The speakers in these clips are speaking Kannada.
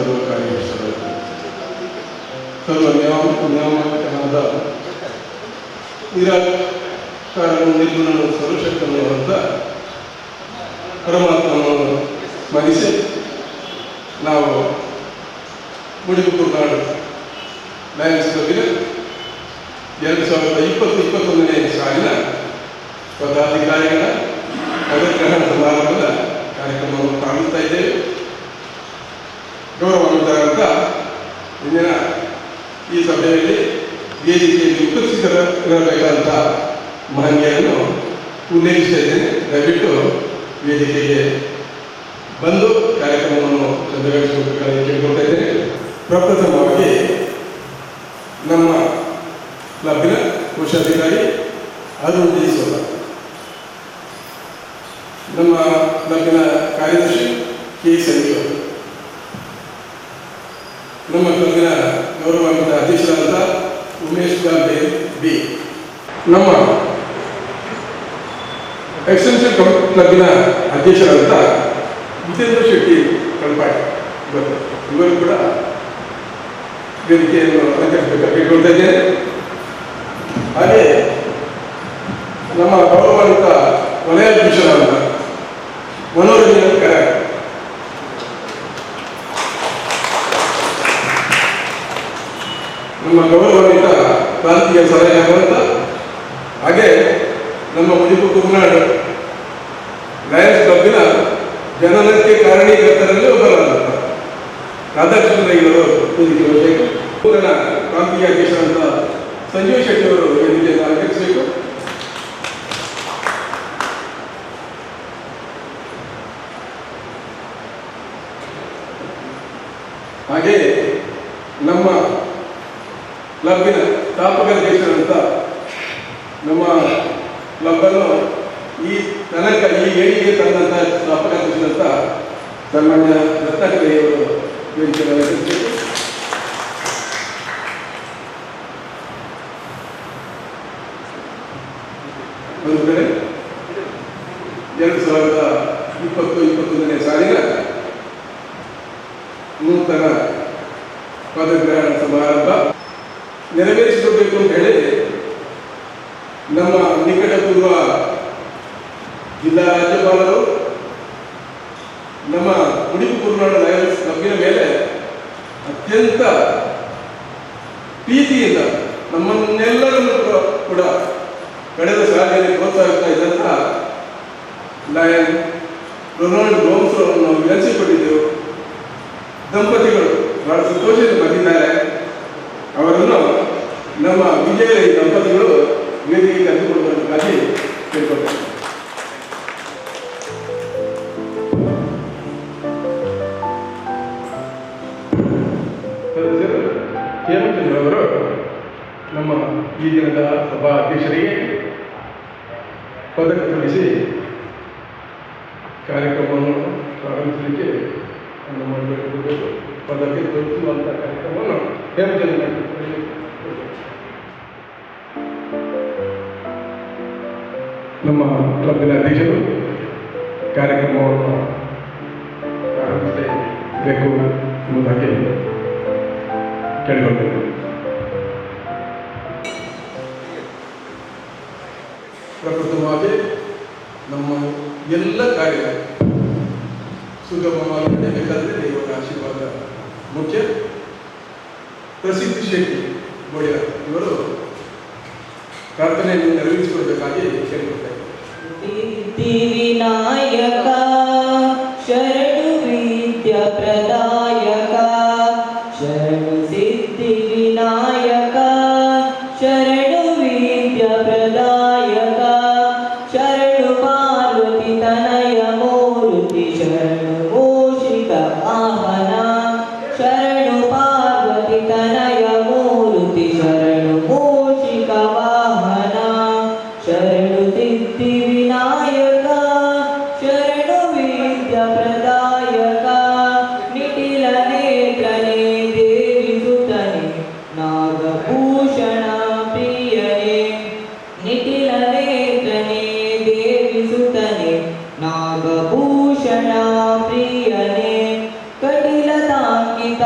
ಸರ್ವ ಕಾರ್ಯದರ್ಶಿಗಳು, ಸರ್ವ ನಿಯಾಮಕನಾದ ನಿರಾಕಾರನು ನಿರ್ಗುಣನು ಸರ್ವಶಕ್ತನು ಅಂತ ಪರಮಾತ್ಮನನ್ನು ಸ್ಮರಿಸಿ ನಾವು ಮುಡಿಪುಕುರ್ನಾಡು ಲಯನ್ಸ್ ಕ್ಲಬ್ಬಿನ 2020-21ನೇ ಸಾಲಿನ ಪದಾಧಿಕಾರಿಗಳ ಪದಗ್ರಹಣ ಸಮಾರಂಭದ ಕಾರ್ಯಕ್ರಮವನ್ನು ಪ್ರಾರಂಭಿಸ್ತಾ ಇದ್ದೇವೆ. ಗೌರವಾನ್ವಿತರಾದಂಥ ಇಂದಿನ ಈ ಸಭೆಯಲ್ಲಿ ವೇದಿಕೆಯಲ್ಲಿ ಉಪಸ್ಥಿತರಿರಬೇಕಾದಂಥ ಮಹನೀಯರನ್ನು ಉಲ್ಲೇಖಿಸ್ತಾ ಇದ್ದೇನೆ. ದಯವಿಟ್ಟು ವೇದಿಕೆಗೆ ಬಂದು ಕಾರ್ಯಕ್ರಮವನ್ನು ಚಂದಗೊಳಿಸಬೇಕಾಗಿ ಕೇಳಿಕೊಳ್ತಾ ಇದ್ದೇನೆ. ಪ್ರಪ್ರಥಮವಾಗಿ ನಮ್ಮ ಕ್ಲಬ್ಬಿನ ಕೋಶಾಧಿಕಾರಿ ಅರುಣ್ ಜೈಸೋಲ, ನಮ್ಮ ಕ್ಲಬ್ಬಿನ ಕಾರ್ಯದರ್ಶಿ ಕೆ ಸಂಜೀವ್, ನಮ್ಮ ಕ್ಲಬ್ಬಿನ ಗೌರವಾನ್ವಿತ ಅಧ್ಯಕ್ಷರಾದಂಥ ಉಮೇಶ್ ಗಾಂಧಿ ಬಿ, ನಮ್ಮ ಎಕ್ಸ್ಟೆನ್ಷನ್ ಕ್ಲಬ್ಬಿನ ಅಧ್ಯಕ್ಷರಾದಂಥ ಜಿತೇಂದ್ರ ಶೆಟ್ಟಿ ಕಳ್ಪಾಡಿ ಇವರು ಕೂಡ ವೇದಿಕೆಯನ್ನು ಅಲಂಕರಿಸಬೇಕಾಗಿ ಕೇಳ್ಕೊಳ್ತಾ ಇದ್ದೇನೆ. ಹಾಗೆ ನಮ್ಮ ಗೌರವಾನ್ವಿತ ವಲಯಾಧ್ಯಕ್ಷರಾದಂಥ ಮನೋರಂಜನ ಕರ, ನಮ್ಮ ಗೌರವಾನ್ವಿತ ಪ್ರಾಂತೀಯ ಸಲಹೆಯಾಗುವಂಥ ಹಾಗೆ ನಮ್ಮ ಮುಡಿಪುಕುರ್ನಾಡು ಲಯನ್ಸ್ ಕ್ಲಬ್ಬಿನ ಜನನಕ್ಕೆ ಕಾರಣೀಕರ್ತರಲ್ಲಿ ಒಬ್ಬರಾದಂಥ ರಾಧಾಕೃಷ್ಣಯ್ಯವರು ವೇದಿಕೆ ಊರಿನ ಪ್ರಾಂತೀಯ ಅಧ್ಯಕ್ಷರಾದಂಥ ಸಂಜೀವ್ ಶೆಟ್ಟಿ ಅವರು ವೇದಿಕೆಯನ್ನು ಅಲಂಕರಿಸಬೇಕು. ಹಾಗೆ ನಮ್ಮ ಕ್ಲಬ್ಬಿನ ಸ್ಥಾಪಕ ಅಧ್ಯಕ್ಷರಾದಂಥ ನಮ್ಮ ಕ್ಲಬ್ಬನ್ನು ಈ ತನಕ ಈ ಏಳಿಗೆ ತಂದಂಥ ಸ್ಥಾಪಕ ಅಧ್ಯಕ್ಷರಾದಂಥ ಸನ್ಮಾನ್ಯ ರತ್ನಾಕರಯ್ಯವರು ವೇದಿಕೆಯನ್ನು ಅಲಂಕರಿಸಬೇಕು. ಒಂದು ಕಡೆ 2020-21ನೇ ಸಾಲಿನ ನೂತನ ಪದಗ್ರಹಣ ಸಮಾರಂಭ ನೆರವೇರಿಸಬೇಕು ಅಂತ ಹೇಳಿ ನಮ್ಮ ನಿಕಟಪೂರ್ವ ಜಿಲ್ಲಾ ರಾಜ್ಯಪಾಲರು ನಮ್ಮ ಮುಡಿಪುಕುರ್ನಾಡು ಲಯನ್ಸ್ ಕ್ಲಬ್ಬಿನ ಮೇಲೆ ಅತ್ಯಂತ ಪ್ರೀತಿಯಿಂದ ನಮ್ಮನ್ನೆಲ್ಲರನ್ನು ಕೂಡ ಕಳೆದ ಸಾಲಿನಲ್ಲಿ ಪ್ರೋತ್ಸಾಹಿಸ್ತಾ ಇದ್ದಂಥ ಲಯನ್ ರೊನಾಲ್ಡ್ ಗೋಮ್ಸ್ ಅವರನ್ನು ನಾವು ವಿನಂತಿಸಿಕೊಂಡಿದ್ದೆವು. ದಂಪತಿಗಳು ಬಹಳ ಸಂತೋಷದಿಂದ ಬಂದಿದ್ದಾರೆ. ಅವರನ್ನು ನಮ್ಮ ವಿಜಯ ದಂಪತಿಗಳು ವೇದಿಕೆಗೆ ಕರೆದುಕೊಳ್ಳುವುದಕ್ಕಾಗಿ ಕೇಳ್ಕೊಳ್ತಾರೆ. ಹೇಮಚಂದ್ರ ಅವರು ನಮ್ಮ ಈ ದಿನದ ಸಭಾ ಅಧ್ಯಕ್ಷರಿಗೆ ಪದಕ ತೊಡಿಸಿ ಕಾರ್ಯಕ್ರಮವನ್ನು ಪ್ರಾರಂಭಿಸಲಿಕ್ಕೆ ಮಾಡಬೇಕು. ಪದಕ್ಕೆ ತೋರಿಸುವಂಥ ಕಾರ್ಯಕ್ರಮವನ್ನು ಹೇಮಚಂದ್ರ ನಮ್ಮ ಕ್ಲಬ್ಬಿನ ಅಧ್ಯಕ್ಷರು ಕಾರ್ಯಕ್ರಮವನ್ನು ಪ್ರಾರಂಭಿಸಬೇಕು ಎಂಬುದಾಗಿ ಕೇಳಿಕೊಳ್ತೇವೆ. ಪ್ರಪ್ರಥಮವಾಗಿ ನಮ್ಮ ಎಲ್ಲ ಕಾರ್ಯ ಸುಗಮವಾಗಿ ನಡೆಯಬೇಕಾದರೆ ದೇವರ ಆಶೀರ್ವಾದ ಮುಖ್ಯ. ಪ್ರಸಿದ್ಧಿ ಶೆಟ್ಟಿ ಬೋಳಿಯ ಇವರು ಪ್ರಾರ್ಥನೆಯನ್ನು ನೆರವೇರಿಸಿಕೊಳ್ಳಬೇಕಾಗಿ ಕೇಳಿಕೊಳ್ತಾರೆ. ವಿನಾಯಕ ಶರಣು ವಿದ್ಯ ಪ್ರದಾಯಕ ಶರಣು ಸಿದ್ಧಿ ವಿನಾಯಕ ಶರಣು ವಿದ್ಯ ಪ್ರದಾಯಕ ಶರಣು ಪಾರ್ವತಿ ತನಯ ಮೂರ್ತಿ ಶರಣು ಮೋಷಿಕ ವಾಹನ ಶರಣು ಪಾರ್ವತಿ ತನಯ ಮೂರ್ತಿ ಶರಣು ಮೋಷಿಕ ವಾಹನ ಶರಣು ಸಿದ್ಧಿ ವಿನಾಯಕ ಶರಣು ವಿದ್ಯ ಪ್ರದಾಯಕ ನಿಟಿಲ ನೇತ್ರನೇ ದೇವಿ ಸುತನೆ ನಾಗಭೂಷಣ ಪ್ರಿಯನೇ ನಿಟಿಲ ನೇತ್ರನೇ ದೇವಿ ಸುತನೆ ನಾಗಭೂಷಣ ಪ್ರಿಯನೇ ಕಟಿಲ ತಾಂಕಿತ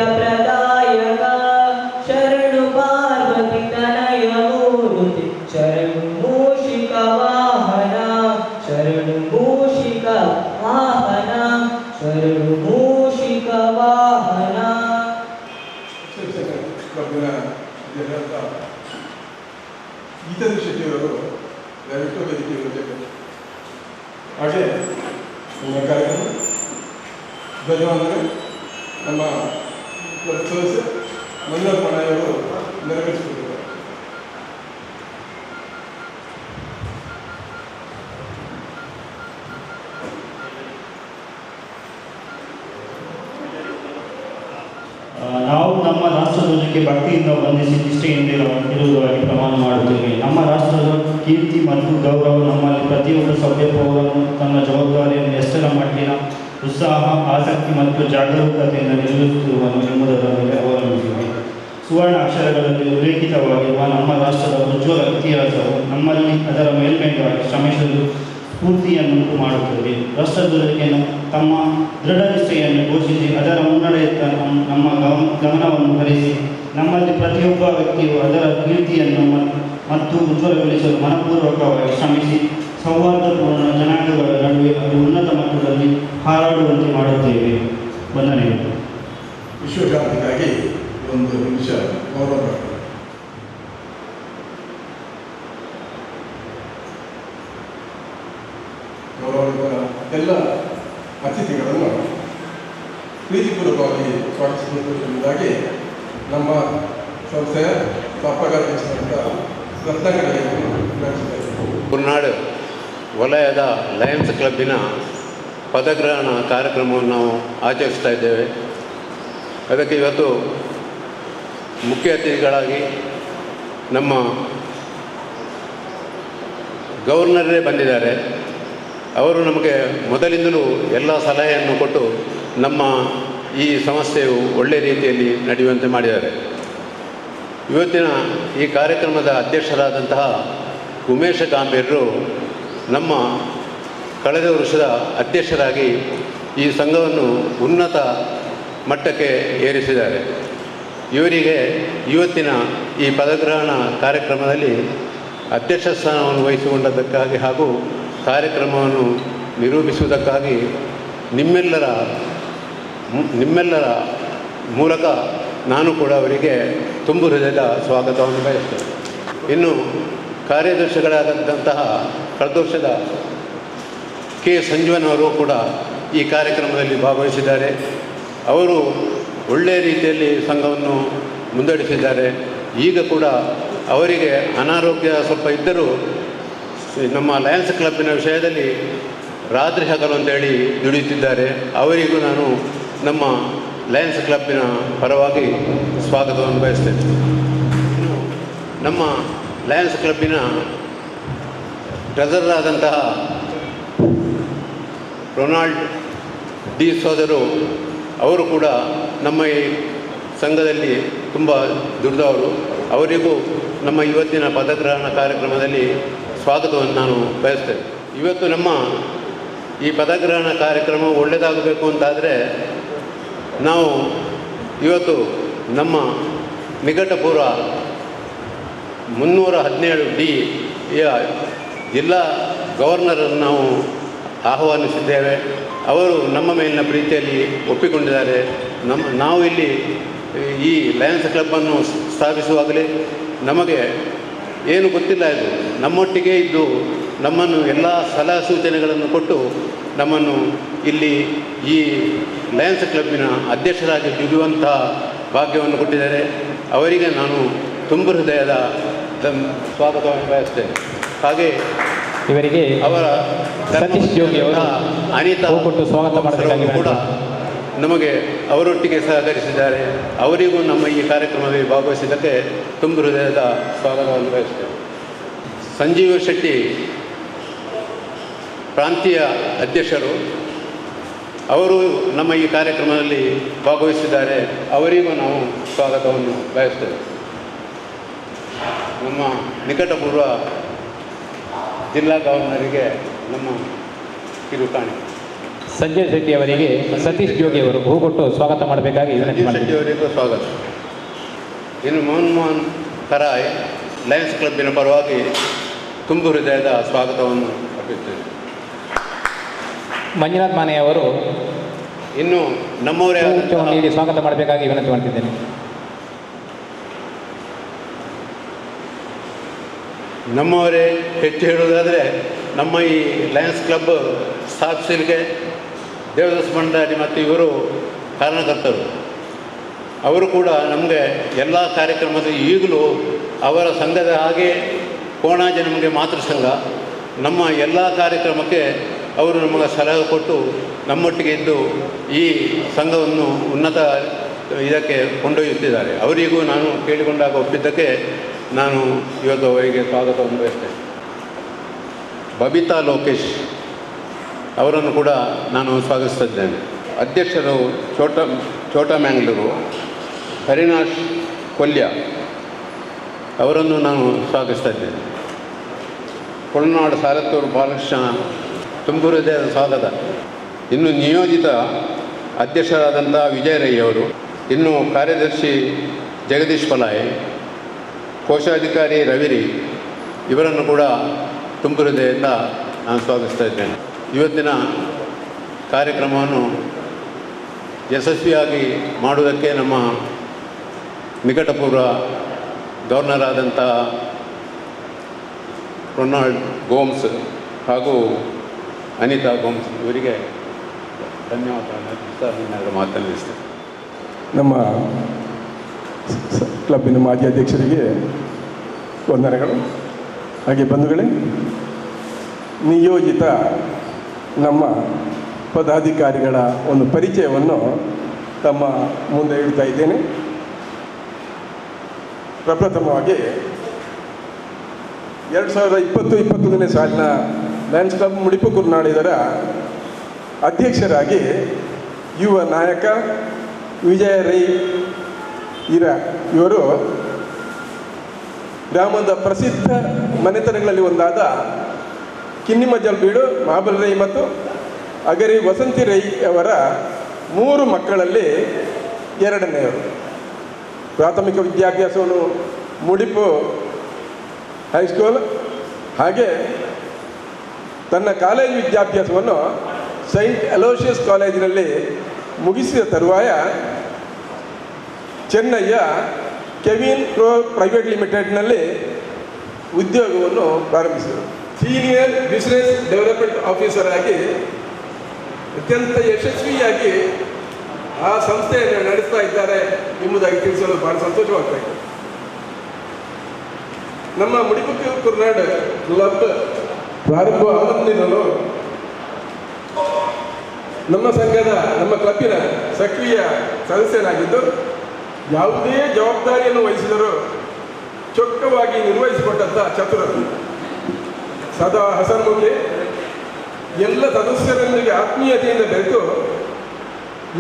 ಪ್ರದಾಯಕ ಶರಣು ಪಾರ್ವತಿ ತನಯ ಮೂರುತಿ ಶರಣು ಮೂಷಿಕ ವಾಹನ ಶರಣು ಮೂಷಿಕ ವಾಹನ ಶರಣು ಮೂಷಿಕ ವಾಹನ. ಕ್ಲಬ್ಬಿನ ಅಧ್ಯಕ್ಷರಾದ ಗೀತೇಂದ್ರ ಶೆಟ್ಟಿಯವರು ದಯವಿಟ್ಟು ವೇದಿಕೆ ಇರಬೇಕು. ಹಾಗೆ ನಮ್ಮ ಕಾರ್ಯಕ್ರಮ ಧನ್ಯವಾದಗಳು. ನಮ್ಮ ಕ್ಲಬ್ ಸದಸ್ಯ ಮಂಜುನಾಥ್ ಮಣ್ಣಯ್ಯವರು ನೆರವೇರಿಸಿಕೊಟ್ಟಿದ್ದಾರೆ. ನಾವು ನಮ್ಮ ರಾಷ್ಟ್ರಧ್ವಜಕ್ಕೆ ಭಕ್ತಿಯಿಂದ ವಂದಿಸಿ ನಿಷ್ಠೆಯಿಂದ ಇರುವುದಾಗಿ ಪ್ರಮಾಣ ಮಾಡುತ್ತೇವೆ. ನಮ್ಮ ರಾಷ್ಟ್ರದ ಕೀರ್ತಿ ಮತ್ತು ಗೌರವ ನಮ್ಮಲ್ಲಿ ಪ್ರತಿಯೊಬ್ಬ ಸಭ್ಯ ಪೌರನು ತನ್ನ ಜವಾಬ್ದಾರಿಯನ್ನು ಎಷ್ಟರ ಮಟ್ಟಿನ ಉತ್ಸಾಹ, ಆಸಕ್ತಿ ಮತ್ತು ಜಾಗರೂಕತೆಯಿಂದ ನಿರ್ವಹಿಸುತ್ತಿರುವನು ಎಂಬುದರ ಮೇಲೆ ಅವಲಂಬಿಸಿವೆ. ಸುವರ್ಣ ಅಕ್ಷರಗಳಲ್ಲಿ ಉಲ್ಲೇಖಿತವಾಗಿರುವ ನಮ್ಮ ರಾಷ್ಟ್ರದ ಉಜ್ವಲ ಇತಿಹಾಸವು ನಮ್ಮಲ್ಲಿ ಅದರ ಮೇಲ್ಮೈಗಾಗಿ ಶ್ರಮಿಸಲು ಸ್ಫೂರ್ತಿಯನ್ನುಂಟು ಮಾಡುತ್ತದೆ. ರಾಷ್ಟ್ರಧ್ವಜಕ್ಕೆ ತಮ್ಮ ದೃಢ ನಿಷ್ಠೆಯನ್ನು ಘೋಷಿಸಿ ಅದರ ಮುನ್ನಡೆಯತ್ತ ನಮ್ಮ ಗಮನವನ್ನು ಹರಿಸಿ ನಮ್ಮಲ್ಲಿ ಪ್ರತಿಯೊಬ್ಬ ವ್ಯಕ್ತಿಯು ಅದರ ಕೀರ್ತಿಯನ್ನು ಮತ್ತು ಉಜ್ವಲಗೊಳಿಸಲು ಮನಪೂರ್ವಕವಾಗಿ ಶ್ರಮಿಸಿ ಸೌಹಾರ್ದಪೂರ್ಣ ಜನಾಂಗಗಳ ನಡುವೆ ಅದು ಉನ್ನತ ಮಟ್ಟದಲ್ಲಿ ಹಾರಾಡುವಂತೆ ಮಾಡುತ್ತೇವೆ. ವಂದನೆಗಳು. ವಿಶ್ವಶಾಂತಿಗಾಗಿ ಒಂದು ನಿಮಿಷ ಗೌರವ. ಗೌರವದ ಎಲ್ಲ ಅತಿಥಿಗಳನ್ನು ಪ್ರೀತಿಪೂರ್ವಕವಾಗಿ ಸ್ವಾಗತಿಸುವುದರಿಂದಾಗಿ ನಮ್ಮ ಸಂಸ್ಥೆಯ ಸ್ಥಾಪಕಾಧ್ಯಕ್ಷರಾದ ರತ್ನಾಕರನ್ನು ವಿನಂತಿಸಿದ್ದಾರೆ. ಕುರ್ನಾಡು ವಲಯದ ಲಯನ್ಸ್ ಕ್ಲಬ್ಬಿನ ಪದಗ್ರಹಣ ಕಾರ್ಯಕ್ರಮವನ್ನು ನಾವು ಆಚರಿಸ್ತಾ ಇದ್ದೇವೆ. ಅದಕ್ಕೆ ಇವತ್ತು ಮುಖ್ಯ ಅತಿಥಿಗಳಾಗಿ ನಮ್ಮ ಗವರ್ನರೇ ಬಂದಿದ್ದಾರೆ. ಅವರು ನಮಗೆ ಮೊದಲಿಂದಲೂ ಎಲ್ಲ ಸಲಹೆಯನ್ನು ಕೊಟ್ಟು ನಮ್ಮ ಈ ಸಮಸ್ಯೆಯು ಒಳ್ಳೆಯ ರೀತಿಯಲ್ಲಿ ನಡೆಯುವಂತೆ ಮಾಡಿದ್ದಾರೆ. ಇವತ್ತಿನ ಈ ಕಾರ್ಯಕ್ರಮದ ಅಧ್ಯಕ್ಷರಾದಂತಹ ಉಮೇಶ ಗಾಂಭೀರ್ಯರು ನಮ್ಮ ಕಳೆದ ವರ್ಷದ ಅಧ್ಯಕ್ಷರಾಗಿ ಈ ಸಂಘವನ್ನು ಉನ್ನತ ಮಟ್ಟಕ್ಕೆ ಏರಿಸಿದ್ದಾರೆ. ಇವರಿಗೆ ಇವತ್ತಿನ ಈ ಪದಗ್ರಹಣ ಕಾರ್ಯಕ್ರಮದಲ್ಲಿ ಅಧ್ಯಕ್ಷ ಸ್ಥಾನವನ್ನು ವಹಿಸಿಕೊಂಡದ್ದಕ್ಕಾಗಿ ಹಾಗೂ ಕಾರ್ಯಕ್ರಮವನ್ನು ನಿರೂಪಿಸುವುದಕ್ಕಾಗಿ ನಿಮ್ಮೆಲ್ಲರ ಮೂಲಕ ನಾನು ಕೂಡ ಅವರಿಗೆ ತುಂಬು ಹೃದಯದ ಸ್ವಾಗತವನ್ನು ಬಯಸ್ತೇನೆ. ಇನ್ನು ಕಾರ್ಯದರ್ಶಿಗಳಾದಂತಹ ಕಳೆದ ವರ್ಷದ ಕೆ ಸಂಜೀವನವರು ಕೂಡ ಈ ಕಾರ್ಯಕ್ರಮದಲ್ಲಿ ಭಾಗವಹಿಸಿದ್ದಾರೆ. ಅವರು ಒಳ್ಳೆಯ ರೀತಿಯಲ್ಲಿ ಸಂಘವನ್ನು ಮುನ್ನಡೆಸಿದ್ದಾರೆ. ಈಗ ಕೂಡ ಅವರಿಗೆ ಅನಾರೋಗ್ಯ ಸ್ವಲ್ಪ ಇದ್ದರೂ ನಮ್ಮ ಲಯನ್ಸ್ ಕ್ಲಬ್ಬಿನ ವಿಷಯದಲ್ಲಿ ರಾತ್ರಿ ಹಗಲು ಅಂತೇಳಿ ದುಡಿಯುತ್ತಿದ್ದಾರೆ. ಅವರಿಗೂ ನಾನು ನಮ್ಮ ಲಯನ್ಸ್ ಕ್ಲಬ್ಬಿನ ಪರವಾಗಿ ಸ್ವಾಗತವನ್ನು ಬಯಸ್ತೇನೆ. ಇನ್ನು ನಮ್ಮ ಲಯನ್ಸ್ ಕ್ಲಬ್ಬಿನ ಟ್ರೆಜರರ್ ಆದಂತಹ ರೊನಾಲ್ಡ್ ಡಿ ಸೋದರು ಅವರು ಕೂಡ ನಮ್ಮ ಈ ಸಂಘದಲ್ಲಿ ತುಂಬ ದುಡಿದವರು. ಅವರಿಗೂ ನಮ್ಮ ಇವತ್ತಿನ ಪದಗ್ರಹಣ ಕಾರ್ಯಕ್ರಮದಲ್ಲಿ ಸ್ವಾಗತವನ್ನು ನಾನು ಬಯಸ್ತೇನೆ. ಇವತ್ತು ನಮ್ಮ ಈ ಪದಗ್ರಹಣ ಕಾರ್ಯಕ್ರಮ ಒಳ್ಳೆಯದಾಗಬೇಕು ಅಂತಾದರೆ ನಾವು ಇವತ್ತು ನಮ್ಮ ನಿಕಟಪೂರ್ವ 317D ಜಿಲ್ಲಾ ಗವರ್ನರನ್ನು ನಾವು ಆಹ್ವಾನಿಸಿದ್ದೇವೆ. ಅವರು ನಮ್ಮ ಮೇಲಿನ ಪ್ರೀತಿಯಲ್ಲಿ ಒಪ್ಪಿಕೊಂಡಿದ್ದಾರೆ. ನಾವು ಇಲ್ಲಿ ಈ ಲಯನ್ಸ್ ಕ್ಲಬ್ಬನ್ನು ಸ್ಥಾಪಿಸುವಾಗಲೇ ನಮಗೆ ಏನು ಗೊತ್ತಿಲ್ಲ, ಇದು ನಮ್ಮೊಟ್ಟಿಗೆ ಇದ್ದು ನಮ್ಮನ್ನು ಎಲ್ಲ ಸಲಹೆ ಸೂಚನೆಗಳನ್ನು ಕೊಟ್ಟು ನಮ್ಮನ್ನು ಇಲ್ಲಿ ಈ ಲಯನ್ಸ್ ಕ್ಲಬ್ಬಿನ ಅಧ್ಯಕ್ಷರಾಗಿ ದುಡಿಯುವಂಥ ಭಾಗ್ಯವನ್ನು ಕೊಟ್ಟಿದ್ದಾರೆ. ಅವರಿಗೆ ನಾನು ತುಂಬ ಹೃದಯದ ಸ್ವಾಗತವನ್ನು ಬಯಸ್ತೇನೆ. ಹಾಗೆ ಇವರಿಗೆ ಅವರ ಸತೀಶ್ ಜೋಗಿ ಅವರು ಅನಿತಾ ಕೊಟ್ಟು ಸ್ವಾಗತ ಮಾಡಬೇಕಾಗಿ ಕೂಡ ನಮಗೆ ಅವರೊಟ್ಟಿಗೆ ಸಹಕರಿಸಿದ್ದಾರೆ. ಅವರಿಗೂ ನಮ್ಮ ಈ ಕಾರ್ಯಕ್ರಮದಲ್ಲಿ ಭಾಗವಹಿಸಿದ್ದಕ್ಕೆ ತುಂಬ ಹೃದಯದ ಸ್ವಾಗತವನ್ನು ಬಯಸ್ತೇವೆ. ಸಂಜೀವ ಶೆಟ್ಟಿ ಪ್ರಾಂತೀಯ ಅಧ್ಯಕ್ಷರು, ಅವರು ನಮ್ಮ ಈ ಕಾರ್ಯಕ್ರಮದಲ್ಲಿ ಭಾಗವಹಿಸಿದ್ದಾರೆ. ಅವರಿಗೂ ನಾವು ಸ್ವಾಗತವನ್ನು ಬಯಸ್ತೇವೆ. ನಮ್ಮ ನಿಕಟಪೂರ್ವ ಜಿಲ್ಲಾ ಗವರ್ನರಿಗೆ ನಮ್ಮ ಕಿರುಕಾಣಿ. ಸಂಜಯ್ ಶೆಟ್ಟಿ ಅವರಿಗೆ ಸತೀಶ್ ಜೋಗಿ ಅವರು ಹೂಗೊಟ್ಟು ಸ್ವಾಗತ ಮಾಡಬೇಕಾಗಿ ವಿನಂತಿ ಸಂಜಯ್ ಮಾಡ್ತೀನಿ. ಶೆಟ್ಟಿ ಅವರಿಗೂ ಸ್ವಾಗತ. ಇನ್ನು ಮೋಹನ್ ಕರಾಯ್ ಲಯನ್ಸ್ ಕ್ಲಬ್ಬಿನ ಪರವಾಗಿ ತುಂಬು ಹೃದಯದ ಸ್ವಾಗತವನ್ನು ಅರ್ಪಿಸುತ್ತೇನೆ. ಮಂಜುನಾಥ್ ಮಾನೆ ಅವರು ಇನ್ನು ನಮ್ಮವರೇ ಹೂಗುಚ್ಛವನ್ನು ನೀಡಿ ಸ್ವಾಗತ ಮಾಡಬೇಕಾಗಿ ವಿನಂತಿ ಮಾಡ್ತಿದ್ದೇನೆ. ನಮ್ಮವರೇ ಹೆಚ್ಚು ಹೇಳುವುದಾದರೆ ನಮ್ಮ ಈ ಲಯನ್ಸ್ ಕ್ಲಬ್ ಸ್ಥಾಪಿಸಲಿಕ್ಕೆ ದೇವದಾಸ್ ಭಂಡಾರಿ ಮತ್ತು ಇವರು ಕಾರಣಕರ್ತರು. ಅವರು ಕೂಡ ನಮಗೆ ಎಲ್ಲ ಕಾರ್ಯಕ್ರಮದ ಈಗಲೂ ಅವರ ಸಂಘದ ಹಾಗೆ ಕೋಣಾಜೆ ನಮಗೆ ಮಾತೃ ಸಂಘ, ನಮ್ಮ ಎಲ್ಲ ಕಾರ್ಯಕ್ರಮಕ್ಕೆ ಅವರು ನಮಗೆ ಸಲಹೆ ಕೊಟ್ಟು ನಮ್ಮೊಟ್ಟಿಗೆ ಇದ್ದು ಈ ಸಂಘವನ್ನು ಉನ್ನತ ಇದಕ್ಕೆ ಕೊಂಡೊಯ್ಯುತ್ತಿದ್ದಾರೆ. ಅವರಿಗೂ ನಾನು ಕೇಳಿಕೊಂಡಾಗ ಒಪ್ಪಿದ್ದಕ್ಕೆ ನಾನು ಇವತ್ತು ಅವರಿಗೆ ಸ್ವಾಗತವನ್ನು ಬಯಸ್ತೇನೆ. ಬಬಿತಾ ಲೋಕೇಶ್ ಅವರನ್ನು ಕೂಡ ನಾನು ಸ್ವಾಗತಿಸಿದ್ದೇನೆ. ಅಧ್ಯಕ್ಷರು ಛೋಟಾ ಮ್ಯಾಂಗ್ಳೂರು ಹರಿನಾಶ್ ಕೊಲ್ಯ ಅವರನ್ನು ನಾನು ಸ್ವಾಗತಿಸ್ತಾ ಇದ್ದೇನೆ. ಕೊಳನಾಡು ಸಾರತ್ತೂರು ಬಾಲಕೃಷ್ಣ ತುಂಬು ಹೃದಯದ ಸ್ವಾಗತ. ಇನ್ನು ನಿಯೋಜಿತ ಅಧ್ಯಕ್ಷರಾದಂಥ ವಿಜಯ ರೈ ಅವರು, ಇನ್ನು ಕಾರ್ಯದರ್ಶಿ ಜಗದೀಶ್ ಪಲಾಯ್, ಕೋಶಾಧಿಕಾರಿ ರವಿರಿ ಇವರನ್ನು ಕೂಡ ತುಂಬು ಹೃದಯದಿಂದ ನಾನು ಸ್ವಾಗತಿಸ್ತಾ ಇದ್ದೇನೆ. ಇವತ್ತಿನ ಕಾರ್ಯಕ್ರಮವನ್ನು ಯಶಸ್ವಿಯಾಗಿ ಮಾಡುವುದಕ್ಕೆ ನಮ್ಮ ನಿಕಟಪೂರ್ವ ಗವರ್ನರ್ ಆದಂಥ ರೊನಾಲ್ಡ್ ಗೋಮ್ಸ್ ಹಾಗೂ ಅನಿತಾ ಗೋಮ್ಸ್ ಇವರಿಗೆ ಧನ್ಯವಾದಗಳನ್ನು ಮಾತನಾಡಿಸ್ತೇನೆ. ನಮ್ಮ ಕ್ಲಬ್ಬಿನ ಮಾಜಿ ಅಧ್ಯಕ್ಷರಿಗೆ ವಂದನೆಗಳು. ಹಾಗೆ ಬಂಧುಗಳೇ, ನಿಯೋಜಿತ ನಮ್ಮ ಪದಾಧಿಕಾರಿಗಳ ಒಂದು ಪರಿಚಯವನ್ನು ತಮ್ಮ ಮುಂದೆ ಇಡ್ತಾ ಇದ್ದೇನೆ. ಪ್ರಪ್ರಥಮವಾಗಿ 2020-21ನೇ ಸಾಲಿನ ಲಯನ್ಸ್ ಕ್ಲಬ್ ಮುಡಿಪು ಕುರ್ನಾಡು ಇದರ ಅಧ್ಯಕ್ಷರಾಗಿ ಯುವ ನಾಯಕ ವಿಜಯ ರೈ ಇವರು ಗ್ರಾಮದ ಪ್ರಸಿದ್ಧ ಮನೆತನಗಳಲ್ಲಿ ಒಂದಾದ ಕಿನ್ನಿಮಜ್ಜಲ್ ಬೀಡು ಮಹಾಬಲ್ ರೈ ಮತ್ತು ಅಗರಿ ವಸಂತಿ ರೈ ಅವರ 3 ಮಕ್ಕಳಲ್ಲಿ ಎರಡನೆಯವರು. ಪ್ರಾಥಮಿಕ ವಿದ್ಯಾಭ್ಯಾಸವನ್ನು ಮುಡಿಪು ಹೈಸ್ಕೂಲ್ ಹಾಗೆ ತನ್ನ ಕಾಲೇಜು ವಿದ್ಯಾಭ್ಯಾಸವನ್ನು ಸೈಂಟ್ ಅಲೋಷಿಯಸ್ ಕಾಲೇಜಿನಲ್ಲಿ ಮುಗಿಸಿದ ತರುವಾಯ ಚೆನ್ನೈಯ ಕೆವಿನ್ ಪ್ರೋ ಪ್ರೈವೇಟ್ ಲಿಮಿಟೆಡ್ನಲ್ಲಿ ಉದ್ಯೋಗವನ್ನು ಪ್ರಾರಂಭಿಸಿದರು. ಸೀನಿಯರ್ ಬಿಸ್ನೆಸ್ ಡೆವಲಪ್ಮೆಂಟ್ ಆಫೀಸರ್ ಆಗಿ ಅತ್ಯಂತ ಯಶಸ್ವಿಯಾಗಿ ಆ ಸಂಸ್ಥೆಯನ್ನು ನಡೆಸ್ತಾ ಇದ್ದಾರೆ ಎಂಬುದಾಗಿ ತಿಳಿಸಲು ಬಹಳ ಸಂತೋಷವಾಗ್ತಾ ಇದೆ. ನಮ್ಮ ಮುಡಿಪು ಕುರ್ನಾಡು ಕ್ಲಬ್ ಪ್ರಾರಂಭ ಆದಂದಿನಲ್ಲೂ ನಮ್ಮ ಸಂಘದ ನಮ್ಮ ಕ್ಲಬ್ಬಿನ ಸಕ್ರಿಯ ಸದಸ್ಯನಾಗಿದ್ದು ಯಾವುದೇ ಜವಾಬ್ದಾರಿಯನ್ನು ವಹಿಸಿದರೂ ಚೊಕ್ಕವಾಗಿ ನಿರ್ವಹಿಸಿಕೊಟ್ಟಂಥ ಚತುರರು, ಸದಾ ಹಸನ್ಮುಖಿ, ಎಲ್ಲ ಸದಸ್ಯರೊಂದಿಗೆ ಆತ್ಮೀಯತೆಯಿಂದ ಬೆರೆತು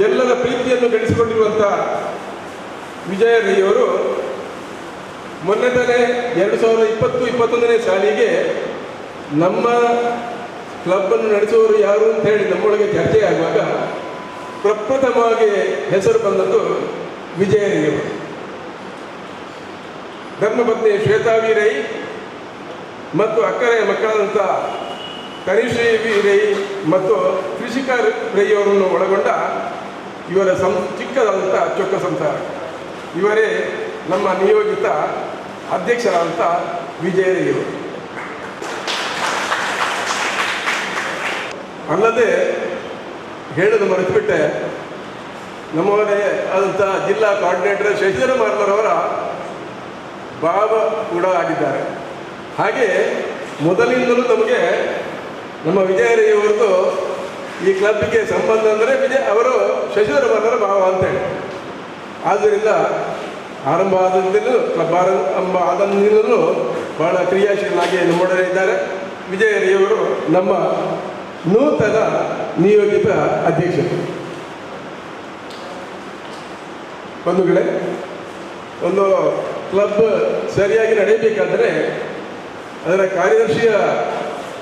ಎಲ್ಲರ ಪ್ರೀತಿಯನ್ನು ಗಳಿಸಿಕೊಂಡಿರುವಂಥ ವಿಜಯ ರೈಯವರು ಮೊನ್ನೆ ತಾನೇ 2020-21ನೇ ಸಾಲಿಗೆ ನಮ್ಮ ಕ್ಲಬ್ಬನ್ನು ನಡೆಸುವವರು ಯಾರು ಅಂತ ಹೇಳಿ ನಮ್ಮೊಳಗೆ ಚರ್ಚೆ ಆಗುವಾಗ ಪ್ರಪ್ರಥಮವಾಗಿ ಹೆಸರು ಬಂದದ್ದು ವಿಜಯ ರೈಯವರು. ಧರ್ಮಪತ್ನಿ ಶ್ವೇತಾವಿ ರೈ ಮತ್ತು ಅಕ್ಕರೆಯ ಮಕ್ಕಳಾದಂಥ ಕನಿಶ್ರೀ ರೈ ಮತ್ತು ಕೃಷಿಕಾ ರೈಯವರನ್ನು ಒಳಗೊಂಡ ಇವರ ಚಿಕ್ಕದಾದಂಥ ಚೊಕ್ಕ ಸಂಸಾರ. ಇವರೇ ನಮ್ಮ ನಿಯೋಜಿತ ಅಧ್ಯಕ್ಷರಾದಂಥ ವಿಜಯ ರೈಯವರು. ಅಲ್ಲದೆ ಹೇಳೋದು ಮರೆತುಬಿಟ್ಟೆ, ನಮ್ಮವರೇ ಆದಂಥ ಜಿಲ್ಲಾ ಕೋಆರ್ಡಿನೇಟರ್ ಶಶಿಧರ ಮಾರ್ಲರವರ ಭಾವ ಕೂಡ ಆಗಿದ್ದಾರೆ. ಹಾಗೆ ಮೊದಲಿಂದಲೂ ನಮಗೆ ನಮ್ಮ ವಿಜಯ ರೈಯವರದ್ದು ಈ ಕ್ಲಬ್ಗೆ ಸಂಬಂಧ ಅಂದರೆ ಅವರು ಶಶಿಧರ ಮಾರ್ಲರ ಭಾವ ಅಂತೇಳಿ. ಆದ್ದರಿಂದ ಆರಂಭ ಆದಂದಿನೂ ಕ್ಲಬ್ ಆರಂಭ ಆದಂದಿನೂ ಬಹಳ ಕ್ರಿಯಾಶೀಲನಾಗಿ ನಮ್ಮೊಡನೆ ಇದ್ದಾರೆ. ವಿಜಯ ರೈಯವರು ನಮ್ಮ ನೂತನ ನಿಯೋಜಿತ ಅಧ್ಯಕ್ಷರು. ಬಂಧುಗಳೇ, ಒಂದು ಕ್ಲಬ್ ಸರಿಯಾಗಿ ನಡೆಯಬೇಕಾದರೆ ಅದರ ಕಾರ್ಯದರ್ಶಿಯ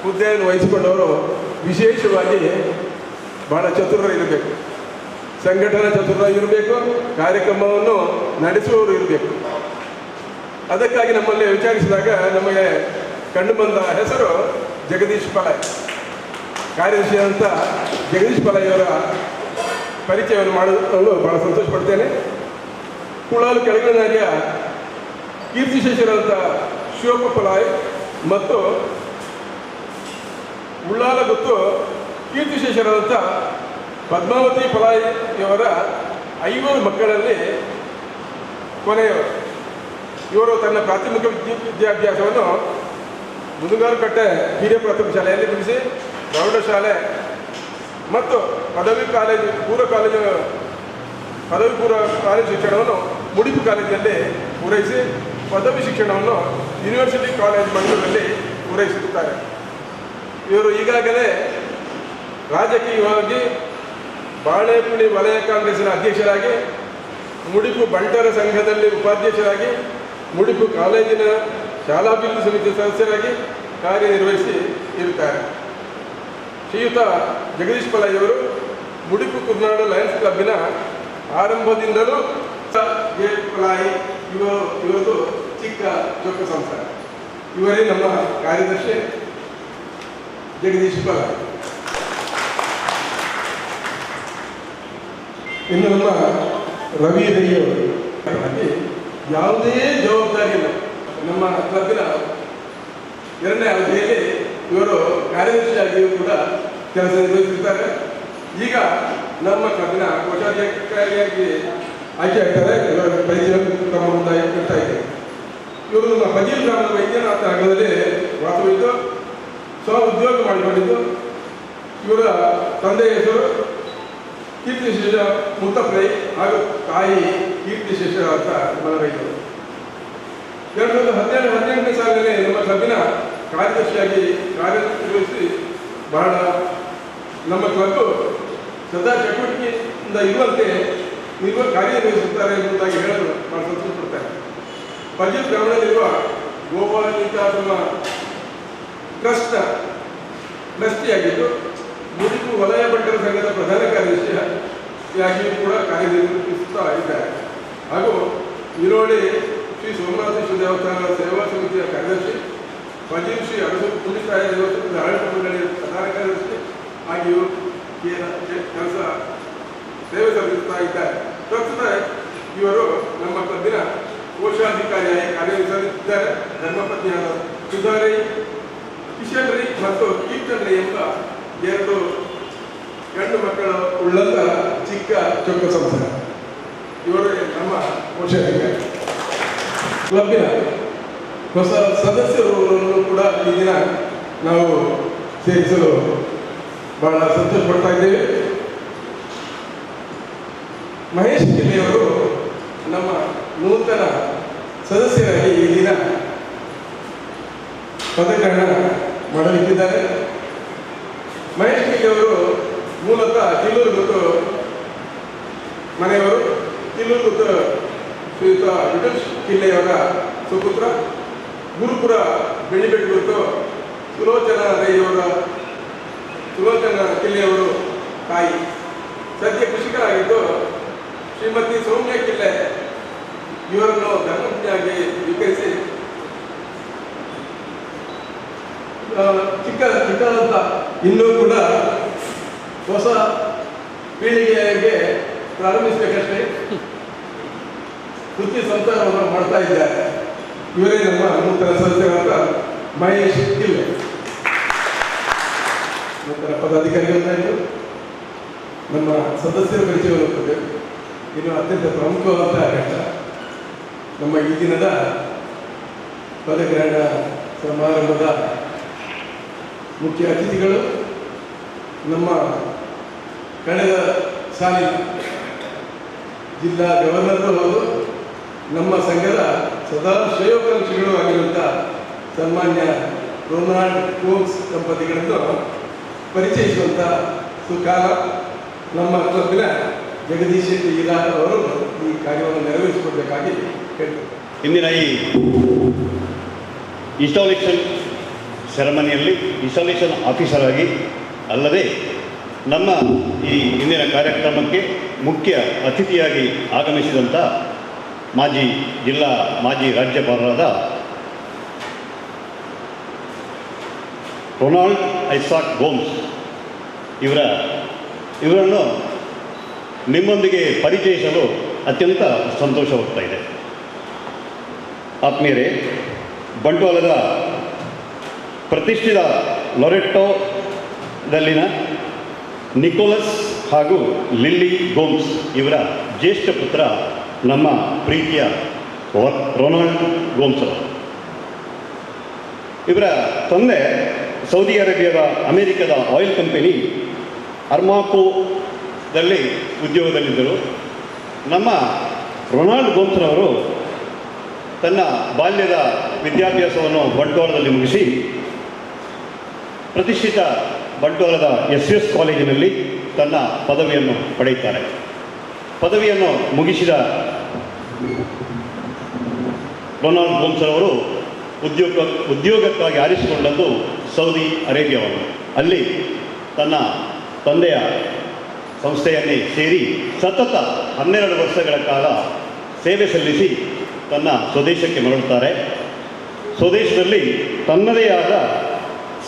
ಹುದ್ದೆಯನ್ನು ವಹಿಸಿಕೊಂಡವರು ವಿಶೇಷವಾಗಿ ಬಹಳ ಚತುರರು ಇರಬೇಕು, ಸಂಘಟನಾ ಚತುರರು ಇರಬೇಕು, ಕಾರ್ಯಕ್ರಮವನ್ನು ನಡೆಸುವವರು ಇರಬೇಕು. ಅದಕ್ಕಾಗಿ ನಮ್ಮಲ್ಲಿ ವಿಚಾರಿಸಿದಾಗ ನಮಗೆ ಕಂಡು ಬಂದ ಹೆಸರು ಜಗದೀಶ್ ಪಲಾಯ್. ಕಾರ್ಯದರ್ಶಿಯಾದಂಥ ಜಗದೀಶ್ ಪಲಾಯಿಯವರ ಪರಿಚಯವನ್ನು ಮಾಡಲು ಭಾಳ ಸಂತೋಷ ಪಡ್ತೇನೆ. ಕುಳಾಲು ಕೆಳಗನಾರಿಯ ಕೀರ್ತಿಶೇಷರಾದಂಥ ಶಿವಪ್ಪ ಪಲಾಯ್ ಮತ್ತು ಉಳ್ಳಾಲ ಗೊತ್ತು ಕೀರ್ತಿಶೇಷರಾದಂಥ ಪದ್ಮಾವತಿ ಪಲಾಯಿಯವರ 5 ಮಕ್ಕಳಲ್ಲಿ ಕೊನೆಯವರು. ಇವರು ತನ್ನ ಪ್ರಾಥಮಿಕ ವಿದ್ಯಾಭ್ಯಾಸವನ್ನು ಮುದುಗಾಲಕಟ್ಟೆ ಹಿರಿಯ ಪ್ರಾಥಮಿಕ ಶಾಲೆಯಲ್ಲಿ ಮುಗಿಸಿ ಪ್ರೌಢಶಾಲೆ ಮತ್ತು ಪದವಿ ಪೂರ್ವ ಕಾಲೇಜು ಶಿಕ್ಷಣವನ್ನು ಮುಡಿಪು ಕಾಲೇಜಿನಲ್ಲಿ ಪೂರೈಸಿ ಪದವಿ ಶಿಕ್ಷಣವನ್ನು ಯೂನಿವರ್ಸಿಟಿ ಕಾಲೇಜ್ ಮಂಗಳೂರಲ್ಲಿ ಪೂರೈಸುತ್ತಾರೆ. ಇವರು ಈಗಾಗಲೇ ರಾಜಕೀಯವಾಗಿ ಬಾಳೆಪುಳಿ ವಲಯ ಕಾಂಗ್ರೆಸ್ಸಿನ ಅಧ್ಯಕ್ಷರಾಗಿ, ಮುಡಿಪು ಬಂಟರ ಸಂಘದಲ್ಲಿ ಉಪಾಧ್ಯಕ್ಷರಾಗಿ, ಮುಡಿಪು ಕಾಲೇಜಿನ ಶಾಲಾಭಿವೃದ್ಧಿ ಸಮಿತಿ ಸದಸ್ಯರಾಗಿ ಕಾರ್ಯನಿರ್ವಹಿಸಿ ಇರುತ್ತಾರೆ. ಶ್ರೀಯುತ ಜಗದೀಶ್ ಪಲಾಯಿಯವರು ಮುಡಿಪು ಕುರ್ನಾಡು ಲಯನ್ಸ್ ಕ್ಲಬ್ಬಿನ ಆರಂಭದಿಂದಲೂ ಪಲಾಯಿ ಇವರದು ಚಿಕ್ಕ ಚೊಕ್ಕ ಸಂಸ್ಥೆ. ಇವರೇ ನಮ್ಮ ಕಾರ್ಯದರ್ಶಿ ಜಗದೀಶ್ ಪಲಾಯಿ. ಇನ್ನು ನಮ್ಮ ರವಿ ರೈಯವರು ಯಾವುದೇ ಜವಾಬ್ದಾರಿ ಇಲ್ಲ. ನಮ್ಮ ಕ್ಲಬ್ಬಿನ 2ನೇ ಅವಧಿಯಲ್ಲಿ ಇವರು ಕಾರ್ಯದರ್ಶಿಯಾಗಿಯೂ ಕೂಡ ಕೆಲಸ ನಿರ್ವಹಿಸುತ್ತಾರೆ. ಈಗ ನಮ್ಮ ಕ್ಲಬ್ಬಿನ ಕೋಶಾಧಿಕಾರಿಯಾಗಿ ಆಯ್ಕೆ ಆಗ್ತಾರೆ. ಇವರ ಪರಿಚಯ ಕ್ರಮ ಮುಂದಾಗ್ತಾ ಇದೆ. ಇವರು ನಮ್ಮ ಫಜೀಲ್ ಗ್ರಾಮದ ವೈದ್ಯನಾಥ ನಗರದಲ್ಲಿ ವಾಸವಿದ್ದು ಸ್ವ ಉದ್ಯೋಗ ಮಾಡಿಕೊಂಡಿದ್ದು. ಇವರ ತಂದೆಯ ಹೆಸರು ಕೀರ್ತಿಶೇಷ ಮುತ್ತಪ್ರೈ ಹಾಗೂ ತಾಯಿ ಕೀರ್ತಿಶೇಷ ಅಂತ ಮನವೈದ್ಯರು. 2017-18ನೇ ಸಾಲಿನಲ್ಲಿ ನಮ್ಮ ಕ್ಲಬ್ಬಿನ ಕಾರ್ಯದರ್ಶಿಯಾಗಿ ಕಾರ್ಯನಿರ್ವಹಿಸಿ ಬಹಳ ನಮ್ಮ ಕ್ಲಬ್ ಸದಾ ಚಟುವಟಿಕೆಯಿಂದ ಇರುವಂತೆ ಕಾರ್ಯನಿರ್ವಹಿಸುತ್ತಾರೆ ಎಂಬುದಾಗಿ ಹೇಳಲು ಬಹಳ ಸಂತೋಷ ಪಡ್ತಾರೆ. ಫಜೀಲ್ ಗ್ರಾಮದಲ್ಲಿರುವ ಗೋಪಾಲನಾಥಮ್ಮ ಟ್ರಸ್ಟ್ನ ಟ್ರಸ್ಟಿಯಾಗಿದ್ದು ಮುಡಿಪು ವಲಯ ಬಂಟರ ಸಂಘದ ಪ್ರಧಾನ ಕಾರ್ಯದರ್ಶಿಯಾಗಿಯೂ ಕೂಡ ಕಾರ್ಯನಿರ್ವಹಿಸುತ್ತಾ ಇದ್ದಾರೆ. ಹಾಗೂ ಈರೋಳಿ ಶ್ರೀ ಸೋಮನಾಥೇಶ್ವರ ದೇವಸ್ಥಾನದ ಸೇವಾ ಸಮಿತಿಯ ಕಾರ್ಯದರ್ಶಿ, ಫಜೀಲ್ ಶ್ರೀ ಅರಸು ಪುಣ್ಯಕಾಯ ದೇವಸ್ಥಾನದ ಆಡಳಿತ ಮಂಡಳಿಯ ಪ್ರಧಾನ ಕಾರ್ಯದರ್ಶಿ ಆಗಿಯೂ ಕೆಲಸ ಸೇವೆ ಸಲ್ಲಿಸುತ್ತಾ ಇದ್ದಾರೆ. ಪ್ರಸ್ತುತ ಇವರು ನಮ್ಮ ಕ್ಲಬ್ಬಿನ ಕೋಶಾಧಿಕಾರಿಯಾಗಿ ಕಾರ್ಯನಿರ್ವಹಿಸುತ್ತಿದ್ದಾರೆ. ಧರ್ಮಪತ್ನಿಯಾದ ಸುಧಾರೈ, ಕಿಶನ್ ರೈ ಮತ್ತು ಕೀರ್ತನ್ ರೈ ಎಂಬ 2 ಗಂಡು ಮಕ್ಕಳು ಉಳ್ಳಂತ ಚಿಕ್ಕ ಚೊಕ್ಕ ಸಂಸ್ಥೆ. ಇವರು ನಮ್ಮ ಕೋಶಾಧಿಕಾರಿ. ಕ್ಲಬ್ಬಿನ ಹೊಸ ಸದಸ್ಯರನ್ನು ಕೂಡ ಈ ದಿನ ನಾವು ಸೇರಿಸಲು ಬಹಳ ಸಂತೋಷ ಪಡ್ತಾ ಇದ್ದೇವೆ. ಮಹೇಶ್ ಕಿಲ್ಲಿಯವರು ನಮ್ಮ ನೂತನ ಸದಸ್ಯರಾಗಿ ಈ ದಿನ ಪದಗ್ರಹಣ ಮಾಡಲಿಕ್ಕಿದ್ದಾರೆ. ಮಹೇಶ್ ಕಿಲ್ಲಿಯವರು ಮೂಲತಃ ಕಿಲ್ಲೂರು ಗೊತ್ತು ಮನೆಯವರು. ಕಿಲ್ಲೂರು ಗೊತ್ತು ಶ್ರೀಯುತ ವಿಠಲ್ ಕಿಲ್ಲೆಯವರ ಸುಪುತ್ರ. ಗುರುಪುರ ಬೆಳ್ಳಿಬೆಟ್ಟು ಗೊತ್ತು ಸುಲೋಚನಾ ಕಿಲ್ಲೆಯವರು ತಾಯಿ. ಸದ್ಯ ಕೃಷಿಕರಾಗಿದ್ದು ಶ್ರೀಮತಿ ಸೌಮ್ಯ ಕಿಲ್ಲೆ ಇವರನ್ನು ಧರ್ಮಪತ್ನಿಯಾಗಿ ಸ್ವೀಕರಿಸಿ ಚಿಕ್ಕದಂತ ಇನ್ನೂ ಕೂಡ ಹೊಸ ಪೀಳಿಗೆಗೆ ಪ್ರಾರಂಭಿಸಬೇಕಷ್ಟೇ ವೃತ್ತಿ ಸಂಸಾರವನ್ನು ಮಾಡ್ತಾ ಇದ್ದಾರೆ. ಇವರೇ ನಮ್ಮ ನೂತನ ಸದಸ್ಯರಾದ ಮಹೇಶ್ ಕಿಲ್ಲೆ. ನೂತನ ಪದಾಧಿಕಾರಿಗಳಾಯಿತು. ನಮ್ಮ ಸದಸ್ಯರ ಪರಿಚಯವನ್ನು ಕೊಡಬೇಕು. ಇನ್ನು ಅತ್ಯಂತ ಪ್ರಮುಖವಾದ ಘಟ್ಟ ನಮ್ಮ ಈ ದಿನದ ಪದಗ್ರಹಣ ಸಮಾರಂಭದ ಮುಖ್ಯ ಅತಿಥಿಗಳು ನಮ್ಮ ಕಳೆದ ಸಾಲಿನ ಜಿಲ್ಲಾ ಗವರ್ನರ್ಗಳು ಹೌದು, ನಮ್ಮ ಸಂಘದ ಸದಾ ಶ್ರೇಯೋಕಾಂಕ್ಷಿಗಳು ಆಗಿರುವಂಥ ಸನ್ಮಾನ್ಯ ರೊನಾಲ್ಡ್ ಕೋಕ್ಸ್ ದಂಪತಿಗಳನ್ನು ಪರಿಚಯಿಸುವಂಥ ಸುಕಾಲ ನಮ್ಮ ಕ್ಲಬ್ಬಿನ ಜಗದೀಶ್ ಈರಾರ್ ಅವರು ಈ ಕಾರ್ಯವನ್ನು ನೆರವೇರಿಸಿಕೊಡ್ಬೇಕಾಗಿ ಹೇಳ್ತಾರೆ. ಇಂದಿನ ಈ ಇನ್ಸ್ಟಾಲೇಷನ್ ಸೆರೆಮನಿಯಲ್ಲಿ ಇನ್ಸ್ಟಾಲೇಷನ್ ಆಫೀಸರ್ ಆಗಿ ಅಲ್ಲದೆ ನಮ್ಮ ಈ ಇಂದಿನ ಕಾರ್ಯಕ್ರಮಕ್ಕೆ ಮುಖ್ಯ ಅತಿಥಿಯಾಗಿ ಆಗಮಿಸಿದಂಥ ಮಾಜಿ ರಾಜ್ಯಪಾಲರಾದ ರೊನಾಲ್ಡ್ ಐಸಾಕ್ ಗೋಮ್ಸ್ ಇವರನ್ನು ನಿಮ್ಮೊಂದಿಗೆ ಪರಿಚಯಿಸಲು ಅತ್ಯಂತ ಸಂತೋಷವಾಗ್ತಾ ಇದೆ. ಆತ್ಮೀಯರೇ, ಬಂಟ್ವಾಳದ ಪ್ರತಿಷ್ಠಿತ ಲೊರೆಟ್ಟೋದಲ್ಲಿನ ನಿಕೋಲಸ್ ಹಾಗೂ ಲಿಲ್ಲಿ ಗೋಮ್ಸ್ ಇವರ ಜ್ಯೇಷ್ಠ ಪುತ್ರ ನಮ್ಮ ಪ್ರೀತಿಯ ರೊನಾಲ್ಡ್ ಗೋಮ್ಸ್ ಅವರು. ಇವರ ತಂದೆ ಸೌದಿ ಅರೇಬಿಯಾದ ಅಮೆರಿಕದ ಆಯಿಲ್ ಕಂಪನಿ ಅರ್ಮಾಕೋದಲ್ಲಿ ಉದ್ಯೋಗದಲ್ಲಿದ್ದರು. ನಮ್ಮ ರೊನಾಲ್ಡ್ ಗೋಮ್ಸ್ರವರು ತನ್ನ ಬಾಲ್ಯದ ವಿದ್ಯಾಭ್ಯಾಸವನ್ನು ಬಂಟ್ವಾಳದಲ್ಲಿ ಮುಗಿಸಿ ಪ್ರತಿಷ್ಠಿತ ಬಂಟ್ವಾಳದ SS ಕಾಲೇಜಿನಲ್ಲಿ ತನ್ನ ಪದವಿಯನ್ನು ಪಡೆಯುತ್ತಾರೆ. ಪದವಿಯನ್ನು ಮುಗಿಸಿದ ರೊನಾಲ್ಡ್ ಗೋಮ್ಸ್ರವರು ಉದ್ಯೋಗಕ್ಕಾಗಿ ಆರಿಸಿಕೊಂಡದ್ದು ಸೌದಿ ಅರೇಬಿಯಾವನ್ನು. ಅಲ್ಲಿ ತನ್ನ ತಂದೆಯ ಸಂಸ್ಥೆಯನ್ನೇ ಸೇರಿ ಸತತ 12 ವರ್ಷಗಳ ಕಾಲ ಸೇವೆ ಸಲ್ಲಿಸಿ ತನ್ನ ಸ್ವದೇಶಕ್ಕೆ ಮರಳುತ್ತಾರೆ. ಸ್ವದೇಶದಲ್ಲಿ ತನ್ನದೇ ಆದ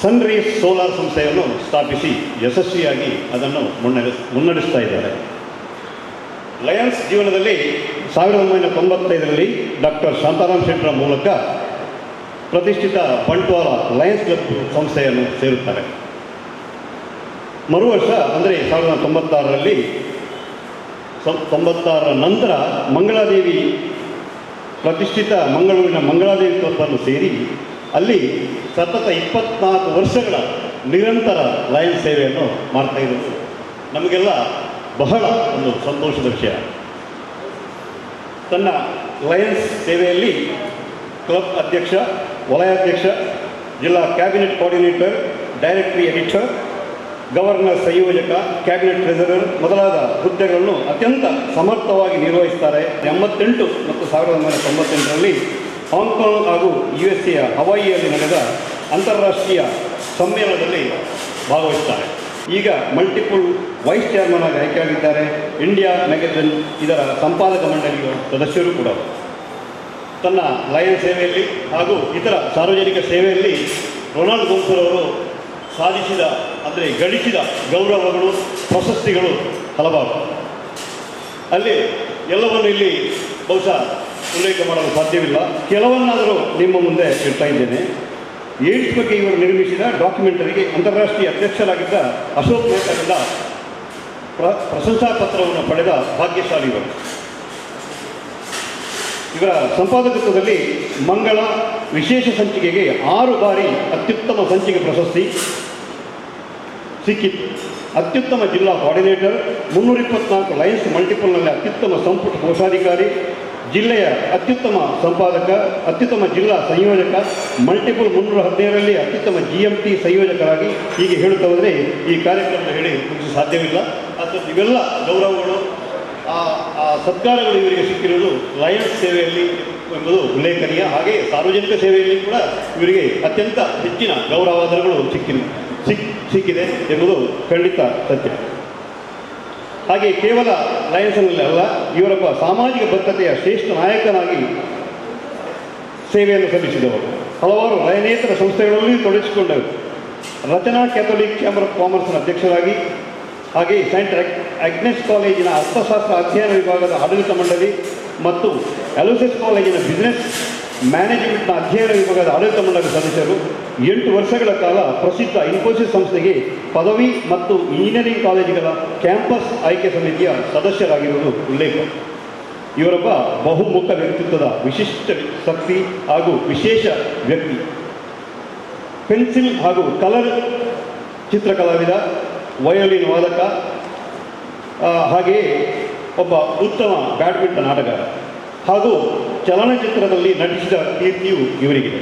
ಸನ್ರೈಸ್ ಸೋಲಾರ್ ಸಂಸ್ಥೆಯನ್ನು ಸ್ಥಾಪಿಸಿ ಯಶಸ್ವಿಯಾಗಿ ಅದನ್ನು ಮುನ್ನಡೆಸ್ತಾ ಇದ್ದಾರೆ. ಲಯನ್ಸ್ ಜೀವನದಲ್ಲಿ 1995ರಲ್ಲಿ ಡಾಕ್ಟರ್ ಶಾಂತಾರಾಮ್ ಶೆಟ್ಟರ ಮೂಲಕ ಪ್ರತಿಷ್ಠಿತ ಬಂಟ್ವಾಳ ಲಯನ್ಸ್ ಕ್ಲಬ್ ಸಂಸ್ಥೆಯನ್ನು ಸೇರುತ್ತಾರೆ. ಮರುವರ್ಷ ಅಂದರೆ 1996ರಲ್ಲಿ 96ರ ನಂತರ ಮಂಗಳಾದೇವಿ ಪ್ರತಿಷ್ಠಿತ ಮಂಗಳೂರಿನ ಮಂಗಳಾದೇವಿ ಕ್ಲಬ್ಬನ್ನು ಸೇರಿ ಅಲ್ಲಿ ಸತತ 24 ವರ್ಷಗಳ ನಿರಂತರ ಲಯನ್ಸ್ ಸೇವೆಯನ್ನು ಮಾಡ್ತಾ ಇರೋದು ನಮಗೆಲ್ಲ ಬಹಳ ಒಂದು ಸಂತೋಷದ ವಿಷಯ. ತನ್ನ ಲಯನ್ಸ್ ಸೇವೆಯಲ್ಲಿ ಕ್ಲಬ್ ಅಧ್ಯಕ್ಷ, ವಲಯಾಧ್ಯಕ್ಷ, ಜಿಲ್ಲಾ cabinet coordinator, directory editor, governor ಸಂಯೋಜಕ, ಕ್ಯಾಬಿನೆಟ್ ಟ್ರೆಸರರ್ ಮೊದಲಾದ ಹುದ್ದೆಗಳನ್ನು ಅತ್ಯಂತ ಸಮರ್ಥವಾಗಿ ನಿರ್ವಹಿಸ್ತಾರೆ. 88 ಮತ್ತು 1998ರಲ್ಲಿ ಹಾಂಗ್ಕಾಂಗ್ ಹಾಗೂ USA ಹವಾಯಿಯಲ್ಲಿ ನಡೆದ ಅಂತಾರಾಷ್ಟ್ರೀಯ ಸಮ್ಮೇಳನದಲ್ಲಿ ಭಾಗವಹಿಸ್ತಾರೆ. ಈಗ ಮಲ್ಟಿಪಲ್ ವೈಸ್ ಚೇರ್ಮನ್ ಆಗಿ ಆಯ್ಕೆಯಾಗಿದ್ದಾರೆ. ಇಂಡಿಯಾ ಮ್ಯಾಗಝಿನ್ ಇದರ ಸಂಪಾದಕ ಮಂಡಳಿಯ ಸದಸ್ಯರು ಕೂಡ. ತನ್ನ ಲಯನ್ ಸೇವೆಯಲ್ಲಿ ಹಾಗೂ ಇತರ ಸಾರ್ವಜನಿಕ ಸೇವೆಯಲ್ಲಿ ರೊನಾಲ್ಡ್ ಗೋಮ್ಸ್ರವರು ಸಾಧಿಸಿದ ಗಳಿಸಿದ ಗೌರವಗಳು, ಪ್ರಶಸ್ತಿಗಳು ಹಲವಾರು. ಅಲ್ಲಿ ಎಲ್ಲವನ್ನು ಇಲ್ಲಿ ಬಹುಶಃ ಉಲ್ಲೇಖ ಮಾಡಲು ಸಾಧ್ಯವಿಲ್ಲ. ಕೆಲವನ್ನಾದರೂ ನಿಮ್ಮ ಮುಂದೆ ಇಡ್ತಾ ಇದ್ದೇನೆ. ಏಡ್ಸ್ ಬಗ್ಗೆ ಇವರು ನಿರ್ಮಿಸಿದ ಡಾಕ್ಯುಮೆಂಟರಿಗೆ ಅಂತಾರಾಷ್ಟ್ರೀಯ ಅಧ್ಯಕ್ಷರಾಗಿದ್ದ ಅಶೋಕ್ ಮೆಹ್ತಾರಿಂದ ಪ್ರಶಂಸಾ ಪತ್ರವನ್ನು ಪಡೆದ ಭಾಗ್ಯಶಾಲಿ ಇವರು. ಇವರ ಸಂಪಾದಕತ್ವದಲ್ಲಿ ಮಂಗಳ ವಿಶೇಷ ಸಂಚಿಕೆಗೆ 6 ಬಾರಿ ಅತ್ಯುತ್ತಮ ಸಂಚಿಕೆ ಪ್ರಶಸ್ತಿ ಸಿಕ್ಕಿತ್ತು. ಅತ್ಯುತ್ತಮ ಜಿಲ್ಲಾ ಕೋಆರ್ಡಿನೇಟರ್, 324 ಲಯನ್ಸ್ ಮಲ್ಟಿಪಲ್ನಲ್ಲಿ ಅತ್ಯುತ್ತಮ ಸಂಪುಟ ಕೋಶಾಧಿಕಾರಿ, ಜಿಲ್ಲೆಯ ಅತ್ಯುತ್ತಮ ಸಂಪಾದಕ, ಅತ್ಯುತ್ತಮ ಜಿಲ್ಲಾ ಸಂಯೋಜಕ, ಮಲ್ಟಿಪಲ್ 317ರಲ್ಲಿ ಅತ್ಯುತ್ತಮ GMT ಸಂಯೋಜಕರಾಗಿ ಹೀಗೆ ಹೇಳುತ್ತಾ ಹೋದರೆ ಈ ಕಾರ್ಯಕ್ರಮದ ಹೇಳಿ ಮುಗಿಸಿ ಸಾಧ್ಯವಿಲ್ಲ. ಅಥವಾ ಇವೆಲ್ಲ ಗೌರವಗಳು, ಆ ಸತ್ಕಾರಗಳು ಇವರಿಗೆ ಸಿಕ್ಕಿರುವುದು ಲಯನ್ಸ್ ಸೇವೆಯಲ್ಲಿ ಎಂಬುದು ಉಲ್ಲೇಖನೀಯ. ಹಾಗೆ ಸಾರ್ವಜನಿಕ ಸೇವೆಯಲ್ಲಿ ಕೂಡ ಇವರಿಗೆ ಅತ್ಯಂತ ಹೆಚ್ಚಿನ ಗೌರವಾದರಗಳು ಸಿಕ್ಕಿದೆ ಎಂಬುದು ಖಂಡಿತ ಸತ್ಯ. ಹಾಗೆ ಕೇವಲ ಲಯನ್ಸ್ನಲ್ಲಿ ಅಲ್ಲ, ಇವರೊಬ್ಬ ಸಾಮಾಜಿಕ ಬದ್ಧತೆಯ ಶ್ರೇಷ್ಠ ನಾಯಕನಾಗಿ ಸೇವೆಯನ್ನು ಸಲ್ಲಿಸಿದವರು. ಹಲವಾರು ಲಯನೇತರ ಸಂಸ್ಥೆಗಳಲ್ಲಿ ತೊಡಗಿಸಿಕೊಂಡರು. ರಚನಾ ಕ್ಯಾಥೋಲಿಕ್ ಚಾಂಬರ್ ಆಫ್ ಕಾಮರ್ಸ್ನ ಅಧ್ಯಕ್ಷರಾಗಿ, ಹಾಗೆ ಸೈಂಟ್ ಆಗ್ನೆಸ್ ಕಾಲೇಜಿನ ಅರ್ಥಶಾಸ್ತ್ರ ಅಧ್ಯಯನ ವಿಭಾಗದ ಆಡಳಿತ ಮಂಡಳಿ ಮತ್ತು ಅಲೋಸಿಸ್ ಕಾಲೇಜಿನ ಬಿಸ್ನೆಸ್ ಮ್ಯಾನೇಜ್ಮೆಂಟ್ನ ಅಧ್ಯಯನ ವಿಭಾಗದ ಆಡಳಿತ ಮಂಡಳಿ ಸದಸ್ಯರು. 8 ವರ್ಷಗಳ ಕಾಲ ಪ್ರಸಿದ್ಧ ಇನ್ಫೋಸಿಸ್ ಸಂಸ್ಥೆಗೆ ಪದವಿ ಮತ್ತು ಇಂಜಿನಿಯರಿಂಗ್ ಕಾಲೇಜುಗಳ ಕ್ಯಾಂಪಸ್ ಆಯ್ಕೆ ಸಮಿತಿಯ ಸದಸ್ಯರಾಗಿರುವುದು ಉಲ್ಲೇಖ. ಇವರೊಬ್ಬ ಬಹುಮುಖ ವ್ಯಕ್ತಿತ್ವದ ವಿಶಿಷ್ಟ ಶಕ್ತಿ ಹಾಗೂ ವಿಶೇಷ ವ್ಯಕ್ತಿ. ಪೆನ್ಸಿಲ್ ಹಾಗೂ ಕಲರ್ ಚಿತ್ರಕಲಾವಿದ, ವಯೋಲಿನ್ ವಾದಕ, ಹಾಗೆಯೇ ಒಬ್ಬ ಉತ್ತಮ ಬ್ಯಾಡ್ಮಿಂಟನ್ ಆಟಗಾರ ಹಾಗೂ ಚಲನಚಿತ್ರದಲ್ಲಿ ನಟಿಸಿದ ಕೀರ್ತಿಯು ಇವರಿಗಿದೆ.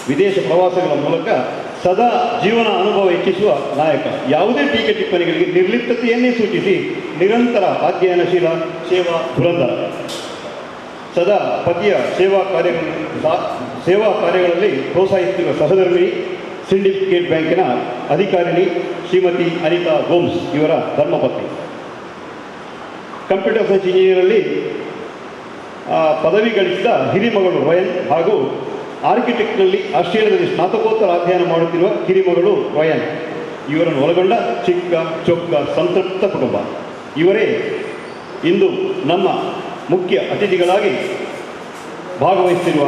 ವಿದೇಶ ಪ್ರವಾಸಗಳ ಮೂಲಕ ಸದಾ ಜೀವನ ಅನುಭವ ಹೆಚ್ಚಿಸುವ ನಾಯಕ. ಯಾವುದೇ ಟೀಕೆ ಟಿಪ್ಪಣಿಗಳಿಗೆ ನಿರ್ಲಿಪ್ತತೆಯನ್ನೇ ಸೂಚಿಸಿ ನಿರಂತರ ಅಧ್ಯಯನಶೀಲ ಸೇವಾ ಧುರಂಧರ. ಸದಾ ಪತಿಯ ಸೇವಾ ಕಾರ್ಯಗಳಲ್ಲಿ ಪ್ರೋತ್ಸಾಹಿಸುತ್ತಿರುವ ಸಹಧರ್ಮಿಣಿ, ಸಿಂಡಿಕೇಟ್ ಬ್ಯಾಂಕಿನ ಅಧಿಕಾರಿಣಿ ಶ್ರೀಮತಿ ಅನಿತಾ ಗೋಮ್ಸ್ ಇವರ ಧರ್ಮಪತ್ನಿ. ಕಂಪ್ಯೂಟರ್ ಸೈನ್ಸ್ ಇಂಜಿನಿಯರಲ್ಲಿ ಪದವಿ ಗಳಿಸಿದ ಹಿರಿಮಗಳು ರಯನ್ ಹಾಗೂ ಆರ್ಕಿಟೆಕ್ಟ್ನಲ್ಲಿ ಆಸ್ಟ್ರೇಲಿಯಾದಲ್ಲಿ ಸ್ನಾತಕೋತ್ತರ ಅಧ್ಯಯನ ಮಾಡುತ್ತಿರುವ ಕಿರಿಮಗಳು ರಯನ್ ಇವರನ್ನು ಒಳಗೊಂಡ ಚಿಕ್ಕ ಚೊಕ್ಕ ಸಂತೃಪ್ತ ಕುಟುಂಬ. ಇವರೇ ಇಂದು ನಮ್ಮ ಮುಖ್ಯ ಅತಿಥಿಗಳಾಗಿ ಭಾಗವಹಿಸುತ್ತಿರುವ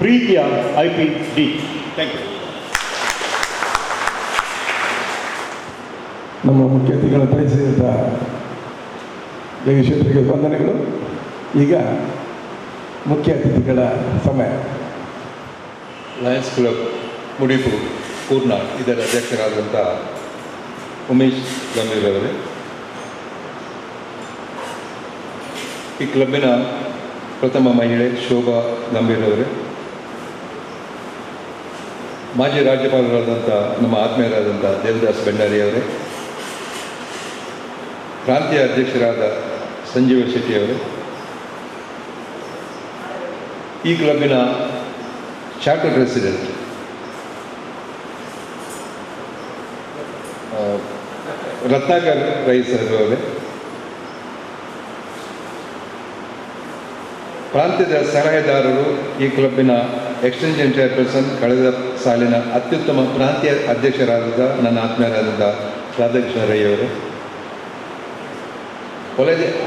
ಪ್ರೀತಿಯ IPD. Thank you. ನಮ್ಮ ಮುಖ್ಯ ಅತಿಥಿಗಳ ಪರಿಚಯದ ಜಗದೀಶ್ವರಿಗೆ ವಂದನೆಗಳು. ಈಗ ಮುಖ್ಯ ಅತಿಥಿಗಳ ಸಮಯ. ಲಯನ್ಸ್ ಕ್ಲಬ್ ಮುಡಿಪು ಕೂರ್ನಾಡ್ ಇದರ ಅಧ್ಯಕ್ಷರಾದಂಥ ಉಮೇಶ್ ಗಂಭೀರ್ ಅವರೇ, ಈ ಕ್ಲಬ್ಬಿನ ಪ್ರಥಮ ಮಹಿಳೆ ಶೋಭಾ ಗಂಭೀರ್ ಅವರೇ, ಮಾಜಿ ರಾಜ್ಯಪಾಲರಾದಂಥ ನಮ್ಮ ಆತ್ಮೀಯರಾದಂಥ ದೇವದಾಸ್ ಭಂಡಾರಿ ಅವರೇ, ಪ್ರಾಂತೀಯ ಅಧ್ಯಕ್ಷರಾದ ಸಂಜೀವ ಶೆಟ್ಟಿ ಅವರೇ, ಈ ಕ್ಲಬ್ಬಿನ chartered resident Ratnakar Rai sir ಅವರೇ, ಪ್ರಾಂತ್ಯದ ಸಲಹೆದಾರರು, ಈ ಕ್ಲಬ್ಬಿನ ಎಕ್ಸ್ಟೆನ್ಷನ್ ಚೇರ್ಪರ್ಸನ್, ಕಳೆದ ಸಾಲಿನ ಅತ್ಯುತ್ತಮ ಪ್ರಾಂತೀಯ ಅಧ್ಯಕ್ಷರಾದ ನನ್ನ ಆತ್ಮೀಯರಾದಂಥ ರಾಧಾಕೃಷ್ಣ ರೈ ಅವರು,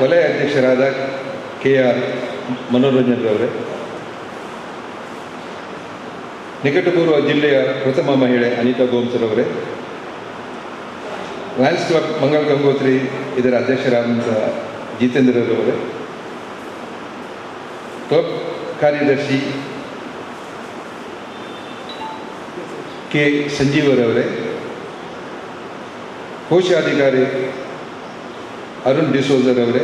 ವಲಯ ಅಧ್ಯಕ್ಷರಾದ KR ಮನೋರಂಜನ್ ಅವರೇ, ನಿಕಟಪೂರ್ವ ಜಿಲ್ಲೆಯ ಪ್ರಥಮ ಮಹಿಳೆ ಅನಿತಾ ಗೋಮ್ಸರವರೇ, ಲಯನ್ಸ್ ಕ್ಲಬ್ ಮಂಗಲ್ ಗಂಗೋತ್ರಿ ಇದರ ಅಧ್ಯಕ್ಷರಾದಂಥ ಜಿತೇಂದ್ರರವರೇ, ಕ್ಲಬ್ ಕಾರ್ಯದರ್ಶಿ K ಸಂಜೀವರವರೇ, ಕೋಶಾಧಿಕಾರಿ ಅರುಣ್ ಡಿಸೋಜರವರೇ,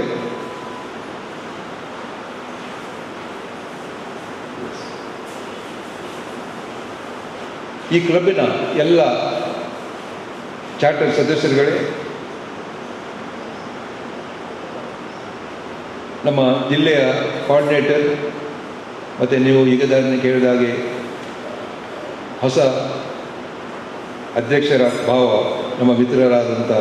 ಈ ಕ್ಲಬ್ಬಿನ ಎಲ್ಲ ಚಾರ್ಟರ್ ಸದಸ್ಯರುಗಳೇ, ನಮ್ಮ ಜಿಲ್ಲೆಯ ಕೋಆರ್ಡಿನೇಟರ್ ಮತ್ತು ನೀವು ಈಗ ಕೇಳಿದ ಹಾಗೆ ಹೊಸ ಅಧ್ಯಕ್ಷರ ಭಾವ ನಮ್ಮ ಮಿತ್ರರಾದಂಥ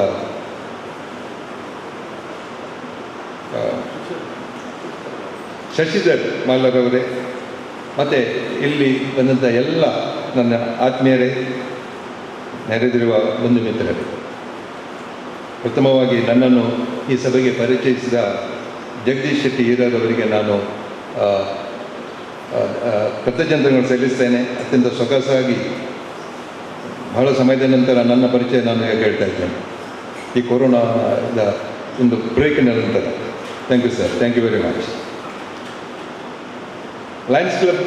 ಶಶಿಧರ್ ಮಾಲರವರೇ, ಮತ್ತು ಇಲ್ಲಿ ಬಂದಂಥ ಎಲ್ಲ ನನ್ನ ಆತ್ಮೀಯರೇ, ನೆರೆದಿರುವ ಬಂಧು ಮಿತ್ರರೇ, ಪ್ರಥಮವಾಗಿ ನನ್ನನ್ನು ಈ ಸಭೆಗೆ ಪರಿಚಯಿಸಿದ ಜಗದೀಶ್ ಶೆಟ್ಟಿ ಈರವರಿಗೆ ನಾನು ಕೃತಜ್ಞತೆಗಳನ್ನು ಸಲ್ಲಿಸ್ತೇನೆ. ಅತ್ಯಂತ ಸೊಗಸಾಗಿ ಬಹಳ ಸಮಯದ ನಂತರ ನನ್ನ ಪರಿಚಯ ನಾನು ಹೇಳ್ತಾ ಇದ್ದೇನೆ, ಈ ಕೊರೋನಾದ ಒಂದು ಬ್ರೇಕಿನ ನಂತರ. Thank you sir, thank you very much. Lions club